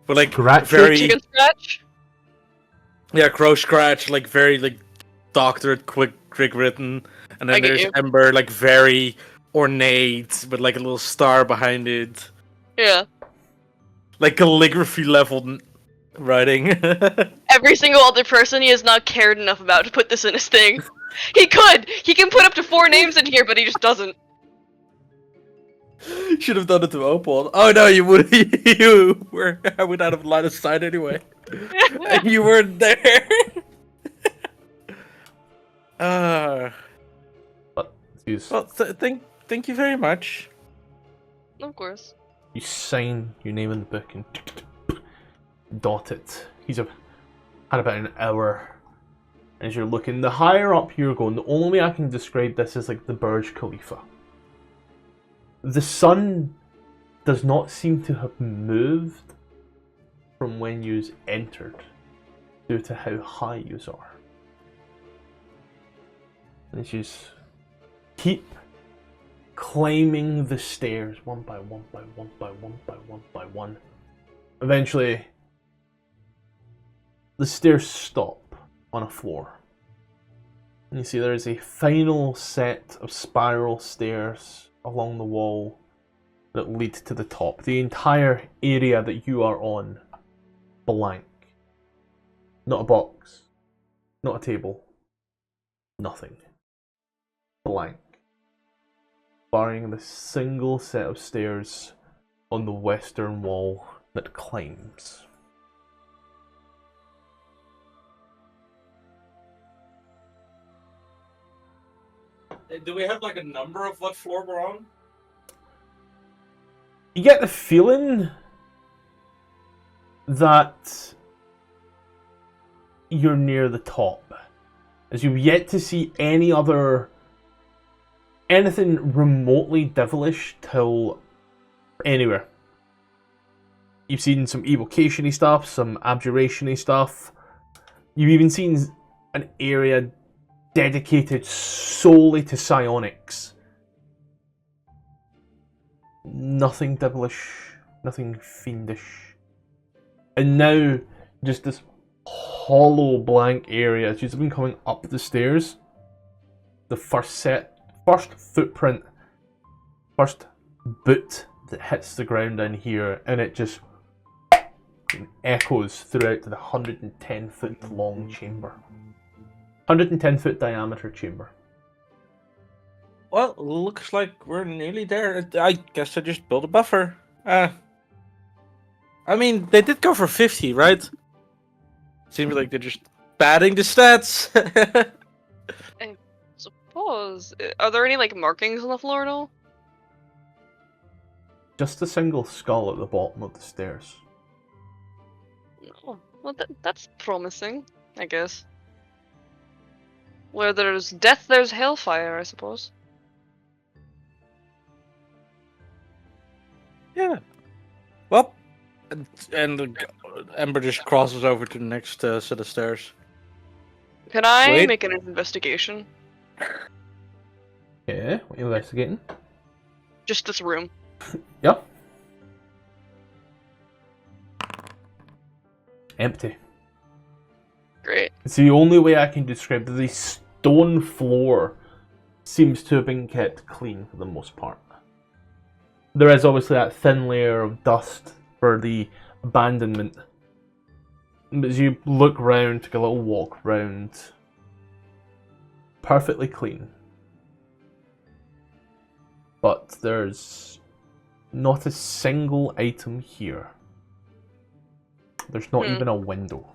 Speaker 3: but like very
Speaker 2: chicken scratch.
Speaker 3: Yeah, crow scratch, like very like doctorate, quick written, and then there's Ember, like very ornate, with like a little star behind it.
Speaker 2: Yeah.
Speaker 3: Like calligraphy level writing.
Speaker 2: Every single other person he has not cared enough about to put this in his thing. He could! He can put up to 4 names in here, but he just doesn't.
Speaker 3: Should have done it to Opal. Oh no, you would. You were. I would out of line of sight anyway. And you weren't there. Well, thank you very much.
Speaker 2: Of course.
Speaker 1: You sign your name in the book and dot it. He's had about an hour. As you're looking, the higher up you're going, the only way I can describe this is like the Burj Khalifa. The sun does not seem to have moved from when you entered due to how high you are. And you keep climbing the stairs one by one by one by one by one by one. Eventually, the stairs stop on a floor. And you see there is a final set of spiral stairs along the wall that lead to the top. The entire area that you are on, blank. Not a box, not a table, nothing. Blank. Barring the single set of stairs on the western wall that climbs.
Speaker 3: Do we have like a number of what floor we're on?
Speaker 1: You get the feeling that you're near the top, as you've yet to see anything remotely devilish till anywhere. You've seen some evocation-y stuff, some abjuration-y stuff. You've even seen an area dedicated solely to psionics. Nothing devilish, nothing fiendish. And now, just this hollow blank area, as you've been coming up the stairs, the first footprint, first boot that hits the ground in here, and it just echoes throughout the 110-foot long chamber. 110-foot diameter chamber.
Speaker 3: Well, looks like we're nearly there. I guess I just built a buffer. I mean, they did go for 50, right? Seems like they're just padding the stats.
Speaker 2: I suppose. Are there any like markings on the floor at all?
Speaker 1: Just a single skull at the bottom of the stairs.
Speaker 2: Oh, well, that's promising, I guess. Where there's death, there's hellfire, I suppose.
Speaker 3: Yeah. Well, and Ember just crosses over to the next set of stairs.
Speaker 2: Can I
Speaker 3: Wait.
Speaker 2: make an investigation?
Speaker 1: Yeah, what are you investigating?
Speaker 2: Just this room.
Speaker 1: Yeah. Empty.
Speaker 2: Great.
Speaker 1: It's the only way I can describe it. The stone floor seems to have been kept clean for the most part. There is obviously that thin layer of dust for the abandonment. But as you look round, take a little walk round, perfectly clean. But there's not a single item here. There's not even a window.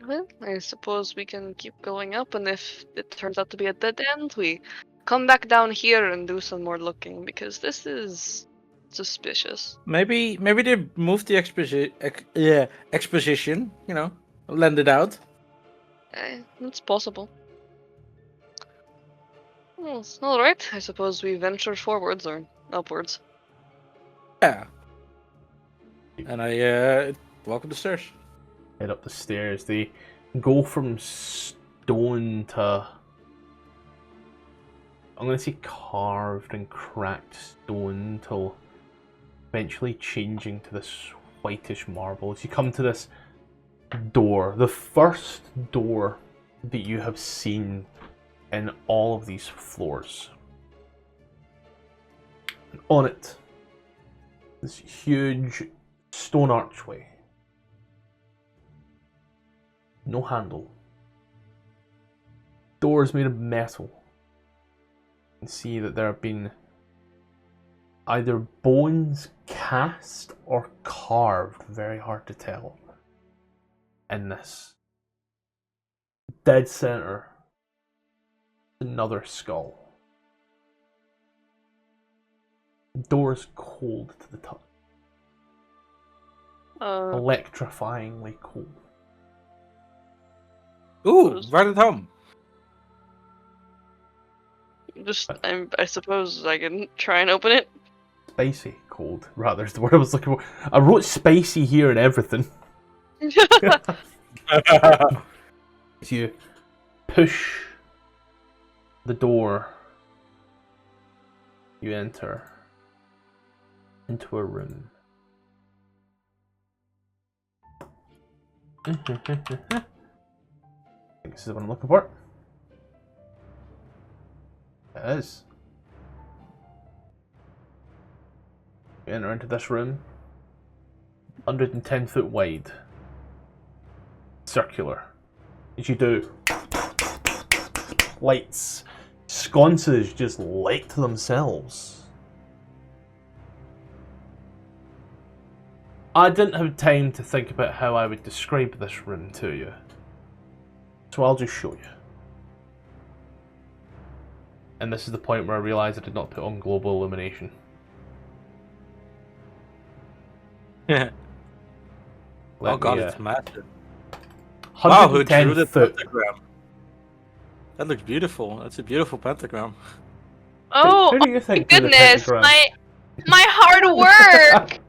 Speaker 2: Well, I suppose we can keep going up, and if it turns out to be a dead end, we come back down here and do some more looking, because this is suspicious.
Speaker 3: Maybe they moved the exposition, you know, lend it out.
Speaker 2: It's possible. Well, alright, I suppose we venture forwards or upwards.
Speaker 3: Yeah. And I walk up the stairs.
Speaker 1: Head up the stairs. They go from stone to, I'm going to say carved and cracked stone, till eventually changing to this whitish marble. As you come to this door, the first door that you have seen in all of these floors. And on it, this huge stone archway. No handle. Doors made of metal. You can see that there have been either bones cast or carved, very hard to tell, in this. Dead center, another skull. Door is cold to the touch. Electrifyingly cold.
Speaker 3: Ooh, right at home.
Speaker 2: I suppose I can try and open it.
Speaker 1: Spicy cold, rather, is the word I was looking for. I wrote spicy here and everything. As you push the door, you enter into a room. I think this is what I'm looking for. It is. You enter into this room. 110 foot wide. Circular. As you do, lights, sconces just light to themselves. I didn't have time to think about how I would describe this room to you, so I'll just show you. And this is the point where I realised I did not put on global illumination.
Speaker 3: Yeah.
Speaker 1: Let
Speaker 3: Oh god,
Speaker 1: me,
Speaker 3: it's massive. Wow, who
Speaker 1: 110
Speaker 3: drew the
Speaker 1: foot.
Speaker 3: pentagram? That looks beautiful. That's a beautiful pentagram.
Speaker 2: Oh,
Speaker 1: Who do you think drew the
Speaker 2: goodness,
Speaker 1: pentagram?
Speaker 2: my hard work!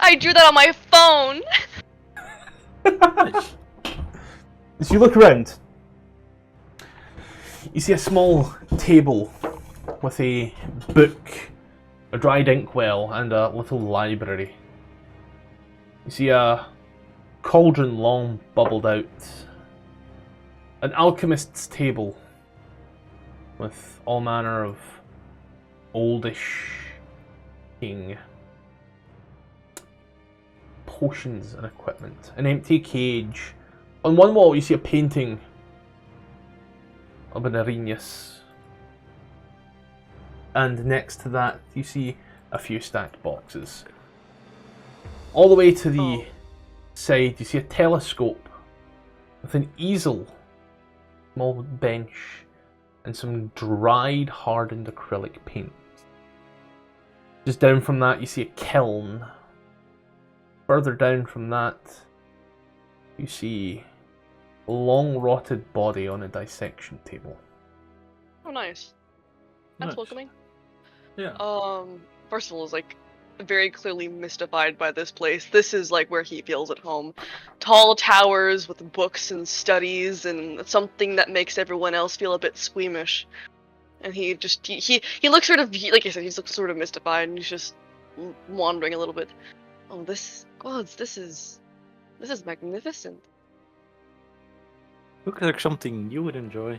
Speaker 2: I drew that on my phone!
Speaker 1: As you look around, you see a small table with a book, a dried inkwell, and a little library. You see a cauldron long bubbled out, an alchemist's table with all manner of oldish looking potions and equipment. An empty cage. On one wall you see a painting of an Arrhenius. And next to that you see a few stacked boxes. All the way to the side you see a telescope with an easel, small bench, and some dried hardened acrylic paint. Just down from that you see a kiln. Further down from that you see a long rotted body on a dissection table.
Speaker 2: Oh, nice. That's
Speaker 3: Nice.
Speaker 2: welcoming.
Speaker 3: Yeah.
Speaker 2: Tfarcevol is like very clearly mystified by this place. This is like where he feels at home. Tall towers with books and studies and something that makes everyone else feel a bit squeamish. And he just he looks sort of, like I said, he looks sort of mystified and he's just wandering a little bit. Oh, this is magnificent.
Speaker 3: Looks like something you would enjoy.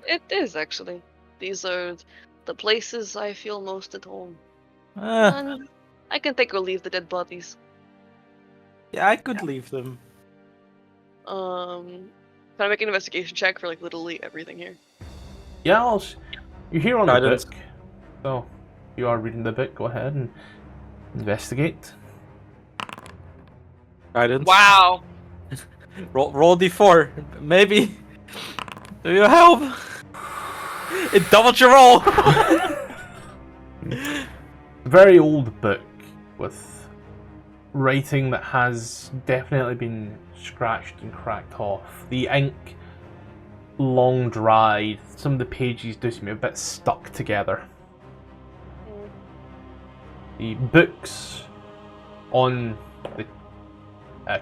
Speaker 2: It is actually. These are the places I feel most at home.
Speaker 3: Ah,
Speaker 2: And I can take or leave the dead bodies.
Speaker 3: yeah, I could leave them.
Speaker 2: Can I make an investigation check for like literally everything here?
Speaker 1: Yeah, you're here on the
Speaker 3: Guidance.
Speaker 1: book. So, you are reading the book, go ahead and investigate.
Speaker 3: Guidance.
Speaker 2: Wow.
Speaker 3: Roll d4. Maybe. Do you help? It doubled your roll.
Speaker 1: Very old book with writing that has definitely been scratched and cracked off. The ink long dried. Some of the pages do seem a bit stuck together. The books on the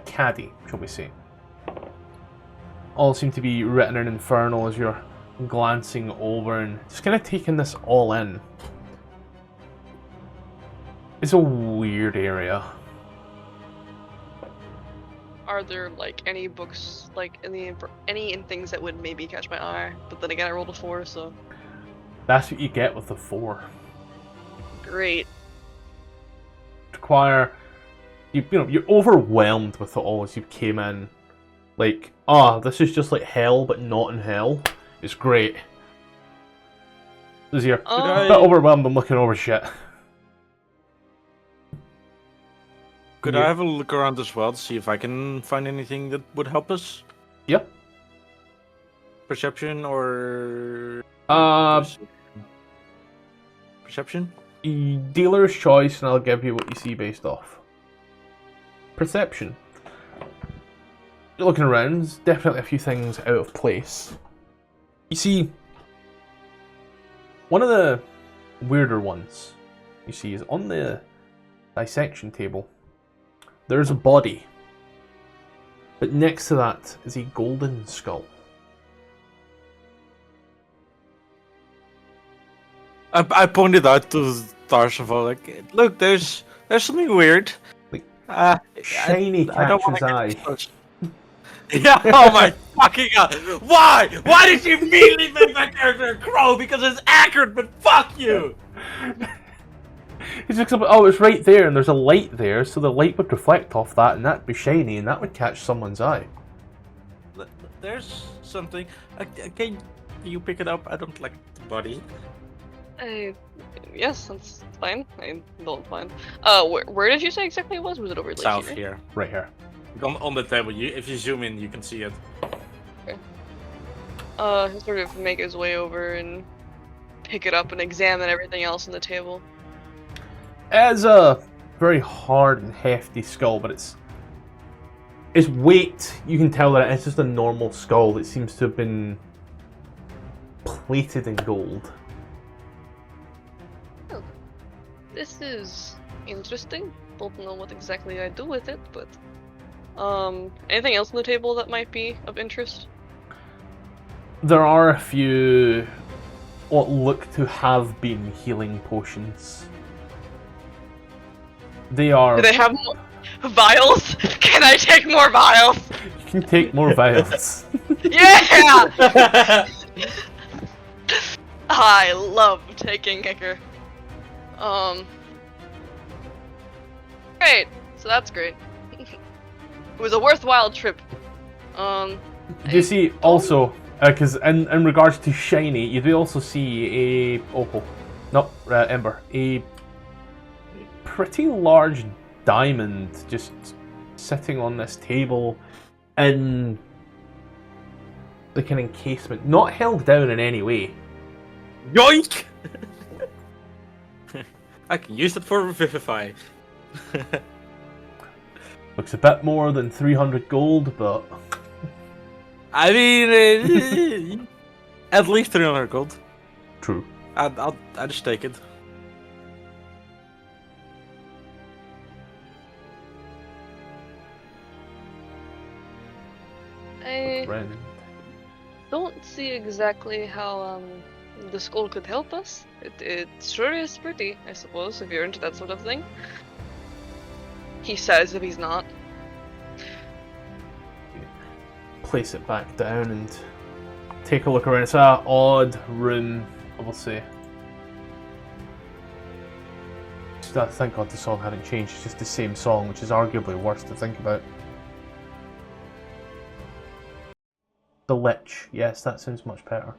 Speaker 1: caddy, shall we say, all seem to be written in Infernal as you're glancing over and just kind of taking this all in. It's a weird area.
Speaker 2: Are there like any books like any things that would maybe catch my eye? But then again, I rolled a 4, so
Speaker 1: That's what you get with the 4.
Speaker 2: great.
Speaker 1: Require you know, you're overwhelmed with it all as you came in. Like, this is just like hell, but not in hell. It's great. As you're a bit overwhelmed and looking over shit.
Speaker 3: Could I have a look around as well to see if I can find anything that would help us?
Speaker 1: Yep.
Speaker 3: Perception or perception?
Speaker 1: Dealer's choice, and I'll give you what you see based off. Perception. You're looking around, there's definitely a few things out of place. You see, one of the weirder ones you see is on the dissection table. There's a body, but next to that is a golden skull.
Speaker 3: I pointed out to Tfarcevol, like, look, there's something weird.
Speaker 1: Like,
Speaker 3: I
Speaker 1: shiny
Speaker 3: don't
Speaker 1: catches
Speaker 3: wanna
Speaker 1: eye.
Speaker 3: get exposed. Yeah, oh my fucking god. Why? Why did you immediately make my character a crow? Because it's accurate, but fuck you!
Speaker 1: He looks up, it's right there, and there's a light there, so the light would reflect off that, and that'd be shiny, and that would catch someone's eye.
Speaker 3: There's something. Can you pick it up? I don't like the body.
Speaker 2: Yes, that's fine. I don't mind. Where did you say exactly it was? Was it over like
Speaker 3: South
Speaker 2: here?
Speaker 3: here.
Speaker 1: Right here.
Speaker 3: On the table. If you zoom in, you can see it.
Speaker 2: He'll sort of make his way over and pick it up and examine everything else on the table.
Speaker 1: It has a very hard and hefty skull, but its weight, you can tell that it's just a normal skull that seems to have been plated in gold.
Speaker 2: Oh, this is interesting. Don't know what exactly I do with it, but anything else on the table that might be of interest?
Speaker 1: There are a few what look to have been healing potions. They are.
Speaker 2: Do they have more vials? Can I take more vials?
Speaker 1: You can take more vials.
Speaker 2: Yeah! I love taking liquor. Great. so that's great. It was a worthwhile trip.
Speaker 1: You see also, because in regards to shiny, you do also see a opal, no, ember, a pretty large diamond just sitting on this table in the kind of encasement, not held down in any way.
Speaker 3: Yoink! I can use that for Revivify.
Speaker 1: Looks a bit more than 300 gold, but
Speaker 3: I mean, at least 300 gold.
Speaker 1: true.
Speaker 3: I'll just take it.
Speaker 2: I
Speaker 1: Friend.
Speaker 2: don't see exactly how the skull could help us. It sure is pretty, I suppose, if you're into that sort of thing. He says if he's not.
Speaker 1: Place it back down and take a look around. It's an odd room, I will say. Thank God the song hadn't changed. It's just the same song, which is arguably worse to think about. The Lich. Yes, that sounds much better.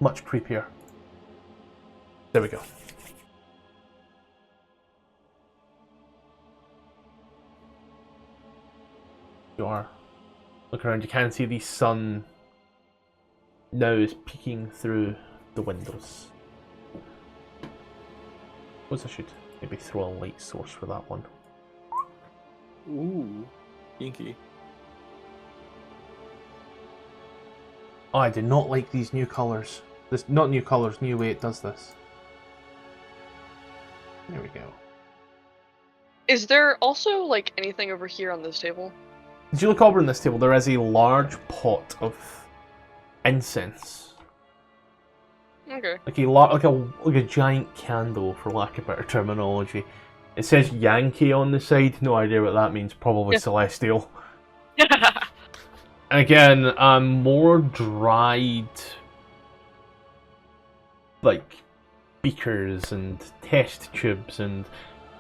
Speaker 1: Much creepier. There we go. You are. Look around, you can see the sun now is peeking through the windows. Suppose I should maybe throw a light source for that one.
Speaker 3: Ooh, kinky.
Speaker 1: Oh, I do not like these new colours. This, not new colours, new way it does this. There we go.
Speaker 2: Is there also, like, anything over here on this table?
Speaker 1: As you look over on this table, there is a large pot of incense.
Speaker 2: Okay.
Speaker 1: Like a giant candle, for lack of better terminology. It says Yankee on the side. No idea what that means. Probably celestial. And again, more dried, like, beakers and test tubes, and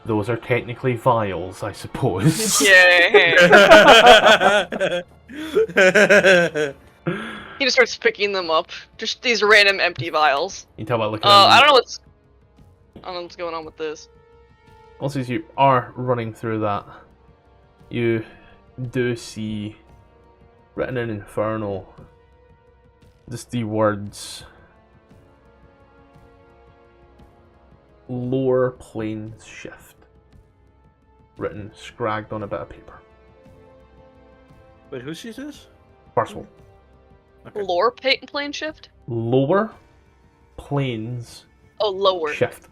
Speaker 1: those are technically vials, I suppose.
Speaker 2: Yeah. He just starts picking them up. Just these random empty vials.
Speaker 1: You can tell by looking
Speaker 2: I don't know what's going on with this.
Speaker 1: Also, as you are running through that, you do see written in Infernal just the words Lower Planes Shift written, scragged on a bit of paper.
Speaker 3: Wait, who sees this?
Speaker 1: Tfarcevol.
Speaker 3: Okay.
Speaker 2: Lore plane shift?
Speaker 1: Lower Planes
Speaker 2: Oh, lower.
Speaker 1: Shift.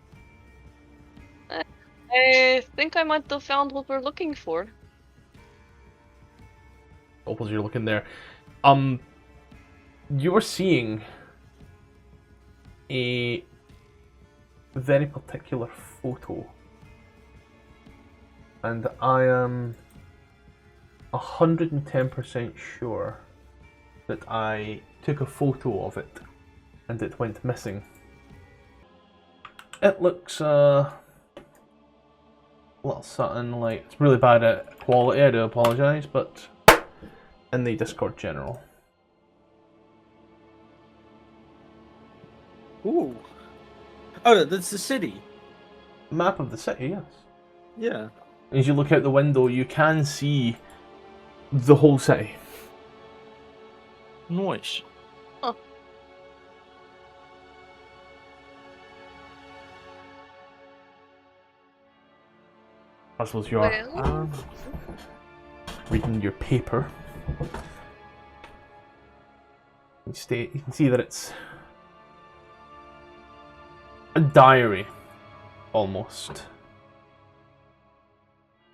Speaker 2: I think I might have found what we're looking for.
Speaker 1: Opals, you're looking there. You're seeing a very particular photo, and I am 110% sure that I took a photo of it and it went missing. It looks a little something like, it's really bad at quality, I do apologise, but in the Discord general.
Speaker 3: Ooh. Oh, that's the city.
Speaker 1: Map of the city, yes.
Speaker 3: Yeah.
Speaker 1: As you look out the window, you can see the whole city.
Speaker 3: Nice.
Speaker 1: As was your reading your paper. You can see that it's a diary, almost.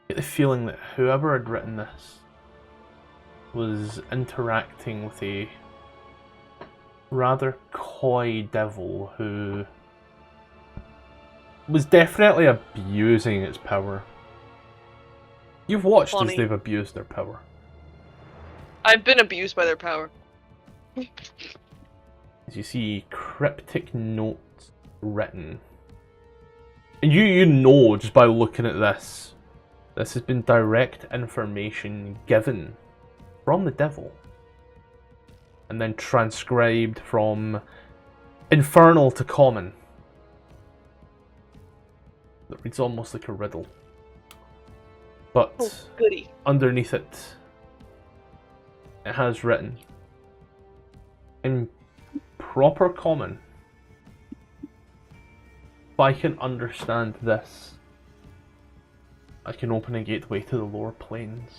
Speaker 1: You get the feeling that whoever had written this was interacting with a rather coy devil who was definitely abusing its power. You've watched as they've abused their power.
Speaker 2: I've been abused by their power.
Speaker 1: As you see cryptic notes written. And you know just by looking at this This has been direct information given from the devil and then transcribed from infernal to common. That reads almost like a riddle. But
Speaker 2: goody.
Speaker 1: underneath it, it has written in proper common, if I can understand this, I can open a gateway to the lower planes.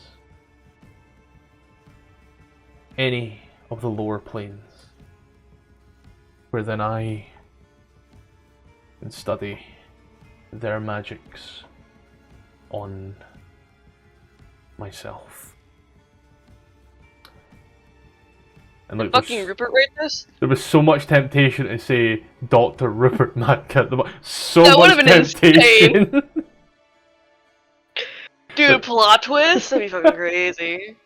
Speaker 1: Any of the lower planes, where then I can study their magics on myself. And look,
Speaker 2: Fucking Rupert write this?
Speaker 1: there was so much temptation to say Dr. Rupert Mack at the so
Speaker 2: That
Speaker 1: much
Speaker 2: would've been
Speaker 1: temptation.
Speaker 2: Dude, plot twist? That'd be fucking crazy.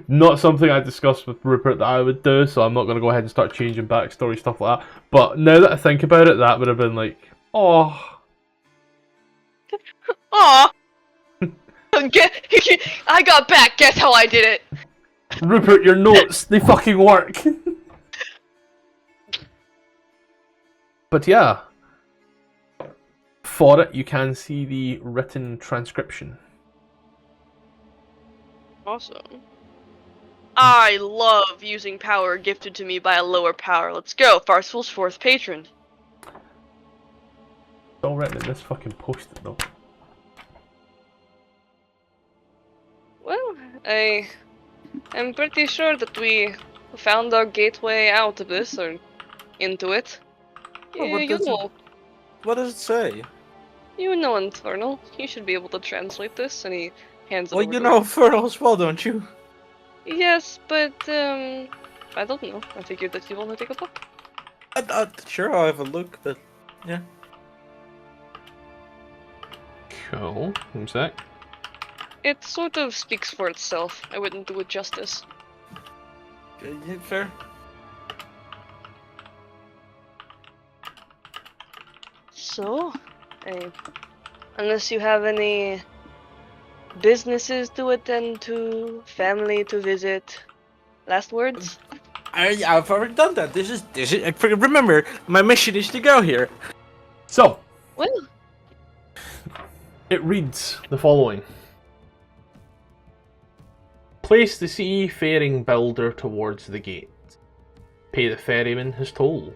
Speaker 1: Not something I discussed with Rupert that I would do, so I'm not going to go ahead and start changing backstory stuff like that. But now that I think about it, that would have been like, oh.
Speaker 2: Aw. I got back. Guess how I did it?
Speaker 1: Rupert, your notes, they fucking work. But yeah, for it, you can see the written transcription.
Speaker 2: Awesome. I love using power gifted to me by a lower power. Let's go. Tfarcevol's 4th patron.
Speaker 1: It's all written in this fucking post-it though.
Speaker 2: Well, I'm pretty sure that we found our gateway out of this, or into it.
Speaker 3: Oh,
Speaker 2: Yeah,
Speaker 3: what
Speaker 2: you
Speaker 3: does it-
Speaker 2: know.
Speaker 3: What does it say?
Speaker 2: You know Infernal. You should be able to translate this, and he hands it
Speaker 3: Well,
Speaker 2: over
Speaker 3: you
Speaker 2: to
Speaker 3: know
Speaker 2: her.
Speaker 3: Infernal as well, don't you?
Speaker 2: Yes, but, I don't know. I figured that you want to take a look.
Speaker 3: Sure, I'll have a look, but yeah.
Speaker 1: Cool. One sec.
Speaker 2: It sort of speaks for itself. I wouldn't do it justice.
Speaker 3: Yeah, fair.
Speaker 2: So, unless you have any businesses to attend to, family to visit, last words?
Speaker 3: I've already done that. This is. Remember, my mission is to go here.
Speaker 1: So,
Speaker 2: Well,
Speaker 1: it reads the following. Place the seafaring Baldur towards the gate. Pay the ferryman his toll.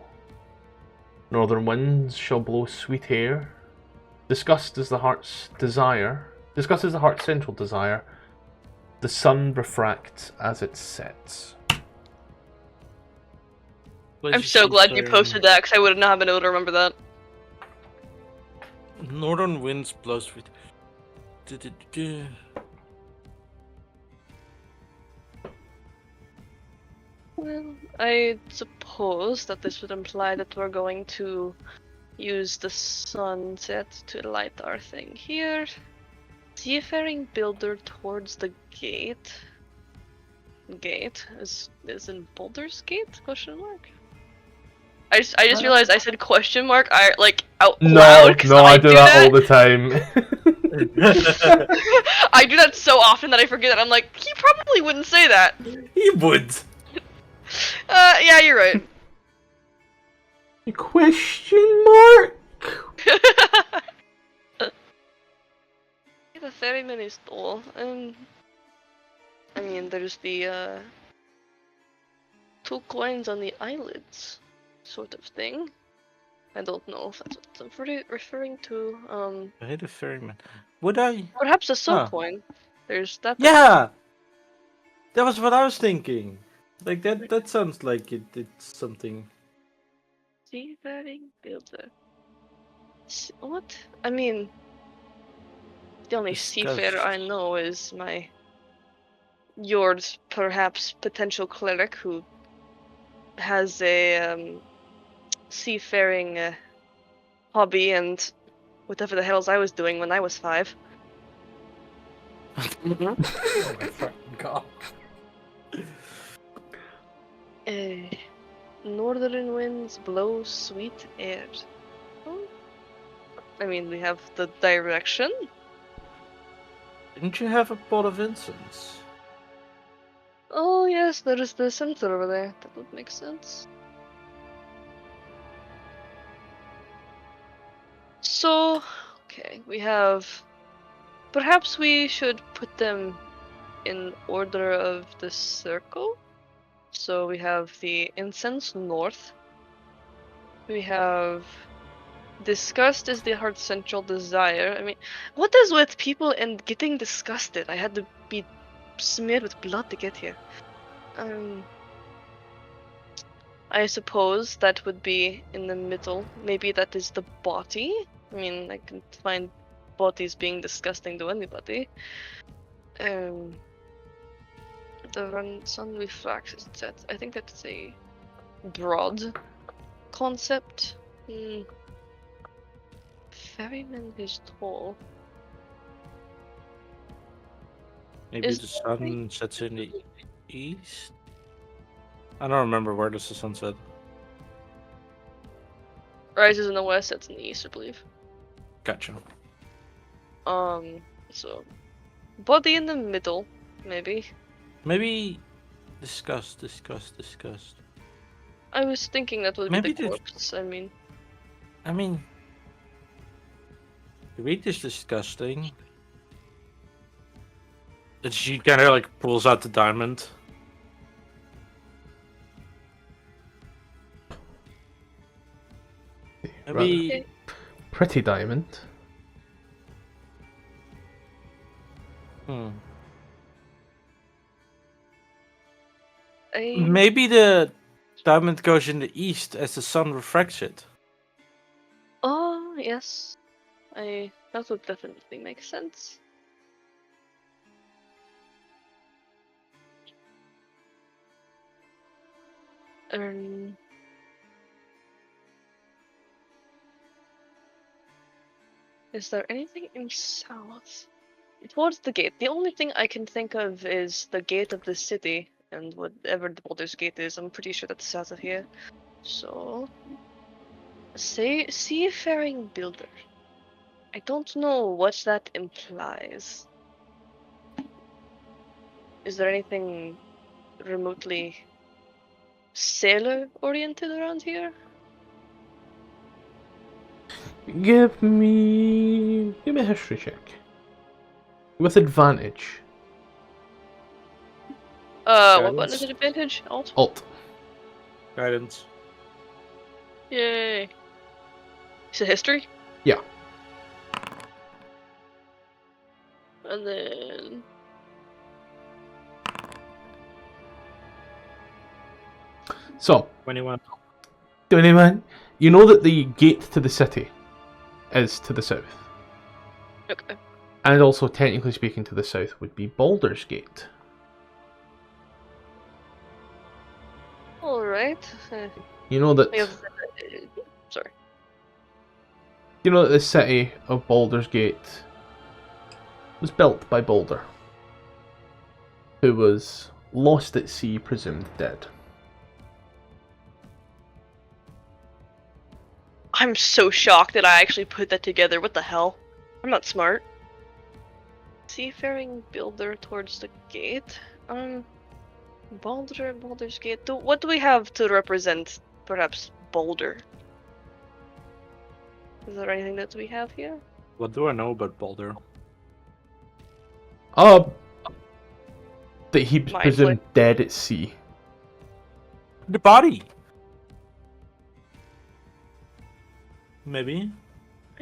Speaker 1: Northern winds shall blow sweet air. Disgust is the heart's desire. Disgust is the heart's central desire. The sun refracts as it sets.
Speaker 2: I'm so glad you posted that, because I would not have been able to remember that.
Speaker 3: Northern winds blow sweet.
Speaker 2: Well, I suppose that this would imply that we're going to use the sunset to light our thing here. Seafaring Builder towards the gate. Gate is in Baldur's Gate? Question mark. I just realized I said question mark. I like out loud.
Speaker 1: No, I do that all the time.
Speaker 2: I do that so often that I forget that. I'm like, he probably wouldn't say that.
Speaker 3: He would.
Speaker 2: Yeah, you're right.
Speaker 1: Question mark?
Speaker 2: The ferryman is tall. I mean, there's the 2 coins on the eyelids, sort of thing. I don't know if that's what I'm referring to.
Speaker 3: I hate a ferryman. Would I?
Speaker 2: Perhaps a soul
Speaker 3: Huh.
Speaker 2: coin. There's that.
Speaker 3: Yeah! That was what I was thinking. Like, that sounds like it's something.
Speaker 2: Seafaring Builder. What? I mean, the only seafarer I know is yours, perhaps, potential cleric who has a seafaring hobby and whatever the hells I was doing when I was 5.
Speaker 3: Oh my fucking god.
Speaker 2: Northern winds blow sweet air. Oh. I mean, we have the direction.
Speaker 3: Didn't you have a pot of incense?
Speaker 2: Oh yes, there is the center over there. That would make sense. So, okay, we have. Perhaps we should put them in order of the circle. So we have the incense north. We have disgust is the heart's central desire. I mean, what is with people and getting disgusted? I had to be smeared with blood to get here. I suppose that would be in the middle. Maybe that is the body. I mean, I can find bodies being disgusting to anybody. The sun refracts. That I think that's a broad concept. Ferryman is tall.
Speaker 3: Maybe
Speaker 2: Is
Speaker 3: the sun sets in the east? I don't remember where does the sun set.
Speaker 2: rises in the west, sets in the east, I believe.
Speaker 3: Gotcha.
Speaker 2: So body in the middle, maybe.
Speaker 3: Maybe disgust.
Speaker 2: I was thinking that would
Speaker 3: Maybe
Speaker 2: be the corpse. I mean,
Speaker 3: the read is disgusting. She kind of like pulls out the diamond. Maybe.
Speaker 1: Rather pretty diamond.
Speaker 3: Maybe the diamond goes in the east as the sun refracts it.
Speaker 2: Oh yes, that would definitely make sense. Is there anything in south? Towards the gate. The only thing I can think of is the gate of the city, and whatever the Baldur's Gate is, I'm pretty sure that's south of here. So, say seafaring builder. I don't know what that implies. Is there anything remotely sailor-oriented around here?
Speaker 1: Give me a history check. With advantage.
Speaker 2: What button is it advantage? Alt?
Speaker 1: Alt.
Speaker 3: Guidance.
Speaker 2: Yay. Is it history?
Speaker 1: Yeah.
Speaker 2: And then...
Speaker 1: So,
Speaker 3: 21.
Speaker 1: 21. You know that the gate to the city is to the south.
Speaker 2: Okay.
Speaker 1: And also, technically speaking, to the south would be Baldur's Gate.
Speaker 2: Alright.
Speaker 1: You know that...
Speaker 2: Sorry.
Speaker 1: You know that the city of Baldur's Gate was built by Baldur, who was lost at sea, presumed dead.
Speaker 2: I'm so shocked that I actually put that together. What the hell? I'm not smart. Seafaring builder towards the gate. Baldur's Gate. What do we have to represent, perhaps, Baldur? Is there anything that we have here?
Speaker 3: What do I know about Baldur?
Speaker 1: That he was
Speaker 2: Mind
Speaker 1: presumed
Speaker 2: flick.
Speaker 1: dead at sea.
Speaker 3: The body. Maybe.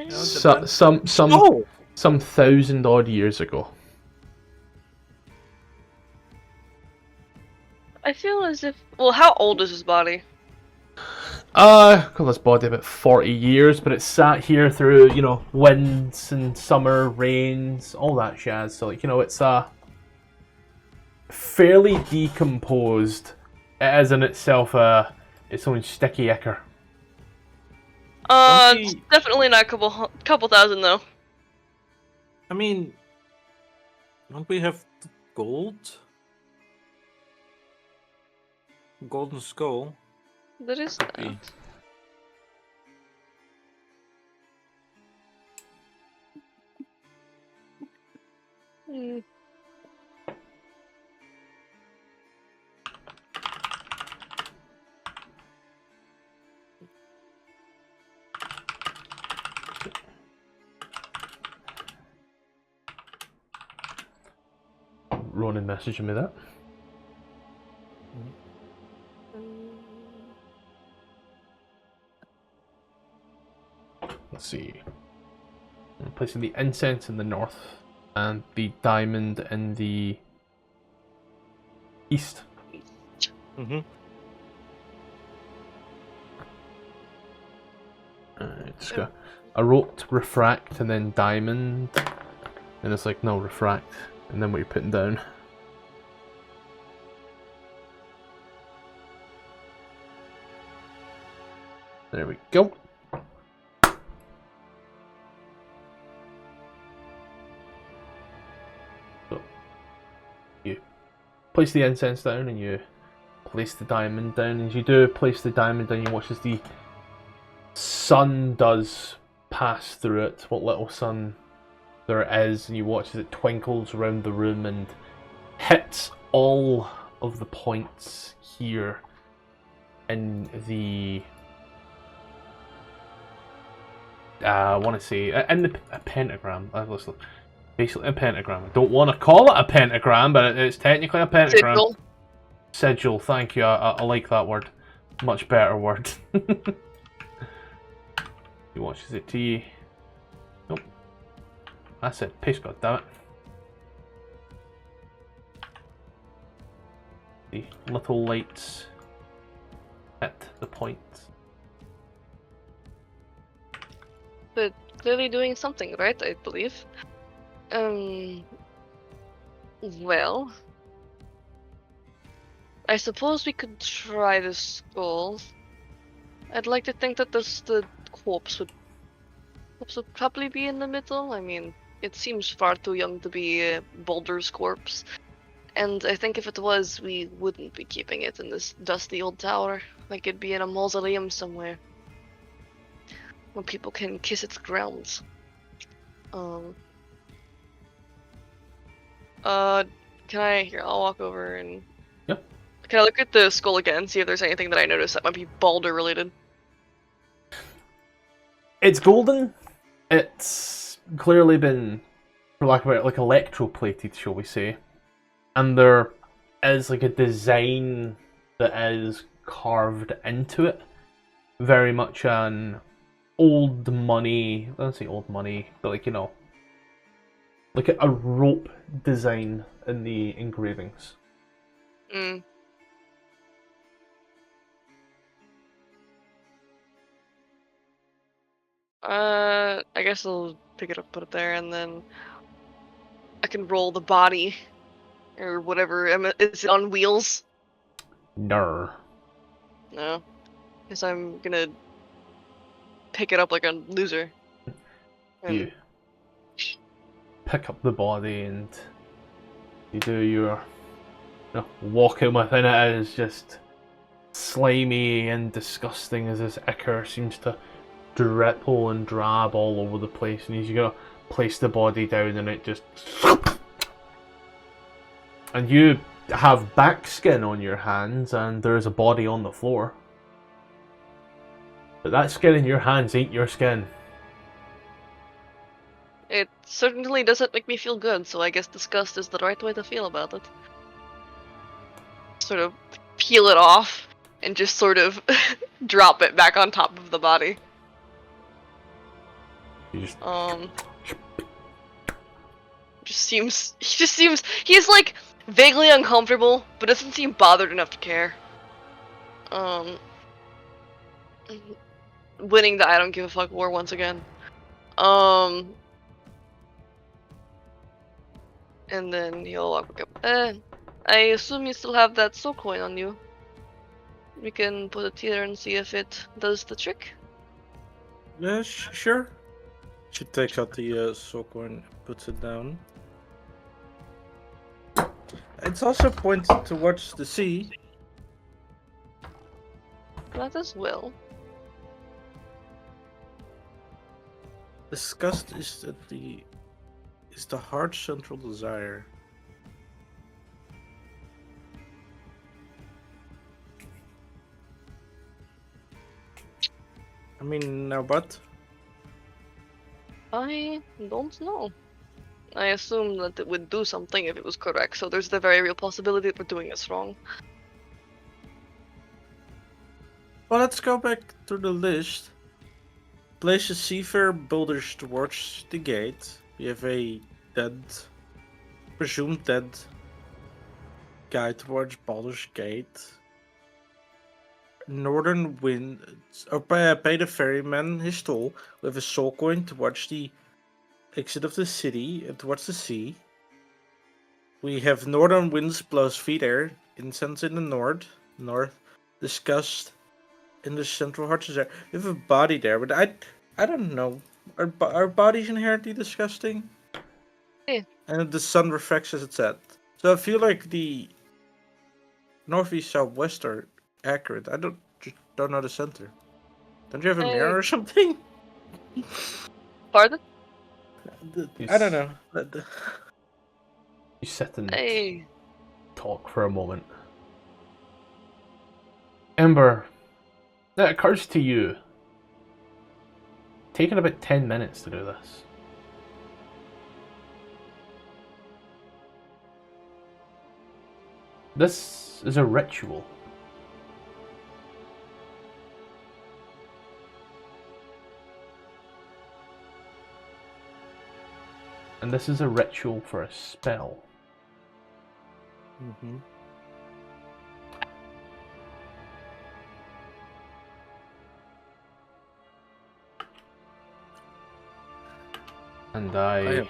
Speaker 1: Some 1,000 odd years ago.
Speaker 2: I feel as if... Well, how old is his body?
Speaker 1: Call this body about 40 years, but it sat here through, winds and summer rains, all that jazz. So, it's fairly decomposed. It is in itself its own sticky ichor.
Speaker 2: It's definitely not a couple thousand though.
Speaker 3: I mean, don't we have gold? Golden skull.
Speaker 2: There is that.
Speaker 1: Ronan messaging me that. Let's see. I'm placing the incense in the north and the diamond in the east.
Speaker 3: Mm-hmm.
Speaker 1: Just go. I wrote refract and then diamond, and it's like, no, refract, and then what you're putting down. There we go. So, you place the incense down and you place the diamond down. As you do place the diamond down, you watch as the sun does pass through it, what little sun there is, and you watch as it twinkles around the room and hits all of the points here in the I want to say in the a pentagram. Basically a pentagram. I don't want to call it a pentagram, but it's technically a pentagram.
Speaker 2: Sigil.
Speaker 1: Sigil, thank you. I like that word. Much better word. You watch as it T. Nope. I said paste, goddammit. The little lights hit the point.
Speaker 2: But clearly doing something, right? I believe. Well, I suppose we could try the skull. I'd like to think that the corpse would probably be in the middle. I mean, it seems far too young to be Baldur's corpse. And I think if it was, we wouldn't be keeping it in this dusty old tower. Like it'd be in a mausoleum somewhere, where people can kiss its grounds. Can I? Here, I'll walk over and...
Speaker 1: Yep.
Speaker 2: Can I look at the skull again, see if there's anything that I noticed that might be Baldur related?
Speaker 1: It's golden. It's clearly been, for lack of a better, like electroplated, shall we say. And there is like a design that is carved into it. Very much an old money, I don't say old money, but like, you know, like a rope design in the engravings.
Speaker 2: Mm. I guess I'll pick it up, put it there, and then I can roll the body or whatever. Is it on wheels?
Speaker 1: Nar.
Speaker 2: No, because I'm gonna pick it up like a loser.
Speaker 1: You pick up the body and you do your walking within it is just slimy and disgusting as this ichor seems to dripple and drab all over the place, and as you go place the body down and it just and you have back skin on your hands and there is a body on the floor, but that skin in your hands ain't your skin.
Speaker 2: It certainly doesn't make me feel good, so I guess disgust is the right way to feel about it. Sort of peel it off and just sort of drop it back on top of the body.
Speaker 1: You just
Speaker 2: he's like vaguely uncomfortable, but doesn't seem bothered enough to care. Winning the I don't give a fuck war once again. And then he'll walk up. I assume you still have that soul coin on you. We can put it here and see if it does the trick.
Speaker 3: Yeah, sure. She takes out the soul coin and puts it down. It's also pointed towards the sea.
Speaker 2: That as well.
Speaker 3: Disgust is the heart's central desire. I mean, now what?
Speaker 2: I don't know. I assume that it would do something if it was correct, so there's the very real possibility that we're doing this wrong.
Speaker 3: Well, let's go back to the list. Place a seafarer builders towards the gate. We have a presumed dead guy towards Baldur's Gate. Northern wind, or pay the ferryman his toll with a soul coin towards the exit of the city and towards the sea. We have northern winds blows feet air, incense in the north, disgust in the central hearts there. We have a body there, but I don't know. Are bodies inherently disgusting?
Speaker 2: Yeah.
Speaker 3: And the sun reflects as it's set. So I feel like the northeast, southwest are accurate. I just don't know the center. Don't you have a mirror or something?
Speaker 2: Pardon?
Speaker 3: I don't know.
Speaker 1: You sit and
Speaker 2: Hey.
Speaker 1: talk for a moment. Ember, that occurs to you. Taking about 10 minutes to do this. This is a ritual. And this is a ritual for a spell.
Speaker 3: Mm-hmm.
Speaker 1: And I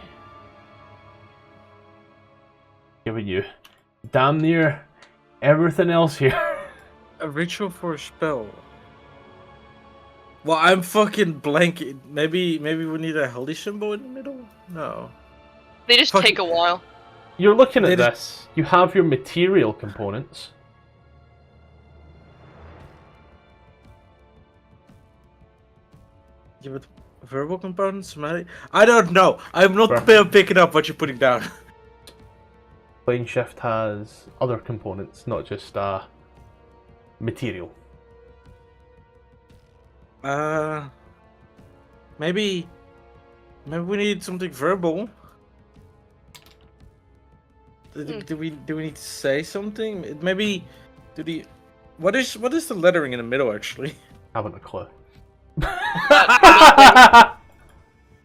Speaker 1: giving you damn near everything else here.
Speaker 3: A ritual for a spell. Well, I'm fucking blanking. Maybe we need a holy symbol in the middle? No.
Speaker 2: They just take a while.
Speaker 1: You're looking at this. You have your material components.
Speaker 3: Yeah, but verbal components? I don't know. I'm not picking up what you're putting down.
Speaker 1: Plane shift has other components, not just material.
Speaker 3: Maybe we need something verbal. Do we need to say something? Maybe what is the lettering in the middle actually?
Speaker 1: Haven't a clue.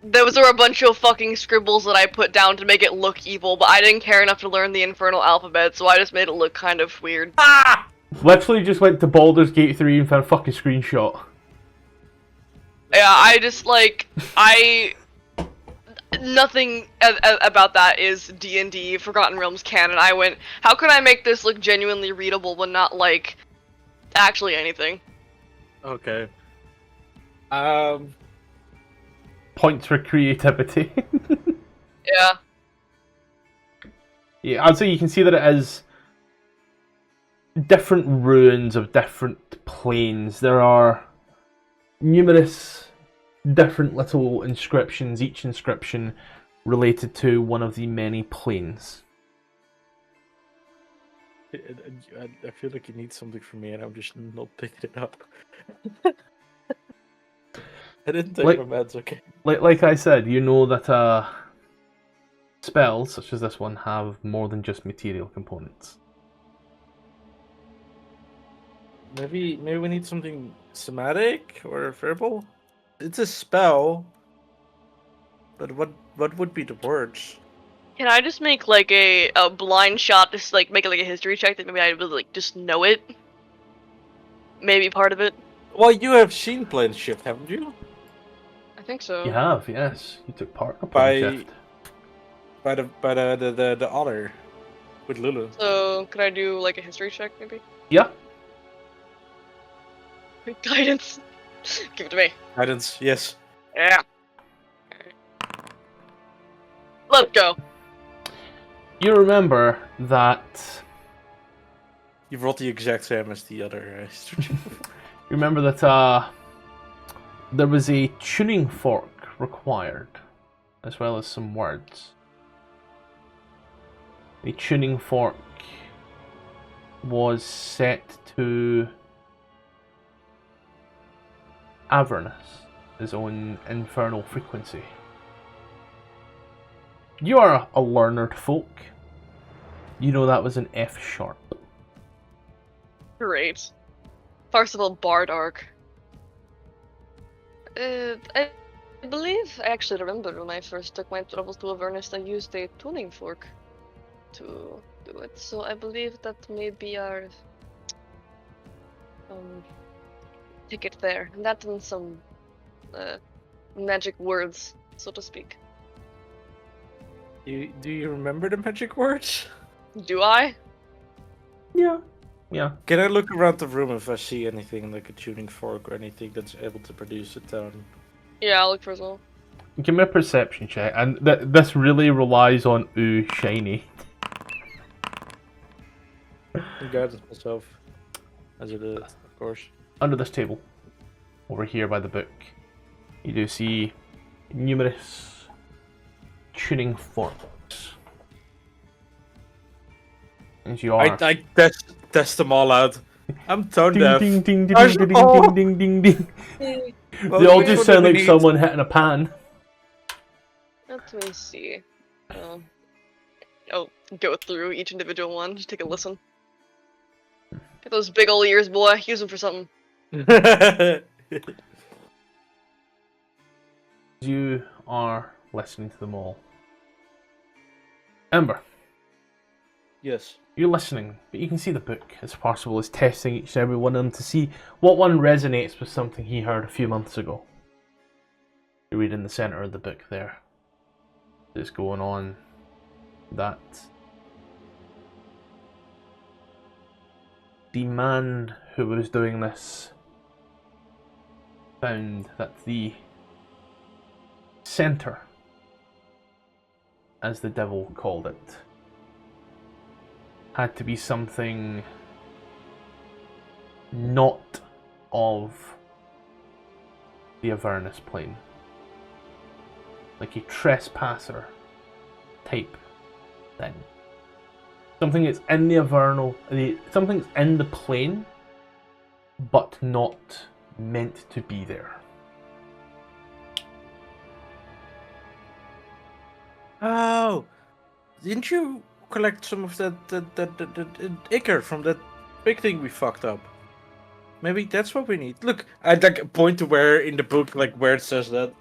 Speaker 2: Those are a bunch of fucking scribbles that I put down to make it look evil, but I didn't care enough to learn the infernal alphabet, so I just made it look kind of weird.
Speaker 1: Literally just went to Baldur's Gate 3 and found a fucking screenshot.
Speaker 2: Yeah, I just nothing about that is D&D Forgotten Realms canon. I went, how can I make this look genuinely readable but not like actually anything?
Speaker 3: Okay.
Speaker 1: Points for creativity.
Speaker 2: Yeah.
Speaker 1: Yeah, I'd say you can see that it is different ruins of different planes. There are numerous different little inscriptions, each inscription related to one of the many planes.
Speaker 3: I feel like you need something from me and I'm just not picking it up. I didn't take my meds, okay.
Speaker 1: Like I said, you know that spells such as this one have more than just material components.
Speaker 3: Maybe we need something somatic or verbal. It's a spell, but what would be the words?
Speaker 2: Can I just make like a blind shot, just like make it like a history check that maybe I would like just know it? Maybe part of it.
Speaker 3: Well, you have seen plane shift, haven't you?
Speaker 2: I think so.
Speaker 1: You have, yes. You took part in a plane shift.
Speaker 3: By the otter with Lulu.
Speaker 2: So could I do like a history check maybe?
Speaker 1: Yeah.
Speaker 2: Guidance. Give it to me.
Speaker 3: Guidance, yes.
Speaker 2: Yeah. Let's go.
Speaker 1: You remember that.
Speaker 3: You've rolled the exact same as the other.
Speaker 1: You remember that there was a tuning fork required, as well as some words. The tuning fork was set to Avernus, his own infernal frequency. You are a learned folk. You know that was an F sharp.
Speaker 2: Great. Tfarcevol Bard Arc. I believe, I actually remember when I first took my travels to Avernus, I used a tuning fork to do it. So I believe that may be our ticket there. And that and some magic words, so to speak.
Speaker 3: Do you remember the magic words?
Speaker 2: Do I?
Speaker 1: Yeah. Yeah.
Speaker 3: Can I look around the room if I see anything like a tuning fork or anything that's able to produce a tone?
Speaker 2: Yeah, I'll look for as well.
Speaker 1: Give me a perception check, and this really relies on ooh shiny.
Speaker 3: Guidance myself, as it is, of course.
Speaker 1: Under this table, over here by the book, you do see numerous tuning forks. As you are.
Speaker 3: I test them all out. I'm tone
Speaker 1: Ding
Speaker 3: deaf.
Speaker 1: ding ding ding
Speaker 3: There's-
Speaker 1: ding ding
Speaker 3: oh!
Speaker 1: ding ding ding ding.
Speaker 3: Well,
Speaker 1: They all
Speaker 3: which
Speaker 1: just
Speaker 3: one
Speaker 1: sound
Speaker 3: do we
Speaker 1: like
Speaker 3: need?
Speaker 1: someone hitting a pan.
Speaker 2: Let me see. Oh, go through each individual one, just take a listen. Get those big ol' ears, boy. Use them for something.
Speaker 1: You are listening to them all. Ember,
Speaker 3: Yes.
Speaker 1: you're listening, but you can see the book as Tfarcevol is testing each and every one of them to see what one resonates with something he heard a few months ago. You read in the center of the book there. It's going on that the man who was doing this found that the center, as the devil called it, had to be something not of the Avernus plane. Like a trespasser type thing. Something that's in the Avernal, something's in the plane, but not meant to be there.
Speaker 3: Oh, didn't you collect some of that ichor from that big thing we fucked up? Maybe that's what we need. Look, I'd like point to where in the book, like where it says that.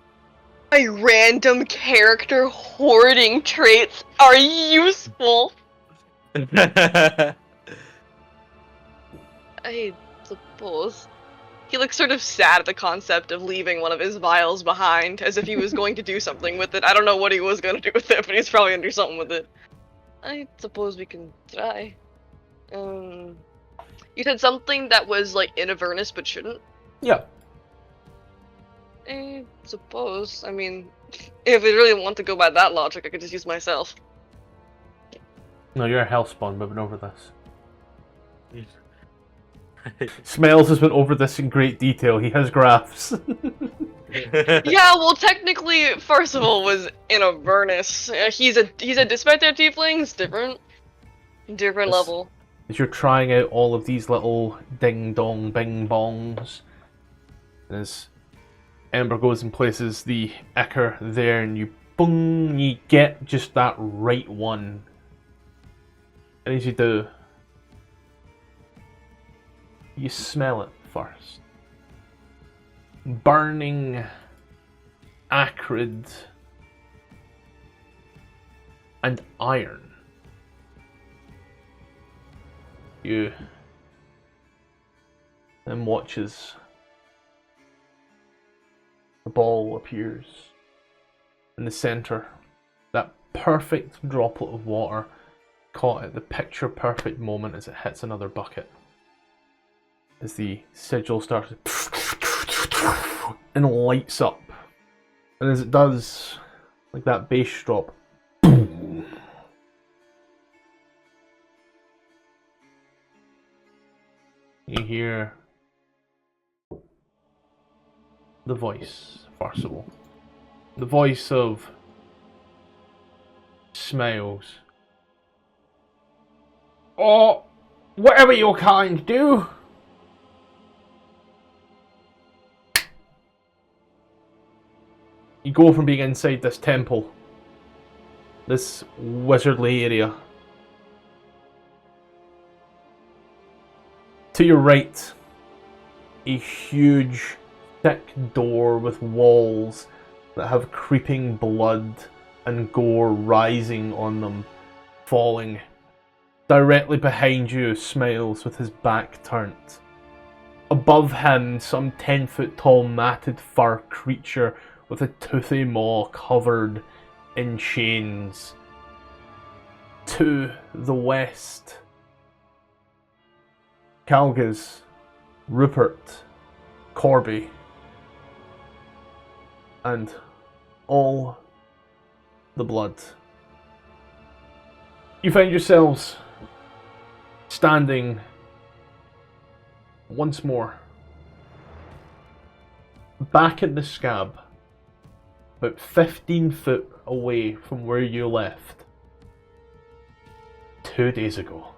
Speaker 2: My random character hoarding traits are useful. I suppose. He looks sort of sad at the concept of leaving one of his vials behind, as if he was going to do something with it. I don't know what he was going to do with it, but he's probably going to do something with it. I suppose we can try. You said something that was, like, in Avernus but shouldn't?
Speaker 1: Yeah.
Speaker 2: I suppose. I mean, if we really want to go by that logic, I could just use myself.
Speaker 1: No, you're a hellspawn moving over this. Smells has went over this in great detail. He has graphs.
Speaker 2: Yeah, well, technically, Tfarcevol was in Avernus. He's a despite their tieflings, different
Speaker 1: Yes.
Speaker 2: level.
Speaker 1: As you're trying out all of these little ding dong bing bongs, as Ember goes and places the ichor there, and you boom, you get just that right one. And as you do, you smell it first. Burning, acrid, and iron. You then watches the ball appears in the center. That perfect droplet of water caught at the picture perfect moment as it hits another bucket. As the sigil starts and lights up. And as it does, like that bass drop, you hear the voice, Tfarcevol. The voice of Smiles. Oh, whatever your kind do. You go from being inside this temple this wizardly area. To your right, a huge, thick door with walls that have creeping blood and gore rising on them, falling. Directly behind you smiles with his back turned. Above him, some 10-foot tall matted fur creature with a toothy maw covered in chains. To the west, Calgas, Rupert, Corby, and all the blood. You find yourselves standing once more back in the scab, about 15 foot away from where you left 2 days ago.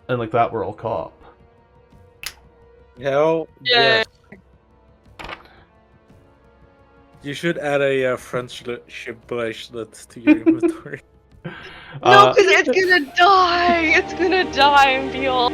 Speaker 1: And like that, we're all caught up.
Speaker 3: Hell
Speaker 2: Yeah.
Speaker 3: yes. You should add a friendship bracelet to your inventory.
Speaker 2: No, because it's gonna die! It's gonna die and be all